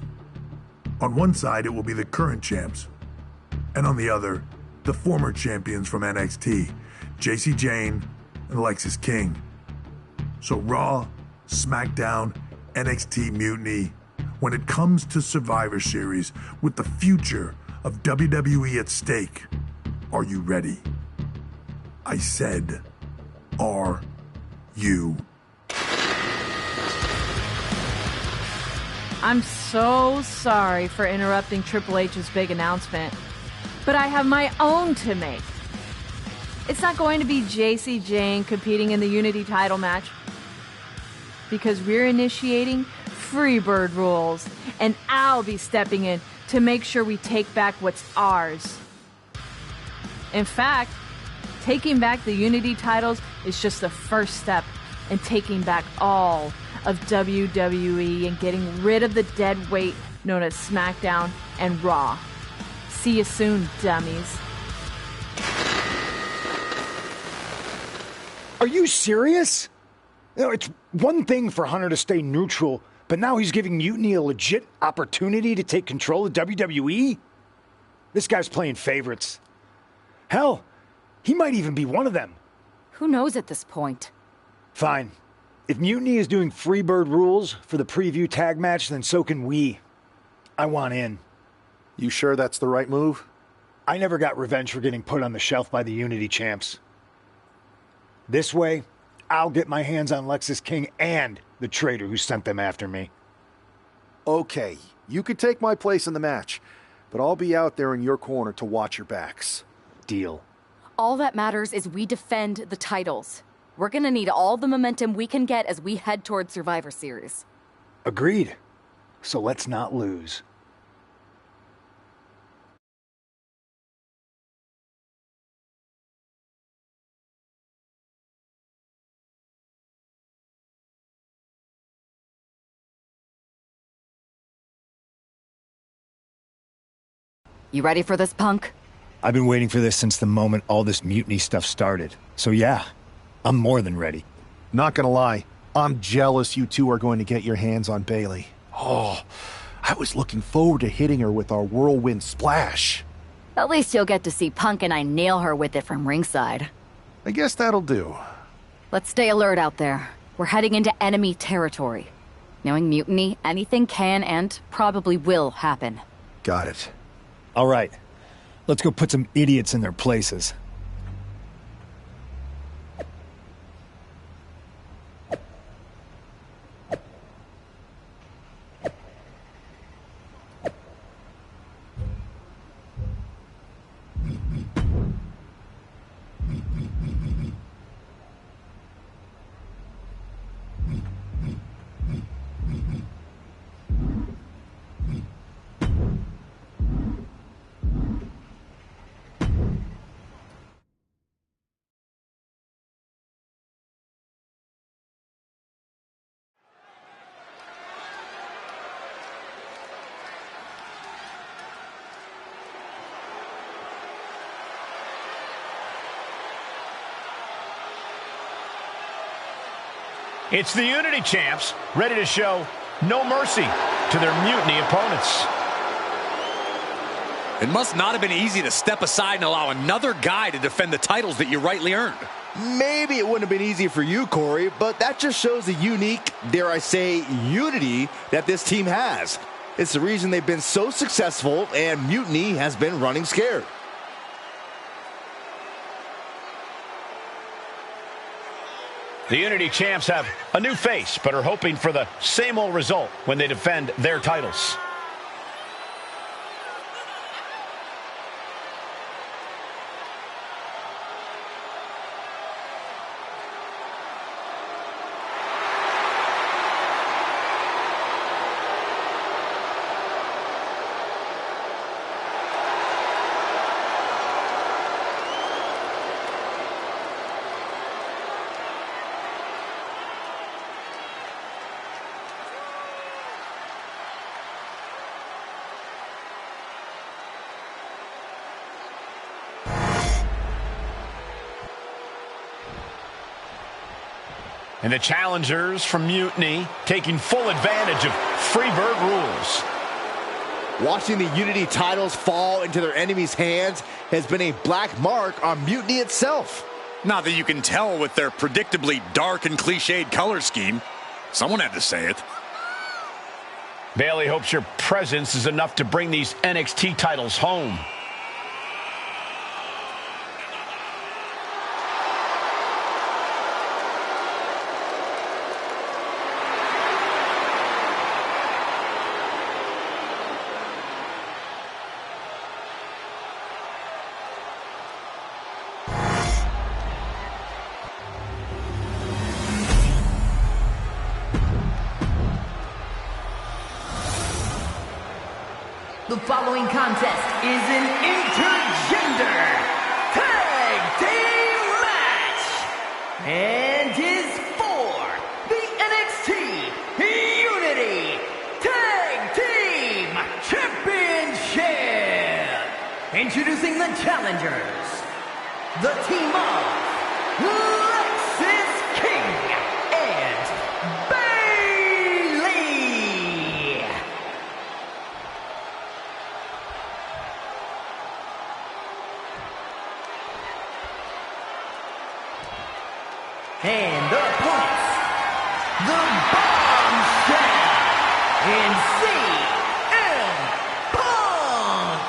S2: On one side, it will be the current champs, and on the other, the former champions from NXT, Jacy Jayne and Lexis King. So Raw, SmackDown, NXT Mutiny, when it comes to Survivor Series, with the future of WWE at stake, are you ready? I said, are you?
S13: I'm so sorry for interrupting Triple H's big announcement, but I have my own to make. It's not going to be Jacy Jayne competing in the Unity title match, because we're initiating Freebird rules, and I'll be stepping in to make sure we take back what's ours. In fact, taking back the Unity titles is just the first step in taking back all of WWE and getting rid of the dead weight known as SmackDown and Raw. See you soon, dummies.
S10: Are you serious? You know, it's one thing for Hunter to stay neutral, but now he's giving Mutiny a legit opportunity to take control of WWE? This guy's playing favorites. Hell, he might even be one of them.
S15: Who knows at this point?
S10: Fine. If Mutiny is doing Freebird rules for the preview tag match, then so can we. I want in.
S9: You sure that's the right move?
S10: I never got revenge for getting put on the shelf by the Unity champs. This way, I'll get my hands on Lexis King and the traitor who sent them after me.
S9: Okay, you could take my place in the match, but I'll be out there in your corner to watch your backs.
S10: Deal.
S15: All that matters is we defend the titles. We're gonna need all the momentum we can get as we head toward Survivor Series.
S10: Agreed. So let's not lose.
S15: You ready for this, Punk?
S10: I've been waiting for this since the moment all this mutiny stuff started. So yeah, I'm more than ready.
S9: Not gonna lie, I'm jealous you two are going to get your hands on Bayley. Oh, I was looking forward to hitting her with our whirlwind splash.
S15: At least you'll get to see Punk and I nail her with it from ringside.
S9: I guess that'll do.
S15: Let's stay alert out there. We're heading into enemy territory. Knowing mutiny, anything can and probably will happen.
S9: Got it.
S10: All right, let's go put some idiots in their places.
S4: It's the Unity Champs, ready to show no mercy to their mutiny opponents.
S1: It must not have been easy to step aside and allow another guy to defend the titles that you rightly earned.
S3: Maybe it wouldn't have been easy for you, Corey, but that just shows the unique, dare I say, unity that this team has. It's the reason they've been so successful, and mutiny has been running scared.
S4: The Unity Champs have a new face, but are hoping for the same old result when they defend their titles. And the challengers from Mutiny taking full advantage of Freebird rules.
S3: Watching the Unity titles fall into their enemies' hands has been a black mark on Mutiny itself.
S1: Not that you can tell with their predictably dark and cliched color scheme. Someone had to say it.
S4: Bayley hopes your presence is enough to bring these NXT titles home.
S7: The following contest is an intergender tag team match and is for the NXT Unity Tag Team Championship. Introducing the challengers, the team of Lexis King and Bayley. And the opponents, the Bombshell and CM Punk.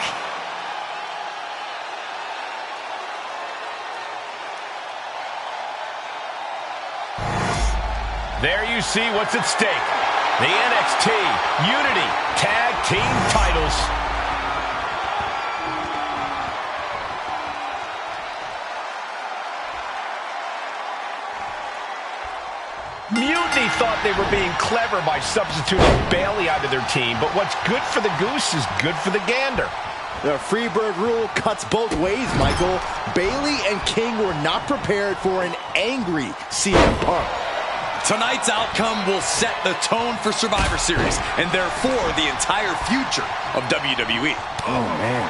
S4: There you see what's at stake. The NXT Unity Tag Team titles. Mutiny thought they were being clever by substituting Bayley out of their team, but what's good for the goose is good for the gander.
S3: The Freebird rule cuts both ways, Michael. Bayley and King were not prepared for an angry CM Punk.
S1: Tonight's outcome will set the tone for Survivor Series, and therefore the entire future of WWE.
S3: Oh, man.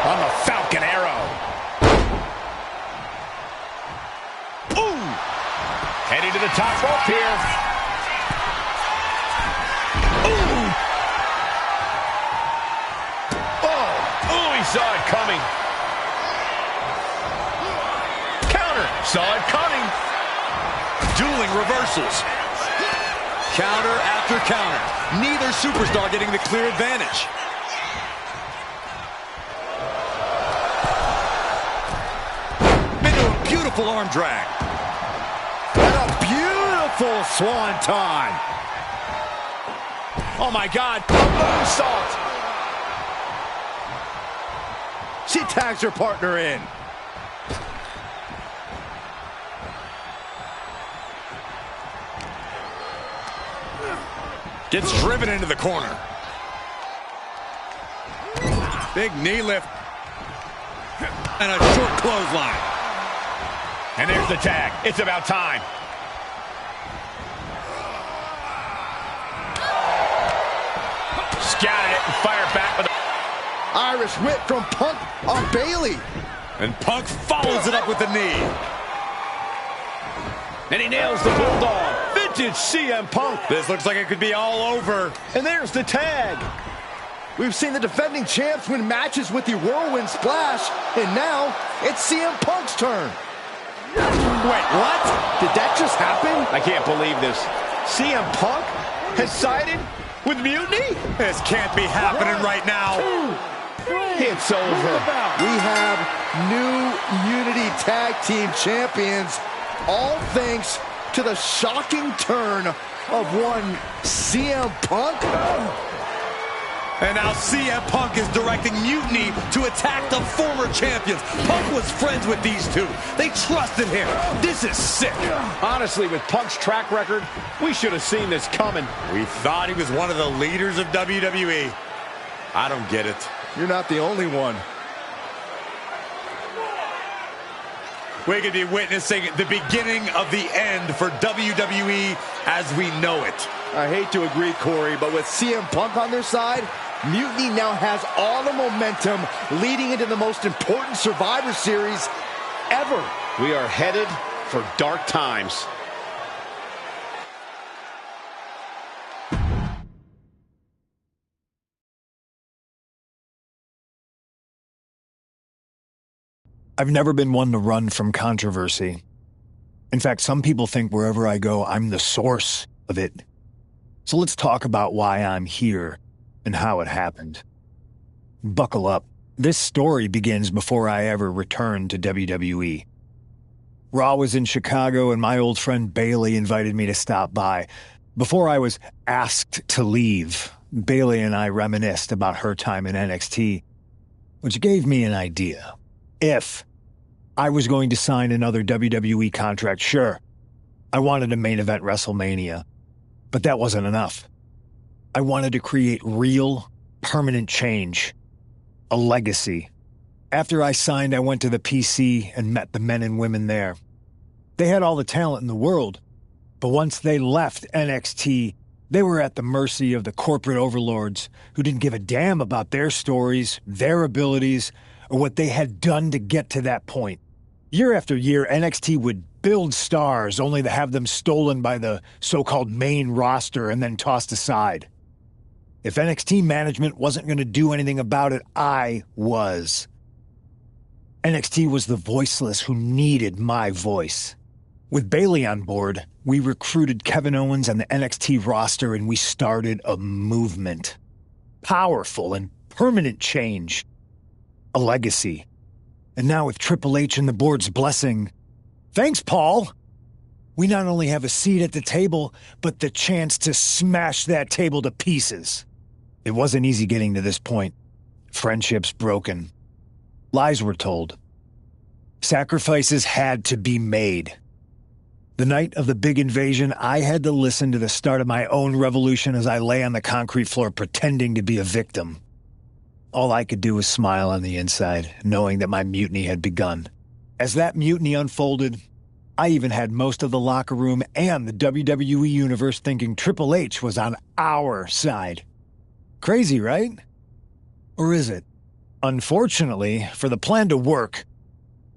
S4: On the Falcon Arrow. Ooh! Heading to the top rope here. Ooh! Oh, he saw it coming. Counter, saw it coming.
S1: Dueling reversals. Counter after counter. Neither superstar getting the clear advantage. Beautiful arm drag.
S3: And a beautiful swanton. Oh my God, a moonsault. She tags her partner in.
S1: Gets driven into the corner. Big knee lift. And a short clothesline.
S4: And there's the tag. It's about time. Scattered it and fired back with a
S3: Irish whip from Punk on Bayley.
S1: And Punk follows it up with the knee.
S4: And he nails the Bulldog. Vintage CM Punk.
S1: This looks like it could be all over.
S3: And there's the tag. We've seen the defending champs win matches with the Whirlwind Splash. And now it's CM Punk's turn.
S1: Wait, what?
S3: Did that just happen?
S4: I can't believe this. CM Punk has sided with Mutiny?
S1: This can't be happening right now.
S3: It's over. We have new Unity Tag Team Champions, all thanks to the shocking turn of one CM Punk.
S1: And now CM Punk is directing Mutiny to attack the former champions. Punk was friends with these two. They trusted him. This is sick.
S4: Honestly, with Punk's track record, we should have seen this coming.
S1: We thought he was one of the leaders of WWE. I don't get it.
S3: You're not the only one.
S1: We could be witnessing the beginning of the end for WWE as we know it.
S3: I hate to agree, Corey, but with CM Punk on their side, Mutiny now has all the momentum leading into the most important Survivor Series ever.
S4: We are headed for dark times.
S10: I've never been one to run from controversy. In fact, some people think wherever I go, I'm the source of it. So let's talk about why I'm here and how it happened. Buckle up. This story begins before I ever returned to WWE. Raw was in Chicago and my old friend Bayley invited me to stop by. Before I was asked to leave, Bayley and I reminisced about her time in NXT, which gave me an idea. If I was going to sign another WWE contract, sure, I wanted to main event WrestleMania, but that wasn't enough. I wanted to create real, permanent change, a legacy. After I signed, I went to the PC and met the men and women there. They had all the talent in the world, but once they left NXT, they were at the mercy of the corporate overlords who didn't give a damn about their stories, their abilities, or what they had done to get to that point. Year after year, NXT would build stars only to have them stolen by the so-called main roster and then tossed aside. If NXT management wasn't going to do anything about it, I was. NXT was the voiceless who needed my voice. With Bayley on board, we recruited Kevin Owens and the NXT roster and we started a movement. Powerful and permanent change. A legacy.
S8: And now with Triple H and the board's blessing, thanks, Paul! We not only have a seat at the table, but the chance to smash that table to pieces. It wasn't easy getting to this point. Friendships broken. Lies were told. Sacrifices had to be made. The night of the big invasion, I had to listen to the start of my own revolution as I lay on the concrete floor pretending to be a victim. All I could do was smile on the inside, knowing that my mutiny had begun. As that mutiny unfolded, I even had most of the locker room and the WWE Universe thinking Triple H was on our side. Crazy, right? Or is it? Unfortunately, for the plan to work,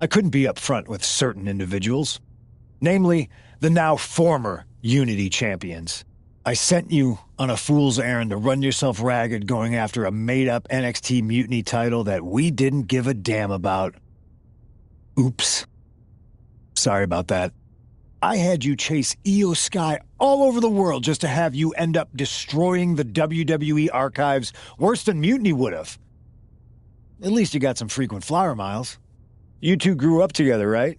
S8: I couldn't be upfront with certain individuals. Namely, the now former Unity champions. I sent you on a fool's errand to run yourself ragged going after a made-up NXT Mutiny title that we didn't give a damn about. Oops. Sorry about that. I had you chase Io Sky all over the world just to have you end up destroying the WWE archives worse than Mutiny would have. At least you got some frequent flyer miles. You two grew up together, right?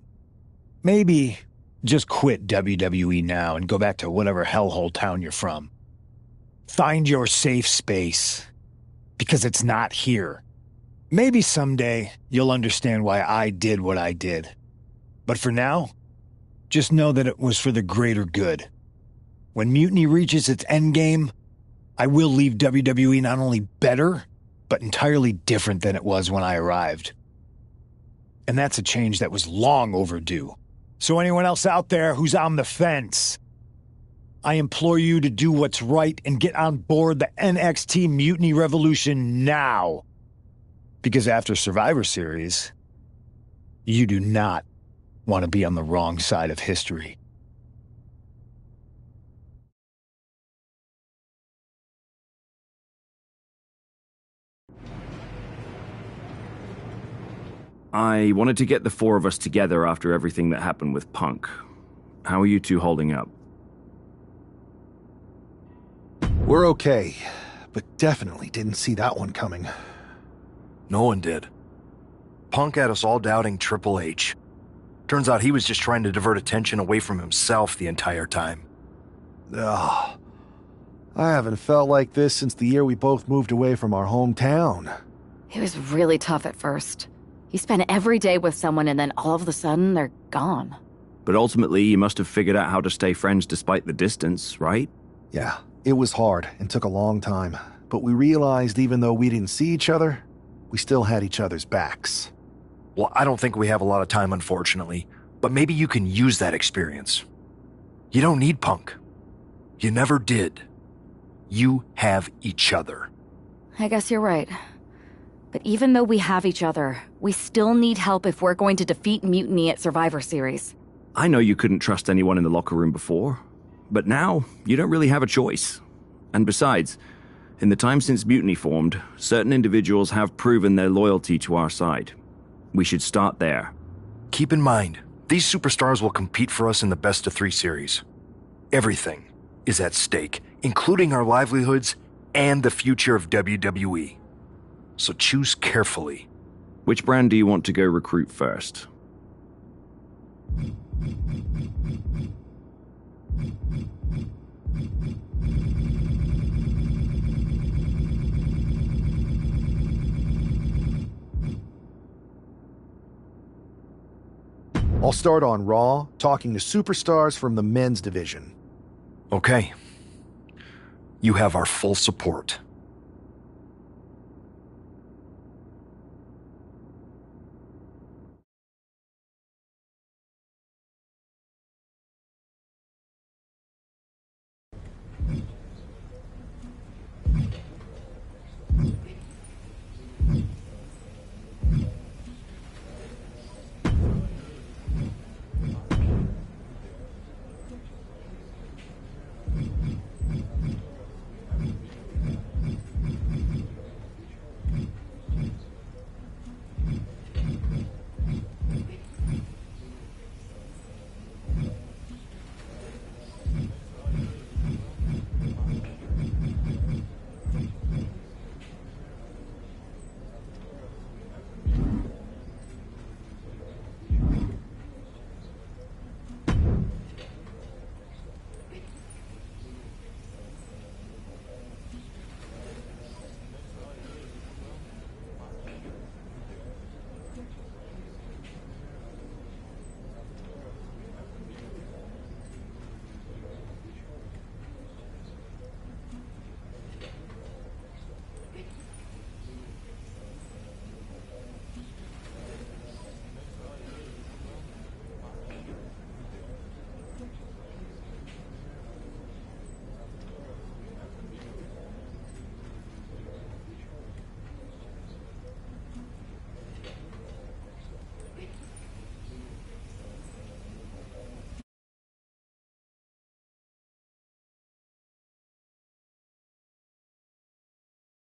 S8: Maybe just quit WWE now and go back to whatever hellhole town you're from. Find your safe space, because it's not here. Maybe someday you'll understand why I did what I did. But for now, just know that it was for the greater good. When Mutiny reaches its endgame, I will leave WWE not only better, but entirely different than it was when I arrived. And that's a change that was long overdue. So anyone else out there who's on the fence, I implore you to do what's right and get on board the NXT Mutiny Revolution now. Because after Survivor Series, you do not want to be on the wrong side of history.
S18: I wanted to get the four of us together after everything that happened with Punk. How are you two holding up?
S9: We're okay, but definitely didn't see that one coming.
S6: No one did. Punk had us all doubting Triple H. Turns out he was just trying to divert attention away from himself the entire time.
S9: Ugh. I haven't felt like this since the year we both moved away from our hometown.
S15: It was really tough at first. You spend every day with someone and then all of a sudden they're gone.
S18: But ultimately, you must have figured out how to stay friends despite the distance, right?
S9: Yeah, it was hard and took a long time. But we realized even though we didn't see each other, we still had each other's backs.
S6: Well, I don't think we have a lot of time, unfortunately. But maybe you can use that experience. You don't need Punk. You never did. You have each other.
S15: I guess you're right. But even though we have each other, we still need help if we're going to defeat Mutiny at Survivor Series.
S18: I know you couldn't trust anyone in the locker room before, but now you don't really have a choice. And besides, in the time since Mutiny formed, certain individuals have proven their loyalty to our side. We should start there.
S6: Keep in mind, these superstars will compete for us in the best-of-3 series. Everything is at stake, including our livelihoods and the future of WWE. So choose carefully.
S18: Which brand do you want to go recruit first?
S9: I'll start on Raw, talking to superstars from the men's division.
S6: Okay. You have our full support.